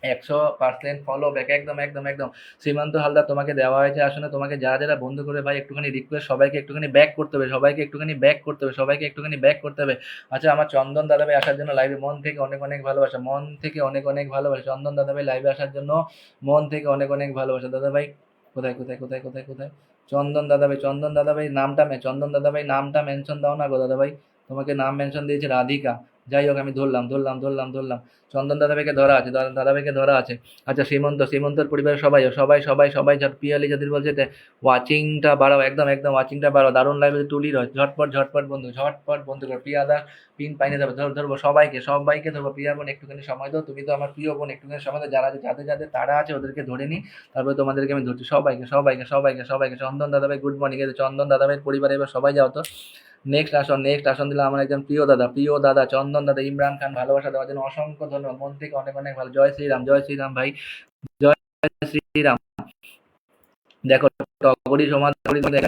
100% ফলো ব্যাক, একদম একদম একদম। শ্রীমন্ত হালদার তোমাকে দেওয়া হয়েছে আসলে, তোমাকে যারা যারা বন্ধু করে ভাই একটুখানি রিকোয়েস্ট, সবাইকে একটুখানি ব্যাক করতে হবে, সবাইকে একটুখানি ব্যাক করতে হবে। আচ্ছা, আমার চন্দন দাদাভাই আসার জন্য লাইভে মন থেকে অনেক অনেক ভালোবাসা, মন থেকে অনেক অনেক ভালোবাসা। চন্দন দাদাভাই লাইভে আসার জন্য মন থেকে অনেক অনেক ভালোবাসা। দাদাভাই কোথায় চন্দন দাদাভাই নামটা মেনশন দাও না গো দাদাভাই, তোমাকে নাম মেনশন দিয়েছে রাধিকা। যাই হোক, আমি ধরলাম। চন্দন দাদাভাইকে ধরা আছে, দাদাভাইকে ধরা আছে। আচ্ছা, শ্রীমন্তর পরিবারের সবাই পিয়ালি যাদের বলছে ওয়াচিংটা বাড়াও, একদম একদম ওয়াচিংটা বাড়াও। দারুণ লাইভ তুলি রয়, ঝটপট বন্ধু কর। প্রিয়া দা পিন পাইনে যাবে, ধরবো সবাইকে ধরবো। প্রিয়া বোন একটুখানি সময় দাও, তুমি তো আমার প্রিয় বোন, একটুখানি সময় দাও। যাদের তারা আছে ওদেরকে ধরে নি, তারপরে তোমাদেরকে আমি ধরছি। সবাইকে চন্দন দাদাভাই গুড মর্নিং। চন্দন দাদাভাইয়ের পরিবারে এবার সবাই যাও তো। নেক্সট আসন দিলাম আমার একজন প্রিয় দাদা চন্দন দাদা। ইমরান খান ভালোবাসা দেওয়ার জন্য অসংখ্য ধন্যবাদ, মন থেকে অনেক অনেক ভালো। জয় শ্রীরাম ভাই, জয় শ্রীরাম। দেখো, টগরি সমাজ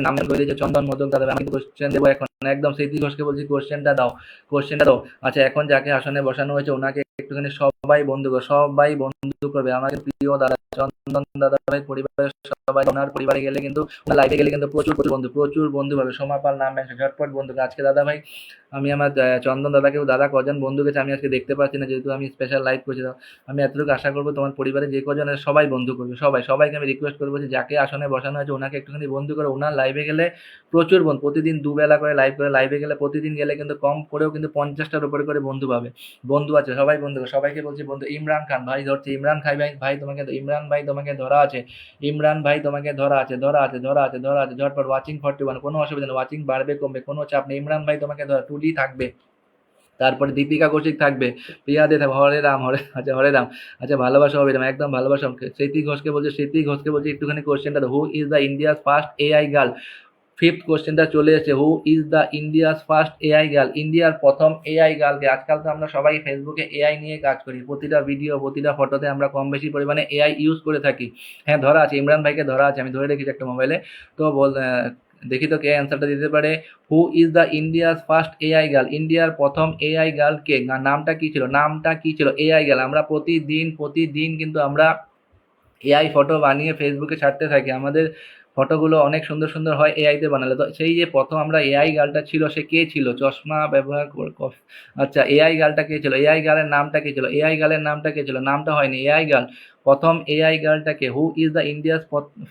নাম করে দিয়েছে চন্দন মোদক দাদা। আমি কোশ্চেন দেবো এখন, একদম স্মৃতি ঘোষকে বলছি কোশ্চেনটা দাও। আচ্ছা, এখন যাকে আসনে বসানো হয়েছে ওনাকে একটুখানি সবাই বন্ধু করবে। আমাকে প্রিয় দাদা চন্দন দাদা ভাই পরিবারের সবাই, ওনার পরিবারে গেলে কিন্তু, ওনার লাইভে গেলে কিন্তু প্রচুর বন্ধু পাবে। সোমা পাল নাম মেনশন, ঝটপট বন্ধু। আজকে দাদা ভাই আমি আমার চন্দন দাদাকেও, দাদা কজন বন্ধু গেছে আমি আজকে দেখতে পাচ্ছি না, যেহেতু আমি স্পেশাল লাইভ করছি। আমি এতটুকু আশা করবো তোমার পরিবারে যে কজন আছে সবাই বন্ধু করবে, সবাইকে আমি রিকোয়েস্ট করবো যে যাকে আসনে বসানো আছে ওনাকে একটুখানি বন্ধু করে। ওনার লাইভে গেলে প্রচুর বন্ধু, প্রতিদিন দুবেলা করে লাইভে গেলে, প্রতিদিন গেলে কিন্তু কম করেও কিন্তু 50টার উপরে করে বন্ধু পাবে। বন্ধু আছে, সবাই বন্ধু, সবাইকে বলছি বন্ধু। ইমরান খান ভাই ধরছে, ইমরান ইমরান ভাই তোমাকে ধরা আছে, ঝটপট। ওয়াচিং 41, কোনো অসুবিধা নেই, ওয়াচিং বাড়বে কমবে কোনো চাপ নেই। ইমরান ভাই তোমাকে ধরা, টুলি থাকবে, তারপরে দীপিকা কৌশিক থাকবে, প্রিয়া দে থাকবে, হরে রাম। আচ্ছা, ভালোবাসা হবে একদম ভালোবাসা। স্মৃতি ঘোষকে বলছি একটুখানি কোশ্চেনটা, হু is the India's first AI girl. 5th কোশ্চেনটা চলে এসেছে, হু is the India's first AI girl. ইন্ডিয়ার প্রথম এআই গার্লকে, আজকাল তো আমরা সবাই ফেসবুকে এআই নিয়ে কাজ করি, প্রতিটা ভিডিও প্রতিটা ফটোতে আমরা কম বেশি পরিমাণে এআই ইউজ করে থাকি। হ্যাঁ, ধরা আছে, ইমরান ভাইকে ধরা আছে, আমি ধরে রেখেছি একটা মোবাইলে। তো দেখি তো কে অ্যান্সারটা দিতে পারে। হু is the India's first AI girl, ইন্ডিয়ার প্রথম এআই গার্ল কে, নামটা কি ছিল এআই গার্ল। আমরা প্রতিদিন কিন্তু আমরা এআই ফটো বানিয়ে ফেসবুকে ছাড়তে থাকি, আমাদের ফটোগুলো অনেক সুন্দর হয় এআইতে বানালে। তো সেই যে প্রথম আমরা এআই গার্লটা ছিল, সে কে ছিল, চশমা ব্যবহার করে। আচ্ছা, এআই গার্লটা কে ছিল, এআই গার্লের নামটা কে ছিল, নামটা হয়নি, এআই গার্ল প্রথম এআই গার্লটাকে। Who is the India's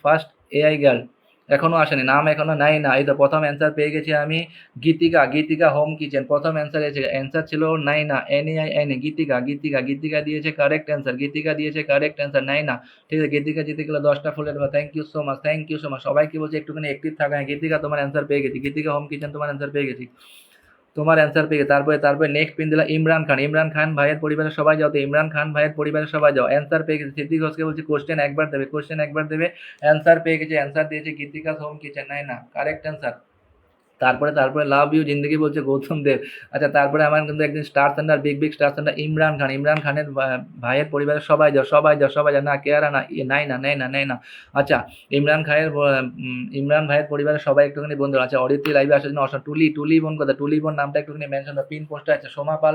first AI girl, এখনো আসেনি, নাম এখনো নাই না। এই তো প্রথম অ্যান্সার পেয়ে গেছি আমি। গীতিকা, গীতিকা হোম কিচেন প্রথম অ্যান্সার এসে, অ্যান্সার ছিল নাই না, NAINA, গীতিকা, গীতিকা, গীতিকা দিয়েছে কারেক্ট অ্যান্সার, গীতিকা দিয়েছে কারেক্ট অ্যান্সার, নাই না। ঠিক আছে, গীতিকা জিতে গেল 10টা ফুলের মালা। Thank you so much, thank you so much. সবাইকে বলছি একটুখানি অ্যাক্টিভ থাকা। হ্যাঁ, গীতিকা তোমার অ্যান্সার পেয়ে গেছি, গীতিকা হোম কিচেন তোমার অ্যান্সার পেয়ে গেছি, তোমার অ্যান্সার পেয়ে গেছি। তারপরে তারপরে নেক্সট পিন দিলাম ইমরান খান, ইমরান খান ভাইয়ের পরিবারের সবাই যাও, তো ইমরান খান ভাইয়ের পরিবারের সবাই যাও, অ্যান্সার পেয়ে গেছি। সিদ্ধি ঘোষকে বলছি কোশ্চেন একবার দেবে, কোশ্চেন একবার দেবে, অ্যান্সার পেয়ে গেছি, অ্যান্সার দিয়েছে গীতিকা হোম কিচেন, নাই না, কারেক্ট অ্যান্সার। তারপরে তারপরে লাভ ইউ জিন্দগি বলছে গৌতম দেব। আচ্ছা, তারপরে আমার কিন্তু একদিন star centre, big big star centre, Imran Khan, Imran খানের ভাইয়ের পরিবারের সবাই যাও, সবাই যাও, সবাই যাও, না কেয়ারা না, নাই না, নেই না, নেই না। আচ্ছা, ইমরান খানের ইমরান ভাইয়ের পরিবারের সবাই একটুখানি বন্ধু। আচ্ছা, অরিত্রী লাইভে আসার জন্য টুলি, টুলি বোন কথা, টুলি বোন নামটা একটুখানি মেনশন দাও, পিন পোস্টে আছে। সোমা পাল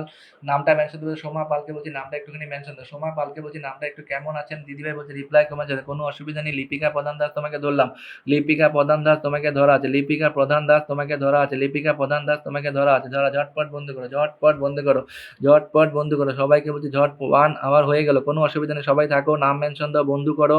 নামটা মেনশন দেবে, সোমা পালকে বলছি নামটা একটুখানি মেনশন দাও, সোমা পালকে বলছি নামটা একটু, কেমন আছেন দিদিভাই বলছে রিপ্লাই কমে যাবে, কোনো অসুবিধা নেই। লিপিকা প্রধান দাস তোমাকে ধরলাম, লিপিকা প্রধান দাস তোমাকে ধরা আছে, লিপিকা প্রধান দাস তোমাকে ধরা আছে, লিপিকা প্রধান দাস তোমাকে ধরা আছে, ধরা, ঝটপট বন্ধ করো, ঝটপট বন্ধ করো, ঝটপট বন্ধ করো। সবাইকে বলছি ঝট 1 আওয়ার হয়ে গেল, কোনো অসুবিধা নেই, সবাই থাকো, নাম মেনশন দাও, বন্ধু করো,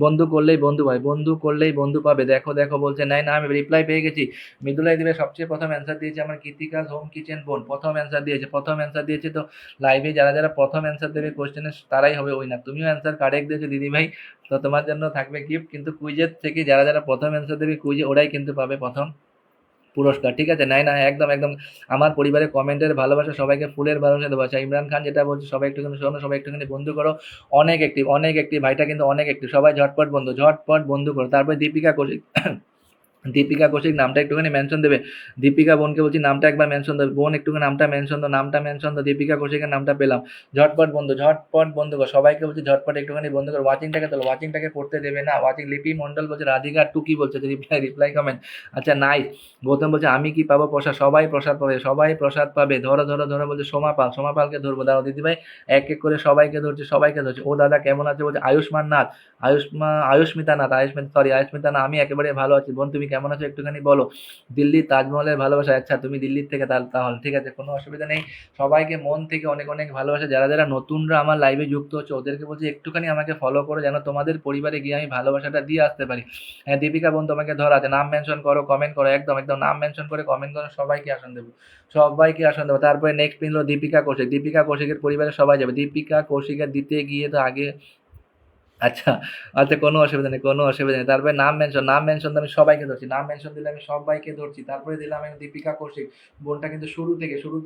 বন্ধু করলেই বন্ধু পাবে, বন্ধু করলেই বন্ধু পাবে। দেখো দেখো বলছে নাই না, আমি রিপ্লাই পেয়ে গেছি। মৃদুলাই দিবে সবচেয়ে প্রথম অ্যান্সার দিয়েছে আমার গীতিকা হোম কিচেন বোন, প্রথম অ্যান্সার দিয়েছে, প্রথম অ্যান্সার দিয়েছে। তো লাইভে যারা যারা প্রথম অ্যান্সার দেবে কোশ্চেনে তারাই হবে উইনার। তুমিও অ্যান্সার কারেক্ট দিয়েছো দিদিভাই, তো তোমার জন্য থাকবে গিফট। কিন্তু কুইজের থেকে যারা যারা প্রথম অ্যান্সার দেবে কুইজে, ওরাই কিন্তু পাবে প্রথম পুরস্কার। ঠিক আছে, নাই না, একদম একদম। আমার পরিবারের কমেন্টের ভালোবাসা, সবাইকে ফুলের ভালোবাসা দেবো। আচ্ছা, ইমরান খান যেটা বলছে সবাই একটুখানি শোনো, সবাই একটুখানি বন্ধু করো, অনেক অ্যাক্টিভ, অনেক অ্যাক্টিভ, ভাইটা কিন্তু অনেক অ্যাক্টিভ, সবাই ঝটপট বন্ধু, ঝটপট বন্ধু করো। তারপরে দীপিকা কৌশিক, দীপিকা কৌশিক নামটা একটুখানি মেনশন দেবে, দীপিকা বোনকে বলছি নামটা একবার মেনশন দেবে, বোন একটুখানি নামটা মেনশন দাও, নামটা মেনশন দাও, দীপিকা কৌশিকের নামটা পেলাম, ঝটপট বন্ধু, ঝটপট বন্ধু করো। সবাইকে বলছি ঝটপট একটুখানি বন্ধু করো। ওয়াচিংটাকে তোলো, ওয়াচিংটাকে পড়তে দেবে না, ওয়াচিং। লিপি মন্ডল বলছে রাধিকা টুকি বলছে, রিপ্লাই রিপ্লাই কমেন্ট। আচ্ছা, নাইস। গৌতম বলছে আমি কি পাবো প্রসাদ, সবাই প্রসাদ পাবে, সবাই প্রসাদ পাবে, ধরো ধরো ধরো বলছে সোমা পাল, সোমা পালকে ধরবো, দাঁড়াও দিদিভাই, এক এক করে সবাইকে ধরছে, সবাইকে ধরছে। ও দাদা কেমন আছে বলছে আয়ুষ্মান নাথ, আয়ুষ্মিতা নাথ, আয়ুষ্মিতা না, আমি একেবারে ভালো আছি। বোন তুমি কেমন আছো একটুখানি বলো। দিল্লি তাজমহলের ভালোবাসা, আচ্ছা তুমি দিল্লির থেকে, তাহলে ঠিক আছে, কোনো অসুবিধা নেই। সবাইকে মন থেকে অনেক অনেক ভালোবাসা। যারা যারা নতুনরা আমার লাইভে যুক্ত হচ্ছে ওদেরকে বলছি একটুখানি আমাকে ফলো করো, যেন তোমাদের পরিবারে গিয়ে আমি ভালোবাসাটা দিয়ে আসতে পারি। হ্যাঁ, দীপিকা বোন তোমাকে ধরা আছে, নাম মেনশন করো, কমেন্ট করো, একদম একদম নাম মেনশন করে কমেন্ট করো, সবাইকে আসন দেবো, সবাইকে আসন দেবো। তারপরে নেক্সট পিন হলো দীপিকা কৌশিক, দীপিকা কৌশিকের পরিবারের সবাই যাবে, দীপিকা কৌশিকের দিতে গিয়ে তো আগে। আচ্ছা, আচ্ছা, কোনো অসুবিধা নেই, কোনো অসুবিধা নেই। তারপরে নাম মেনশন, নাম মেনশন আমি সবাইকে ধরছি, নাম মেনশন দিলে আমি সবাইকে ধরছি। তারপরে দিলাম আমি দীপিকা কৌশিক, বোনটা কিন্তু শুরু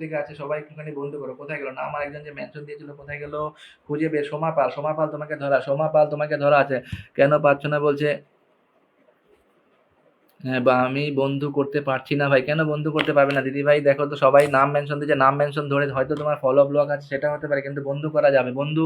থেকে আছে, সবাই একটুখানি বন্ধু করো। কোথায় গেল না, আমার একজন যে মেনশন দিয়েছিল কোথায় গেল, খুঁজে বের। সোমা পাল, সোমা পাল তোমাকে ধরা, সোমা পাল তোমাকে ধরা আছে, কেন পাচ্ছ না বলছে। হ্যাঁ, বা আমি বন্ধু করতে পারছি না ভাই, কেন বন্ধু করতে পারবে না দিদি ভাই, দেখো তো সবাই নাম মেনশন দিচ্ছে, নাম মেনশন ধরে হয়তো তোমার ফলো ব্লক আছে সেটা হতে পারে, কিন্তু বন্ধু করা যাবে, বন্ধু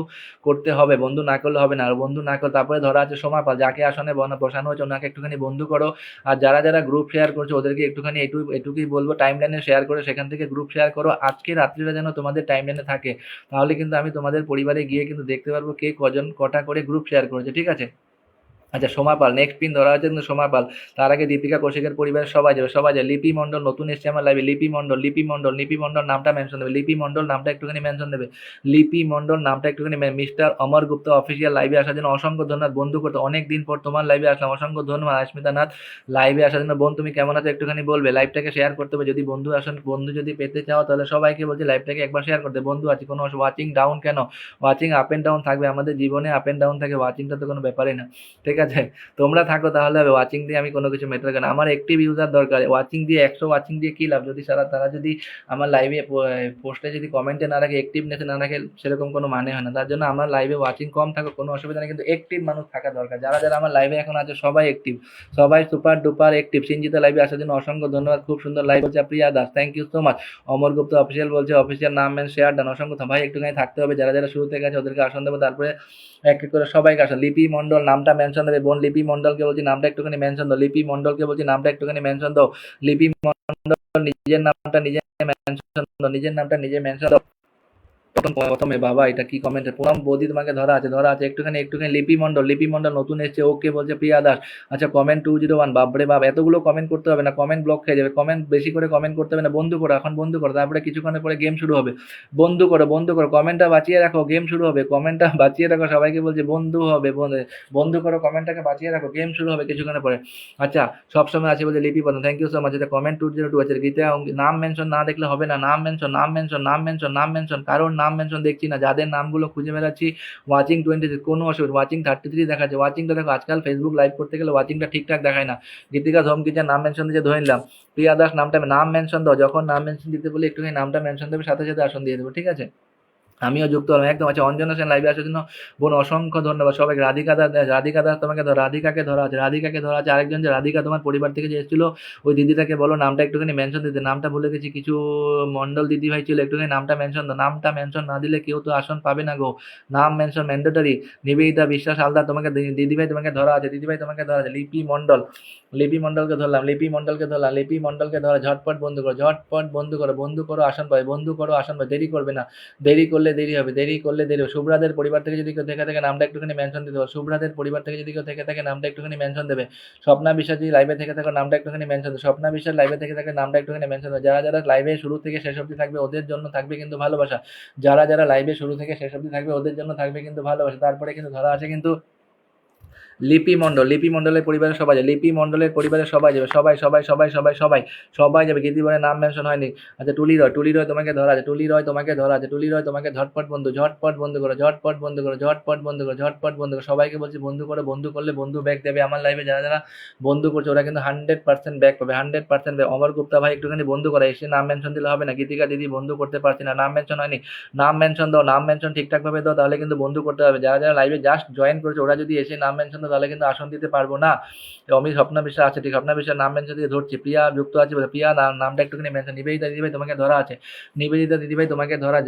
করতে হবে, বন্ধু না করলে হবে না। আর বন্ধু না করলে তারপরে ধরা আছে সোমা পাল, যাকে আসনে বসানো হয়েছে ওনাকে একটুখানি বন্ধু করো। আর যারা যারা গ্রুপ শেয়ার করছে ওদেরকে একটুখানি এটুকুই বলবো, টাইম লাইনে শেয়ার করে সেখান থেকে গ্রুপ শেয়ার করো, আজকে রাত্রিটা যেন তোমাদের টাইম লাইনে থাকে, তাহলে কিন্তু আমি তোমাদের পরিবারে গিয়ে কিন্তু দেখতে পারবো কে কজন কটা করে গ্রুপ শেয়ার করেছে। ঠিক আছে। আচ্ছা, সোমা পাল নেক্সট পিন ধরা হচ্ছে, কিন্তু সোমা পাল। তার আগে দীপিকা কৌশিকের পরিবারের সবাই যাবে, সবাই যাবে। লিপি মণ্ডল নতুন এসছে আমার লাইভে, লিপি মণ্ডল, লিপি মণ্ডল, লিপি মণ্ডল নামটা মেনশন দেবে, লিপি মণ্ডল নামটা একটুখানি মেনশন দেবে, লিপি মণ্ডল নামটা একটুখানি। মিস্টার অমর গুপ্তা অফিসিয়াল লাইভে আসার জন্য অসংখ্য ধন্যবাদ, বন্ধু করতে অনেক দিন পর তোমার লাইভে আসলাম, অসংখ্য ধন্যবাদ। আস্মিতা নাথ লাইভে আসার জন্য, বোন তুমি কেমন আছো একটুখানি বলবে, লাইভটাকে শেয়ার করতে হবে, যদি বন্ধু আসেন, বন্ধু যদি পেতে চাও তাহলে সবাইকে বলছি লাইভটাকে একবার শেয়ার করতে। বন্ধু আছে, কোনো ওয়াচিং ডাউন কেন, ওয়াচিং আপ এন্ড ডাউন থাকবে, আমাদের জীবনে আপ এন্ড ডাউন থাকে, ওয়াচিংটা তো কোনো ব্যাপারই না। ঠিক আছে, তোমরা থাকো তাহলে হবে, ওয়াচিং দিয়ে আমি কোনো কিছু ম্যাটার করে না, আমার অ্যাক্টিভ ইউজার দরকার। ওয়াচিং দিয়ে 100 ওয়াচিং দিয়ে কী লাভ, যদি তারা যদি আমার লাইভে পোস্টে যদি কমেন্টে না রাখে, অ্যাক্টিভনেসে না রাখে, সেরকম কোনো মানে হয় না। তার জন্য আমার লাইভে ওয়াচিং কম থাকো কোনো অসুবিধা নেই, কিন্তু অ্যাক্টিভ মানুষ থাকা দরকার। যারা যারা আমার লাইভে এখন আছে সবাই অ্যাক্টিভ, সবাই সুপার ডুপার অ্যাক্টিভ। সিনজিতা লাইভে আসার জন্য অসংখ্য ধন্যবাদ, খুব সুন্দর লাইভ বলছে Priya Das, thank you so much. Amar Gupta official বলছে অফিসিয়াল নাম মেন শেয়ার ডান, অসংখ্য ভাই একটুখানি থাকতে হবে, যারা যারা শুরু থেকে আছে ওদেরকে আসন দেবো। তারপরে এক এক করে সবাইকে আসো। লিপি মণ্ডল নামটা মেনশন দেবে, বোন লিপি মণ্ডলকে বলছি নামটা একটুখানি মেনশন দাও, লিপি মণ্ডলকে বলছি নামটা একটুখানি মেনশন দাও, লিপি মণ্ডল নিজের নামটা নিজে মেনশন দাও, নিজের নামটা নিজে মেনশন দাও। প্রথমে বাবা এটা কি কমেন্ট, পুনম বৌদি তোমাকে ধরা আছে একটুখানি লিপি মণ্ডল নতুন এসছে, ওকে বলছে প্রিয়া দাস। আচ্ছা কমেন্ট 201, বাপরে বাপ এতগুলো কমেন্ট করতে হবে না, কমেন্ট ব্লক খেয়ে যাবে, কমেন্ট বেশি করে কমেন্ট করতে হবে না, বন্ধু করো এখন, বন্ধু করো, তারপরে কিছুক্ষণের পরে গেম শুরু হবে, বন্ধু করো, কমেন্টটা বাঁচিয়ে রাখো, গেম শুরু হবে, কমেন্টটা বাঁচিয়ে রাখো, সবাইকে বলছে বন্ধু হবে, বন্ধু করো, কমেন্টটাকে বাঁচিয়ে রাখো, গেম শুরু হবে কিছুক্ষণের পরে। আচ্ছা সবসময় আছে বলছে Lipi Pradhan, thank you so much. Comment 202 আছে, গীতা নাম মেনশন না দেখলে হবে না, নাম মেনশন, কারোর নাম মেনশন দেখছি না, যাদের নামগুলো খুঁজে বেড়াচ্ছি। ওয়াচিং 26, কোনো অসুবিধা, ওয়াচিং 33 দেখাচ্ছে, ওয়াচিংটা দেখো, আজকাল ফেসবুক লাইভ করতে গেলে ওয়াচিংটা ঠিকঠাক দেখায় না। গীতিকা ধমকিছে নাম মেনশন দিয়ে ধরে নিলাম, প্রিয়া দাস নামটা নাম মেনশন দাও, যখন নাম মেনশন দিতে বলি একটুখানি নামটা মেনশন দেবে, সাথে সাথে আসন দিয়ে দেবো, ঠিক আছে। আমিও যুক্ত হলাম একদম। আচ্ছা অঞ্জনা সেন লাইভে আসার জন্য বোন অসংখ্য ধন্যবাদ সবাইকে। রাধিকা দাস তোমাকে রাধিকাকে ধরা আছে, আরেকজন যে রাধিকা তোমার পরিবার থেকে যে এসেছিল, ওই দিদিটাকে বলো নামটা একটুখানি মেনশন দিতে, নামটা ভুলে গেছি, কিছু মন্ডল দিদি ভাই ছিল, একটুখানি নামটা মেনশন দাও, নামটা মেনশন না দিলে কেউ তো আসন পাবে না গো, নাম মেনশন ম্যান্ডেটরি। নিবেদিতা বিশ্বাস হালদার তোমাকে দিদিভাই তোমাকে ধরা আছে, লিপি মন্ডলকে ধরলাম, ঝটপট বন্ধু করো, আসন পাবে, দেরি করবে না, দেরি করলে দেরি হবে। শুভ্রাদের পরিবার থেকে যদি কেউ থেকে থাকে নামটা একটুখানি মেনশন দিতে হবে, শুভ্রাদের পরিবার থেকে যদি কেউ থেকে থাকে নামটা একটুখানি মেনশন দেবে। স্বপ্না বিশ্বাস যদি লাইভে থেকে থাকো নামটা একটুখানি মেনশন দেবে, স্বপ্না বিশ্বাস লাইভে থেকে থাকে নামটা একটুখানি মেনশন দেবে। যারা লাইভে শুরু থেকে শেষ অবধি থাকবে ওদের জন্য থাকবে কিন্তু ভালোবাসা, যারা লাইভে শুরু থেকে শেষ অবধি থাকবে ওদের জন্য থাকবে কিন্তু ভালোবাসা। তারপরে কিন্তু ধরা আছে কিন্তু লিপি মণ্ডলের পরিবারের সবাই যাবে, লিপি মণ্ডলের পরিবারের সবাই যাবে, সবাই যাবে। গীতিবনের নাম মেনশন হয়নি। আচ্ছা টুলি রয় তোমাকে ধরা আছে, টুলি রয় তোমাকে ঝটপট বন্ধু করো, সবাইকে বলছি বন্ধু করো, বন্ধু করলে বন্ধু ব্যাক দেবে। আমার লাইভে যারা বন্ধু করছে ওরা কিন্তু 100% ব্যাক পাবে, 100% ব্যাক। অমর গুপ্তা ভাই একটুখানি বন্ধু করা, এসে নাম মেনশন দিলে হবে না। গীতিকা দিদি বন্ধু করতে পারছি না, নাম মেনশন হয়নি, নাম মেনশন দাও, নাম মেনশন ঠিকঠাক ভাবে দাও, তাহলে কিন্তু বন্ধু করতে হবে। যারা লাইভে জাস্ট জয়েন করেছে ওরা যদি এসে নাম মেনশন দাও তাহলে কিন্তু আসন দিতে পারবো না। অমিত স্বপ্না বিশ্বাস আছে, ঠিক, স্বপ্না বিশ্বাস নাম মেনশন দিয়ে ধরছি। প্রিয়া যুক্ত আছে, প্রিয়া নামটা একটুখানি মেনশন। নিবেদিতা দিদিভাই তোমাকে ধরা আছে,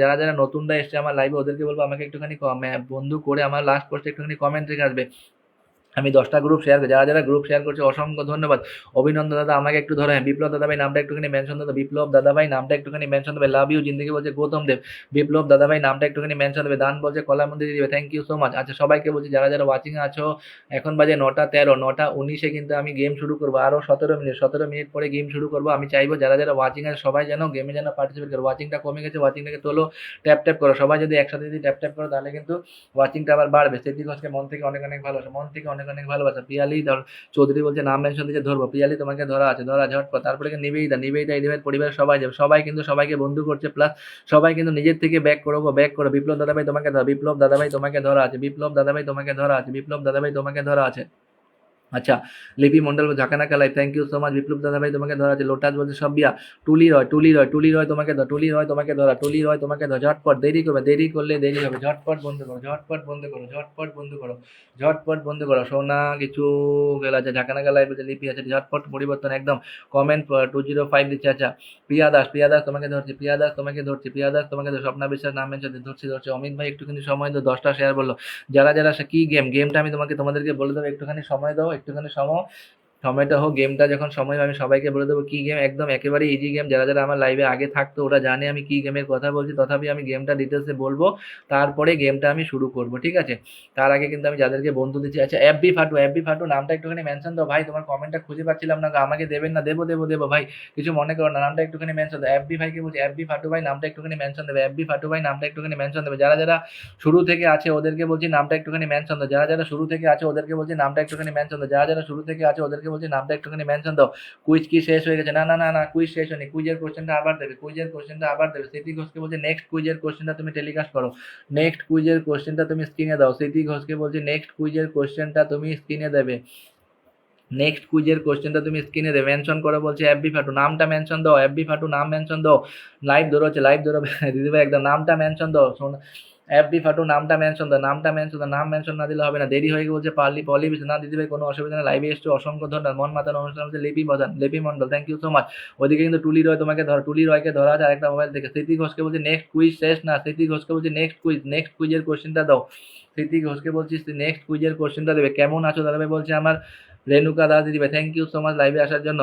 যারা নতুনরা এসছে আমার লাইভে ওদেরকে বলবো আমাকে একটুখানি বন্ধু করে আমার লাস্ট পোস্টে একটুখানি কমেন্ট রেখে আসবে। আমি 10টা গ্রুপ শেয়ার করি, যারা গ্রুপ শেয়ার করছে অসংখ্য ধন্যবাদ। অভিনন্দন দাদা আমাকে একটু ধরো, হ্যাঁ বিপ্লব দাদাভাই নামটা একটুখানি মেনশন দেবে, বিপ্লব দাদাভাই নামটা একটুখানি মেনশন দেবে। লাভ ইউ জিন্দগি বলছে গৌতম দেব, বিপ্লব দাদাভাই নামটা একটুখানি মেনশন দেবে। দান বলছে কলা মন্দির দিবে, থ্যাংক ইউ সো মাচ। আচ্ছা সবাইকে বলছি যারা ওয়াচিং আছো, এখন বাজে 9:13, 9:19 কিন্তু আমি গেম শুরু করবো, আরও 17 মিনিট পরে গেম শুরু করবো। আমি চাইবো যারা ওয়াচিং আছে সবাই যেন গেমে যেন পার্টিসিপেট করো। ওয়াচিংটা কমে গেছে, ওয়াচিংটাকে তোলো, ট্যাপ করো, সবাই যদি একসাথে যদি ট্যাপ করো তাহলে কিন্তু ওয়াচিংটা আবার বাড়বে। সেটি ঘোষকে মন থেকে অনেক ভালোবাসা, ভালোবাসা। পিয়ালি চৌধুরী বলছে নাম মেনশন দিচ্ছে ধরবো, পিয়ালি তোমাকে ধরা আছে, ঝটপট। তারপরে নিবেদিতা ইদিবের পরিবারের সবাই যাবে, সবাই কিন্তু সবাইকে বন্ধু করছে, প্লাস সবাই কিন্তু নিজের থেকে ব্যাক করো। বিপ্লব দাদাভাই তোমাকে ধরা, তোমাকে ধরা আছে। আচ্ছা লিপি মন্ডল ঝাঁকানাকা live, thank you so much. Biplob দাদাভাই তোমাকে ধরা আছে। লোটাস বলছে সব বিয়া। টুলি রয় তোমাকে ধরা, ঝটপট, দেরি করলে দেরি হবে, ঝটপট বন্ধ করো, সোনা কিছু গেলা আছে। ঝাঁকানাকা লাইভ বলছে লিপি আছে, ঝটপট পরিবর্তন একদম। কমেন্ট 205 দিচ্ছে। আচ্ছা প্রিয়া দাস তোমাকে ধরছি, স্বপ্না বিশ্বাস নাম মেনশন ধরছি। অমিত ভাই একটু কিন্তু সময় দাও, 10টা শেয়ার বললো। যারা কি গেমটা আমি তোমাদেরকে বলে দেবো, একটুখানি সময় দাও, সময়টা হোক, গেমটা যখন সময় আমি সবাইকে বলে দেবো কি গেম, একদম একেবারে ইজি গেম। যারা আমার লাইভে আগে থাকতো ওরা জানে আমি কি গেমের কথা বলছি, তথাপি আমি গেমটা ডিটেলসে বলবো, তারপরে গেমটা আমি শুরু করব, ঠিক আছে। তার আগে কিন্তু আমি যাদেরকে বন্ধু দিচ্ছি। আচ্ছা এফবি ফাটু নামটা একটুখানি মেনশন দাও ভাই, তোমার কমেন্টটা খুঁজে পাচ্ছিলাম না, আমাকে দেবেন না, দেবো ভাই, কিছু মনে করো না, নামটা একটুখানি মেনশন দাও। এফবি ভাইকে বলছি, এফবি ফাটু ভাই নামটা একটুখানি মেনশন দেবে, যারা শুরু থেকে আছে ওদেরকে বলছি নামটা একটুখানি মেনশন দাও, যারা শুরু থেকে আছে ওদেরকে বলছি নামটা একটুখানি মেনশন দাও, যারা শুরু থেকে আছে ওদেরকে বলছি নামটা একটুখানি মেনশন দাও। কুইজ কি শেষ হয়ে গেছে? না, কুইজ শেষ হয়নি, কুইজের কোশ্চেনটা আবার দেবে, স্মৃতি ঘোষকে বলছে নেক্সট কুইজের কোশ্চেনটা তুমি টেলিকাস্ট করো, নেক্সট কুইজের কোশ্চেনটা তুমি স্ক্রিনে দাও। স্মৃতি ঘোষকে বলছি নেক্সট কুইজের কোশ্চেনটা তুমি স্ক্রিনে দেবে, মেনশন করে বলছে এফবি ফাটু, নামটা মেনশন দাও, এফবি ফাটু নাম মেনশন দাও। লাইভ ধরো দিদিভাই একদম নামটা মেনশন দাও, এফবি ফাটু নামটা মেনশন দাও, নাম মেনশন না দিলে হবে না। দেরি হয়ে বলছে পলি না দিদিভাই, কোনো অসুবিধা নেই, লাইভে এসছো অসংখ্য ধন্যবাদ। মন মাতানো অনুষ্ঠান হচ্ছে Lipi Mondal, thank you so much. ওদিকে কিন্তু টুলি রয়কে ধরা আছে আরেকটা মোবাইল থেকে। স্মৃতি ঘোষকে বলছে নেক্সট কুইজ শেষ না, নেক্সট কুইজের কোশ্চেনটা দাও। স্মৃতি ঘোষকে বলছি নেক্সট কুইজের কোশ্চেনটা দেবে। কেমন আছো দাদাভাই বলছে আমার রেণুকা দাস দিদিভাই, থ্যাংক ইউ সো মাচ লাইভে আসার জন্য।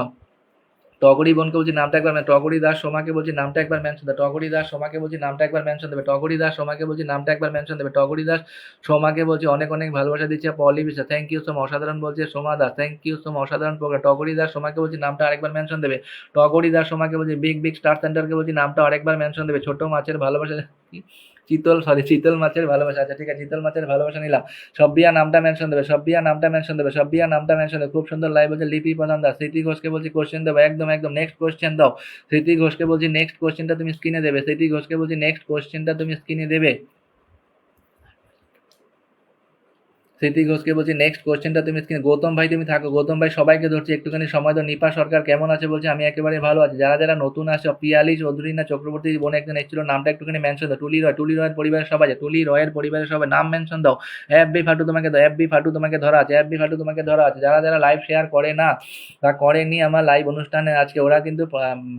টগরি বোনকে বলছি নামটা একবার টগরি দাস সোমাকে বলছি নামটা একবার মেনশন দেবে, টগরি দাস সোমাকে বলছি নামটা একবার মেনশন দেবে, টগরি দাস সোমাকে বলছি নামটা একবার মেনশন দেবে, টগরি দাস সোমাকে বলছি অনেক অনেক ভালোবাসা দিচ্ছে পলি বিশ্বাস, থ্যাংক ইউ সোমা, অসাধারণ বলছে সোমা দাস, থ্যাংক ইউ সোমা, অসাধারণ প্রোগ্রাম। টগরি দাস সোমাকে বলছি নামটা আরেকবার মেনশন দেবে, টগরি দাস সোমাকে বলছি বিগ বিগ স্টার সেন্টারকে বলছি নামটা আরেকবার মেনশন দেবে, ছোট মাছের ভালোবাসা চিতল মাছের ভালোবাসা, আচ্ছা ঠিক আছে চিতল মাছের ভালোবাসা নিলাম। সব্বিয়া নামটা মেনশন দেবে, সব্বিয়া নামটা মেনশন দেবে, সব্বিয়া নামটা মেনশন দেবে, খুব সুন্দর লাইভ বলছে লিপি প্রধান দাস। স্মৃতি ঘোষকে বলছি কোশ্চেন দেবো, একদম একদম নেক্সট কোশ্চেন দাও। স্মৃতি ঘোষকে বলছি নেক্সট কোশ্চেনটা তুমি স্ক্রিনে দেবে, স্মৃতি ঘোষকে বলছি নেক্সট কোশ্চেনটা তুমি স্ক্রিনে দেবে, স্মৃতি ঘোষকে বলছি নেক্সট কোশ্চেনটা তুমি স্ক্রিনে। গৌতম ভাই তুমি থাকো, গৌতম ভাই সবাইকে ধরছি, একটুখানি সময় দাও। নিপা সরকার কেমন আছে বলছে আমি একেবারে ভালো আছি। যারা যারা নতুন আসে, পিয়ালি চৌধুরী না চক্রবর্তী বোন একজন এসেছিল, নামটা একটুখানি মেনশন দাও। টুলি রয়ের পরিবারের সবাই আছে, টুলি রয়ের পরিবারের সবাই নাম মেনশন দাও। এফবি ফাটু তোমাকে দাও, এফবি ফাটু তোমাকে ধরা আছে, এফবি ফাটু তোমাকে ধরা আছে। যারা যারা লাইভ শেয়ার করে না বা করেনি আমার লাইভ অনুষ্ঠানে আজকে, ওরা কিন্তু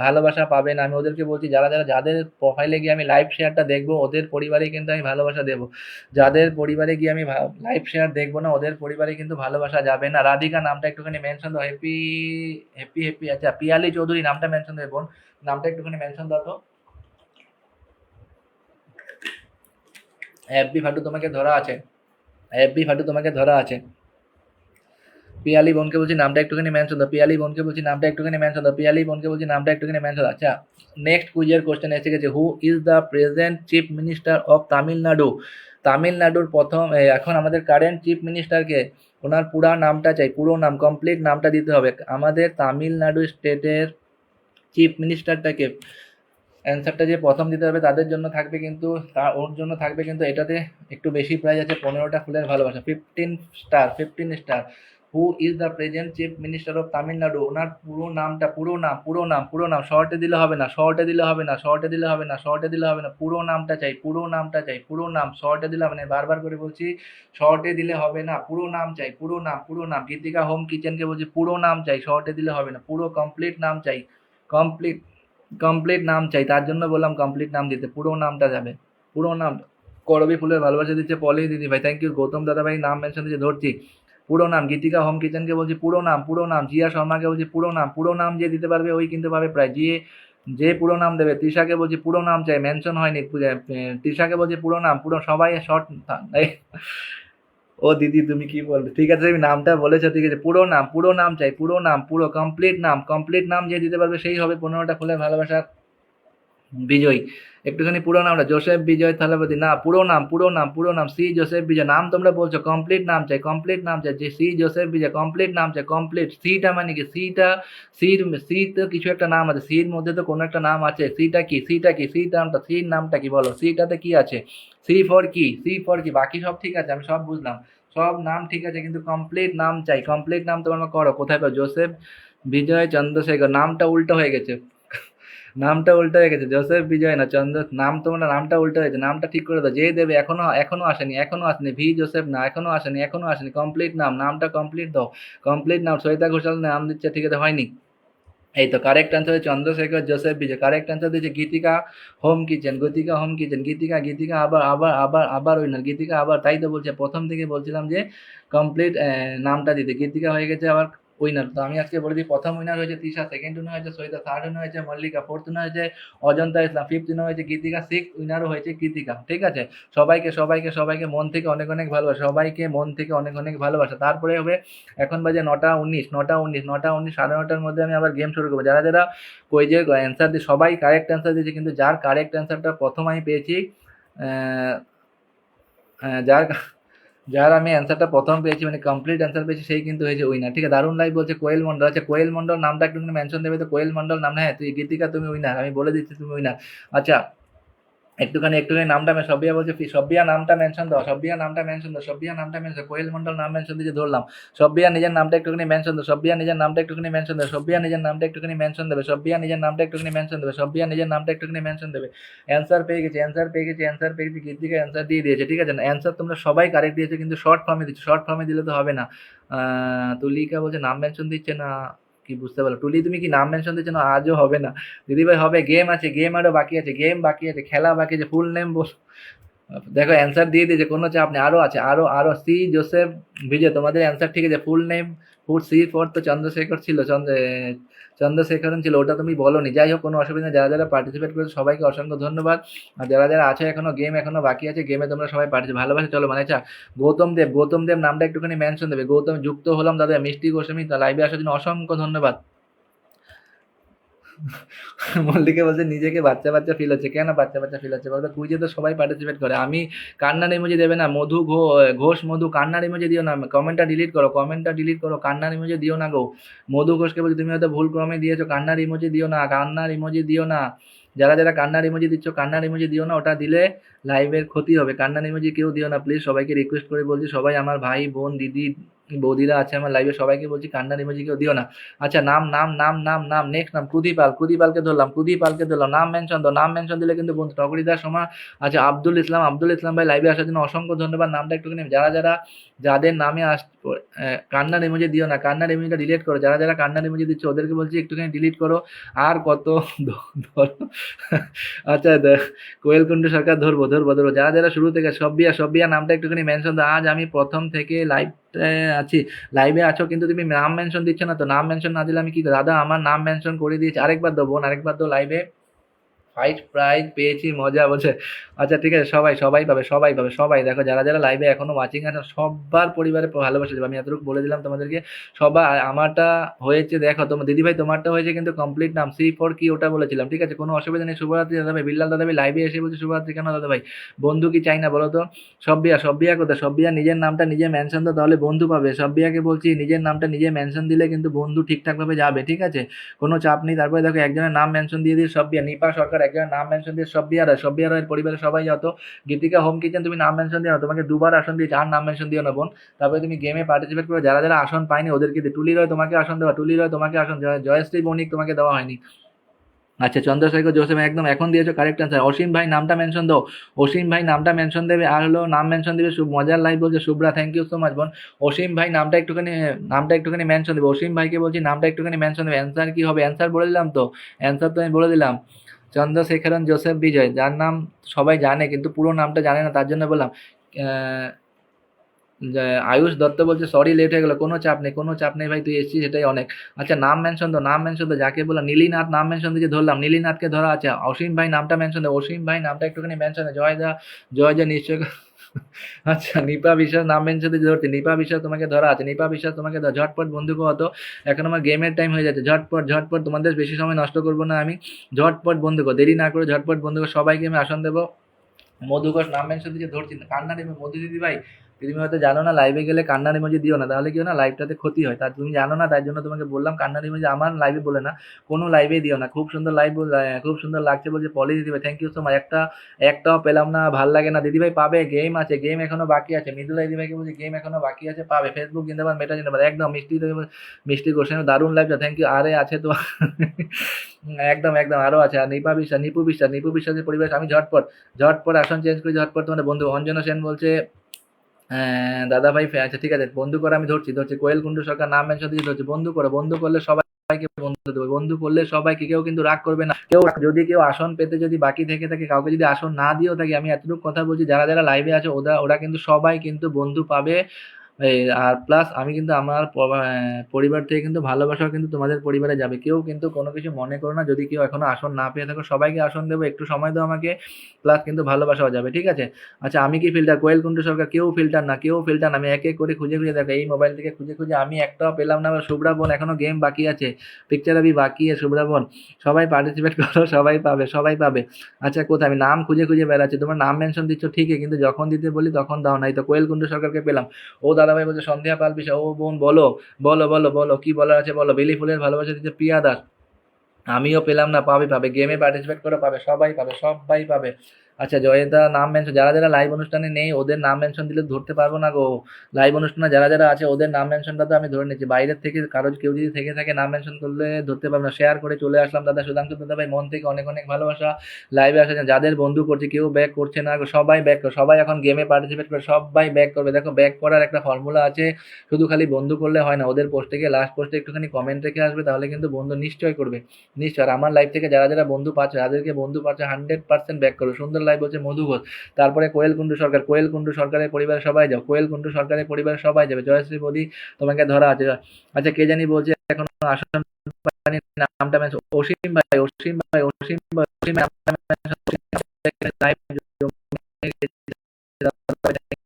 ভালোবাসা পাবে না। আমি ওদেরকে বলছি যারা যারা যাদের প্রোফাইলে গিয়ে আমি লাইভ শেয়ারটা দেখবো, ওদের পরিবারে কিন্তু আমি ভালোবাসা দেবো। যাদের পরিবারে গিয়ে আমি লাইভ শেয়ার দেখবো না, ওদের পরিবারে কিন্তু ভালোবাসা যাবে না। রাধিকা নামটা একটুখানি মেনশন দাও, হ্যাপি হ্যাপি হ্যাপি, আচ্ছা পিয়ালি চৌধুরী নামটা মেনশন দেবে বোন, নামটা একটুখানি মেনশন দাও তো। এফবি ফাটু তোমাকে ধরা আছে, এফবি ফাটু তোমাকে ধরা আছে। পিয়ালি বোনকে বলছি নামটা একটুখানি মেনশন দাও, পিয়ালি বোনকে বলছি নামটা একটুখানি মেনশন দাও, পিয়ালি বোনকে বলছি নামটা একটুখানি মেনশন দাও। আচ্ছা নেক্সট কুইজের কোশ্চেন এসে গেছে, হু is the present chief minister of Tamil Nadu? তামিলনাড়ুর প্রথম এখন আমাদের কারেন্ট চিফ মিনিস্টারকে, ওনার পুরা নামটা চাই, পুরো নাম কমপ্লিট নামটা দিতে হবে। আমাদের তামিলনাড়ু স্টেটের চিফ মিনিস্টারটাকে অ্যান্সারটা যে প্রথম দিতে হবে তাদের জন্য থাকবে, কিন্তু ওর জন্য থাকবে কিন্তু এটাতে একটু বেশি প্রাইজ আছে, 15টা ফুলের ভালোবাসা, 15 star 15 star. Who is the present chief minister of Tamil Nadu? ওনার পুরো নামটা, পুরো নাম শর্টে দিলে হবে না, শর্টে দিলে হবে না, শর্টে দিলে হবে না, শর্টে দিলে হবে না, পুরো নামটা চাই, পুরো নামটা চাই, পুরো নাম, শর্টে দিলে হবে না, বারবার করে বলছি শর্টে দিলে হবে না, পুরো নাম চাই, পুরো নাম। গীতিকা হোম কিচেনকে বলছি পুরো নাম চাই, শর্টে দিলে হবে না, পুরো কমপ্লিট নাম চাই, কমপ্লিট কমপ্লিট নাম চাই, তার জন্য বললাম কমপ্লিট নাম দিতে, পুরো নামটা যাবে, পুরো নাম। করবি ফুলের ভালোবাসা দিচ্ছে পলি দিদি ভাই, থ্যাংক ইউ। গৌতম দাদা ভাই নাম মেনশন দিচ্ছে, ধরছি পুরো নাম। গীতিকা হোম কিচেনকে বলছি পুরো নাম। জিয়া শর্মাকে বলছি পুরো নাম যে দিতে পারবে ওই কিন্তু পাবে প্রায়, যে পুরো নাম দেবে। তৃষাকে বলছি পুরো নাম চাই, মেনশন হয়নি। তৃষাকে বলছি পুরো নাম, পুরো সবাই শর্ট। ও দিদি তুমি কি বলবে, ঠিক আছে তুমি নামটা বলেছো, ঠিক আছে পুরো নাম চাই, পুরো কমপ্লিট নাম যে দিতে পারবে সেই হবে 15টা ফুলের ভালোবাসা বিজয়। একটুখানি পুরো নামটা, জোসেফ বিজয় থালাপতি, না পুরো নাম সি জোসেফ বিজয়। নাম তোমরা বলছো কমপ্লিট নাম চাই, যে সি জোসেফ বিজয় কমপ্লিট নাম চাই, কমপ্লিট। সিটা মানে কি? সি তো কিছু একটা নাম আছে, সির মধ্যে তো কোনো একটা নাম আছে, সিটা কি? সির নামটা কি বলো, সিটাতে কি আছে? সি ফর কি, বাকি সব ঠিক আছে, আমি সব বুঝলাম, সব নাম ঠিক আছে, কিন্তু কমপ্লিট নাম চাই, কমপ্লিট নাম তোমরা করো। কোথায় পাও? জোসেফ বিজয় চন্দ্রশেখর, নামটা উল্টো হয়ে গেছে, নামটা উল্টো হয়ে গেছে, জোসেফ বিজয় না চন্দ্র, নামটা উল্টো হয়েছে, নামটা ঠিক করে দাও। যে দেবে এখনো আসেনি, ভি জোসেফ না, এখনো আসেনি, কমপ্লিট নামটা কমপ্লিট দাও, কমপ্লিট নাম। সৈতা ঘোষাল নাম দিচ্ছে, ঠিক আছে হয়নি। এই তো কারেক্ট আনসার চন্দ্রশেখর জোসেফ বিজয়, কারেক্ট আনসার দিয়েছে গীতিকা হোম কিচেন, গীতিকা আবার উইনার, গীতিকা আবার, তাই তো বলছে প্রথম থেকে বলছিলাম যে কমপ্লিট নামটা দিতে, গীতিকা হয়ে গেছে আবার উইনার। তো আমি আজকে বলে দিই, প্রথম উইনার হয়েছে তৃষা, সেকেন্ড উইনার হয়েছে সৈতা, থার্ড উইনার হয়েছে মল্লিকা, ফোর্থ উইনার হয়েছে অজন্তা ইসলাম, ফিফথ উইনার হয়েছে গীতিকা, সিক্স উইনারও হয়েছে গীতিকা। ঠিক আছে, সবাইকে মন থেকে অনেক অনেক ভালোবাসা, সবাইকে মন থেকে অনেক অনেক ভালোবাসা। তারপরে হবে, এখন বাজে 9টা 19, 9টা 19, 9টা 19, 9:30 আমি আবার গেম শুরু করবো। যারা যারা কুইজের অ্যান্সার দিয়ে, সবাই কারেক্ট অ্যান্সার দিয়েছে, কিন্তু যার কারেক্ট অ্যান্সারটা প্রথম আমি পেয়েছি, যার যার আমি অ্যান্সারটা প্রথম পেয়েছি, মানে কমপ্লিট অ্যান্সার পেয়েছি, সেই কিন্তু হয়েছে উইনার। ঠিক আছে, দারুণ লাইভ বলছে কোয়েল মন্ডল। আচ্ছা কোয়েল মন্ডল নামটা একটু মেনশন দেবে তো, কোয়েল মন্ডল নাম, হ্যাঁ তুই গীতিকা তুমি উইনার, আমি বলে দিচ্ছি তুমি উইনার। আচ্ছা একটুখানি নামটা সব্বিয়া বলছে, সব্বিয়া নামটা মেনশন দাও, সব্বিয়া নামটা মেনশন, কোয়েল মন্ডল নাম মেনশন দিয়েছে, ধরলাম। সব্বিয়া নিজের নামটা একটুখানি মেনশন দাও, সব্বিয়া নিজের নামটা একটুখানি মেনশন দেবে, সব্বিয়া নিজের নামটা একটুখানি মেনশন দেবে, অ্যান্সার পেয়ে গেছি, গীতিকা অ্যান্সার দিয়ে দিয়েছে। ঠিক আছে, অ্যান্সার তোমরা সবাই কারেক্ট দিয়েছে, কিন্তু শর্ট ফর্মে দিলে তো হবে না। তুলিকা বলছে নাম মেনশন দিচ্ছে না, কি বুঝতে পারলো? টুলি তুমি কি নাম মেনশন দিচ্ছ না? আজও হবে না দিদিভাই, হবে, গেম আছে, গেম আরও বাকি আছে, খেলা বাকি আছে, ফুল নেম বল। দেখো অ্যান্সার দিয়ে দিয়েছে, কোনো চাপ নেই, আরো আছে, আরো আরো সি জোসেফ বিজয়, তোমাদের অ্যান্সার ঠিক আছে। ফুল নেম ফুড সি ফর তো চন্দ্রশেখর ছিল, চন্দ্রশেখরন ছিল, ওটা তুমি বলোনি। যাই হোক, কোনো অসুবিধা নেই, যারা যারা পার্টিসিপেট করেছে সবাইকে অসংখ্য ধন্যবাদ। আর যারা যারা আছে এখনো, গেম এখনো বাকি আছে, গেমে তোমরা সবাই পার্টিসিপেট ভালোবাসে। চলো মানে আচ্ছা, গৌতম দেব নামটা একটুখানি মেনশন দেবে। গৌতম যুক্ত হলাম দাদা, মিষ্টি গোস্বামী লাইভে আসার জন্য অসংখ্য ধন্যবাদ। মল্লিকে বলছে নিজেকে বাচ্চা বাচ্চা ফিল হচ্ছে। কেন বাচ্চা বাচ্চা ফিল হচ্ছে বলতো? কুইজে তো সবাই পার্টিসিপেট করে। আমি কান্নার ইমোজি দেবে না, ঘোষ মধু কান্নার ইমোজি দিও না, কমেন্টটা ডিলিট করো, কমেন্টটা ডিলিট করো, কান্নার ইমোজি দিও না গো। মধু ঘোষকে বলছি তুমি হয়তো ভুল ক্রমে দিয়েছো, কান্নার ইমোজি দিও না, কান্নার ইমোজি দিও না। যারা যারা কান্নার ইমোজি দিচ্ছ, কান্নার ইমোজি দিও না, ওটা দিলে লাইভের ক্ষতি হবে। কান্নার ইমোজি কেউ দিও না প্লিজ, সবাইকে রিকোয়েস্ট করে বলছি, সবাই আমার ভাই বোন দিদি বৌদিরা আছে আমার লাইভে, সবাইকে বলছি কান্নার ইমোজি কেউ দিও না। আচ্ছা, নাম নাম নাম নাম নাম নেক্সট নাম কুদিপাল, কুদিপালকে ধরলাম, কুদিপালকে ধরলাম, নাম মেনশন দাও, নাম মেনশন দিলে কিন্তু বন্ধু টগরিদার সময়। আচ্ছা, আব্দুল ইসলাম ভাই লাইভে আসার জন্য অসংখ্য ধন্যবাদ। নামটা একটুখানি, যারা যারা যাদের নামে কান্নার ইমোজি দিও না, কান্নার ইমোজিটা ডিলিট করো। যারা যারা কান্নার ইমোজি দিচ্ছ ওদেরকে বলছি একটুখানি ডিলিট করো। আর কত ধরো। আচ্ছা, কোয়েল কুণ্ডু সরকার ধরবো ধরবো ধরবো। যারা যারা শুরু থেকে সব্বিয়া নামটা একটুখানি মেনশন দাও। আজ আমি প্রথম থেকে আছি, লাইভে আছো কিন্তু তুমি নাম মেনশন দিচ্ছ না, তো নাম মেনশন না দিলে আমি কি দাদা, আমার নাম মেনশন করে দিয়েছি। আরেকবার দেবো বোন, আরেকবার দো লাইভে। ফার্স্ট প্রাইজ পেয়েছি, মজা বলছে। আচ্ছা ঠিক আছে, সবাই সবাই পাবে, সবাই পাবে, সবাই দেখো, যারা যারা লাইভে এখনো ওয়াচিং আছে সবার পরিবারে ভালোবাসা দেবে। আমি এতটুকু বলে দিলাম তোমাদেরকে। সবাই আমারটা হয়েছে দেখো, তোমার দিদিভাই তোমারটা হয়েছে কিন্তু কমপ্লিট নাম সি ফর কি ওটা বলেছিলাম, ঠিক আছে, কোনো অসুবিধা নেই। শুভরাত্রি দাদা ভাই, বিল্লাল দাদা ভাই লাইভে এসে বলছে শুভরাত্রি কেন দাদা ভাই? বন্ধু কি চাই না বলো তো? সব্বিয়া কোথায়? সব্বিয়া নিজের নামটা নিজে মেনশন দাও, তাহলে বন্ধু পাবে। সব্বিয়াকে বলছি নিজের নামটা নিজে মেনশন দিলে কিন্তু বন্ধু ঠিকঠাকভাবে যাবে, ঠিক আছে, কোনো চাপ নেই। তারপরে দেখো একজনের নাম মেনশন দিয়ে দিয়ে সব্বিয়া, নিপা সরকার একজনের নাম মেনশন দিয়ে সব্বিয়া রয়ের পরিবারের সবাই যত। গীতিকা হোম কিচেন তুমি নাম মেনশন দিও না, তোমাকে দুবার আসন দিয়েছে, আর নাম মেনশন দিও না বোন। তারপরে তুমি গেমে পার্টিসিপেট করে যারা যারা আসন পায়নি ওদেরকে দিয়ে। টুলি রয় তোমাকে আসন দেওয়া, টুলি রয় তোমাকে আসন, জয়শ্রী বণিক তোমাকে দেওয়া হয়নি। আচ্ছা, চন্দ্রশেখর জোসেফ একদম এখন দিয়েছো কারেক্ট অ্যান্সার। অসীম ভাই নামটা মেনশন দাও, অসীম ভাই নামটা মেনশন দেবে। আর হলো নাম মেনশন দেবে মজার লাইভ বলছে Shubhra, thank you so much বোন। অসীম ভাই নামটা একটুখানি মেনশন দেবে। অসীম ভাইকে বলছি নামটা একটুখানি মেনশন দেবে। অ্যান্সার কি হবে? অ্যান্সার বলে দিলাম তো, অ্যান্সার তো আমি বলে দিলাম। চন্দ্রশেখরন জোসেফ বিজয়, যার নাম সবাই জানে কিন্তু পুরো নামটা জানে না, তার জন্য বললাম। আহ, আয়ুষ দত্ত বলছে সরি লেট হয়ে গেল, কোনো চাপ নেই, কোনো চাপ নেই ভাই, তুই এসেছিস সেটাই অনেক। আচ্ছা, নাম মেনশন দো, নাম মেনশন দো, যাকে বললাম নীলিনাথ নাম মেনশন দিয়েছে ধরলাম, নীলিনাথকে ধরা আছে। অসীম ভাই নামটা মেনশন দে, অসীম ভাই নামটা একটুখানি মেনশন দে। জয় দা নিশ্চয়। আচ্ছা, নিপা বিশ্বাস নাম মেনশন দিয়ে ধরতে, নিপা বিশ্বাস তোমাকে ধরা আছে, নিপা বিশ্বাস তোমাকে ধরা। ঝটপট বন্ধুকে হতো, এখন আমার গেমের টাইম হয়ে যাচ্ছে, ঝটপট ঝটপট, তোমাদের বেশি সময় নষ্ট করবো না আমি। ঝটপট বন্ধুকে, দেরি না করে ঝটপট বন্ধুকে, সবাইকে আমি আসন দেবো। মধু ঘোষ নাম মেনশন দিচ্ছে ধরছি না, কান্নার ইমোজি, মধু দিদি ভাই তুমি হয়তো জানো না, লাইভে গেলে কান্নার ইমোজি দিও না, তাহলে কি হয় না, লাইভটাতে ক্ষতি হয়। তা তুমি জানো না, তাই জন্য তোমাকে বললাম কান্নার ইমোজি আমার লাইভে বলে না, কোনো লাইভে দিও না। খুব সুন্দর লাইভ, খুব সুন্দর লাগছে বলছে পলি দিদি ভাই, থ্যাংক ইউ সো মাচ। একটাও পেলাম না, ভাল লাগে না দিদি ভাই। পাবে, গেম আছে, গেম এখনো বাকি আছে। মৃদুলা দিদি ভাইকে বলছি গেম এখনো বাকি আছে, পাবে। ফেসবুক জিন্দাবাদ, মেটা জিন্দাবাদ, একদম মিষ্টি মিষ্টি কোশ্চেন, দারুণ লাইভটা, থ্যাংক ইউ। আরে আছে তো। একদম একদম, আরো আছে। আর নিপু বিশ্বাসের পরিবেশ, আমি ঝটপট ঝটপট আসন চেঞ্জ করি, ঝটপট তোমাদের বন্ধু অঞ্জনা সেন বলছে দাদা ভাই আচ্ছা ঠিক আছে, বন্ধু করে আমি ধরছি ধরছি। কোয়েল কুণ্ডু সরকার নাম মেনশন দিয়ে ধরছি, বন্ধু করো, বন্ধু করলে সবাইকে বন্ধু দেবো, বন্ধু করলে সবাইকে, কেউ কিন্তু রাগ করবে না। যদি কেউ আসন পেতে যদি বাকি থেকে থাকে, কাউকে যদি আসন না দিয়েও থাকে, আমি এতটুকু কথা বলছি, যারা যারা লাইভে আছে ওরা কিন্তু সবাই কিন্তু বন্ধু পাবে। আর প্লাস আমি কিন্তু আমার পরিবার থেকে কিন্তু ভালোবাসাও কিন্তু তোমাদের পরিবারে যাবে। কেউ কিন্তু কোনো কিছু মনে করো না, যদি কেউ এখনো আসন না পেয়ে থাকো, সবাইকে আসন দেবো, একটু সময় দাও আমাকে, প্লাস কিন্তু ভালোবাসাও যাবে, ঠিক আছে। আচ্ছা, আমি কি ফিল্টার? কোয়েল কুণ্ডু সরকার কেউ ফিল্টার না, কেউ ফিল্টার না, আমি এক এক করে খুঁজে খুঁজে দেখো, এই মোবাইল থেকে খুঁজে খুঁজে আমি একটাও পেলাম না। শুভ্রা বোন এখনো গেম বাকি আছে, পিকচার আবি বাকি আছে। শুভ্রা বোন সবাই পার্টিসিপেট করো, সবাই পাবে, সবাই পাবে। আচ্ছা, কোথায়? আমি নাম খুঁজে খুঁজে বেড়াচ্ছি, তোমার নাম মেনশন দিচ্ছ ঠিকই, কিন্তু যখন দিতে বলি তখন দাও নাই। তো কোয়েল কুণ্ডু সরকারকে পেলাম। ও দাদাভাই বলছে সন্ধ্যা পাল বিষয়, ও বোন বলো, বলো বলো বলো কি বলার আছে বলো। বেলি ফুলের ভালোবাসা দিচ্ছে প্রিয়া দাস, আমিও পেলাম না, পাবে পাবে, গেমে পার্টিসিপেট করে পাবে, সবাই পাবে, সবাই পাবে। আচ্ছা, জয়দা নাম মেনশন, যারা যারা লাইভ অনুষ্ঠানে নেই ওদের নাম মেনশন দিলে ধরতে পারবো না গো। লাইভ অনুষ্ঠানে যারা যারা আছে ওদের নাম মেনশনটা তো আমি ধরে নিচ্ছি, বাইরের থেকে কারো কেউ যদি থেকে থাকে নাম মেনশন করলে ধরতে পারবো না। শেয়ার করে চলে আসলাম দাদা সুধাংশু দাদা ভাই, মন থেকে অনেক অনেক ভালোবাসা। লাইভে আসা যাদের বন্ধু করছে কেউ ব্যাক করছে না গো, সবাই ব্যাক করো, সবাই এখন গেমে পার্টিসিপেট করে, সবাই ব্যাক করবে। দেখো ব্যাক করার একটা ফর্মুলা আছে, শুধু খালি বন্ধু করলে হয় না, ওদের পোস্টে গিয়ে লাস্ট পোস্টে একটুখানি কমেন্ট রেখে আসবে, তাহলে কিন্তু বন্ধু নিশ্চয় করবে, নিশ্চয়। আর আমার লাইফ থেকে যারা যারা বন্ধু পাচ্ছে, যাদেরকে বন্ধু পাচ্ছে 100% ব্যাক করো। সুন্দর লাইভ বলছে মধু ঘোষ, তারপরে কোয়েল কুণ্ডু সরকার, কোয়েল কুণ্ডু সরকারের পরিবারের সবাই যাও, কোয়েল কুণ্ডু সরকারের পরিবারের সবাই যাবে, জয়শ্রী মোদী তোমাকে ধরা আছে। আচ্ছা কে জানি বলছে এখন আসন পায়নি, নামটা মেনশন, অসীম ভাই, অসীম ভাই, অসীম ভাই, অসীম ভাই, নামটা mention, অসীম ভাই, live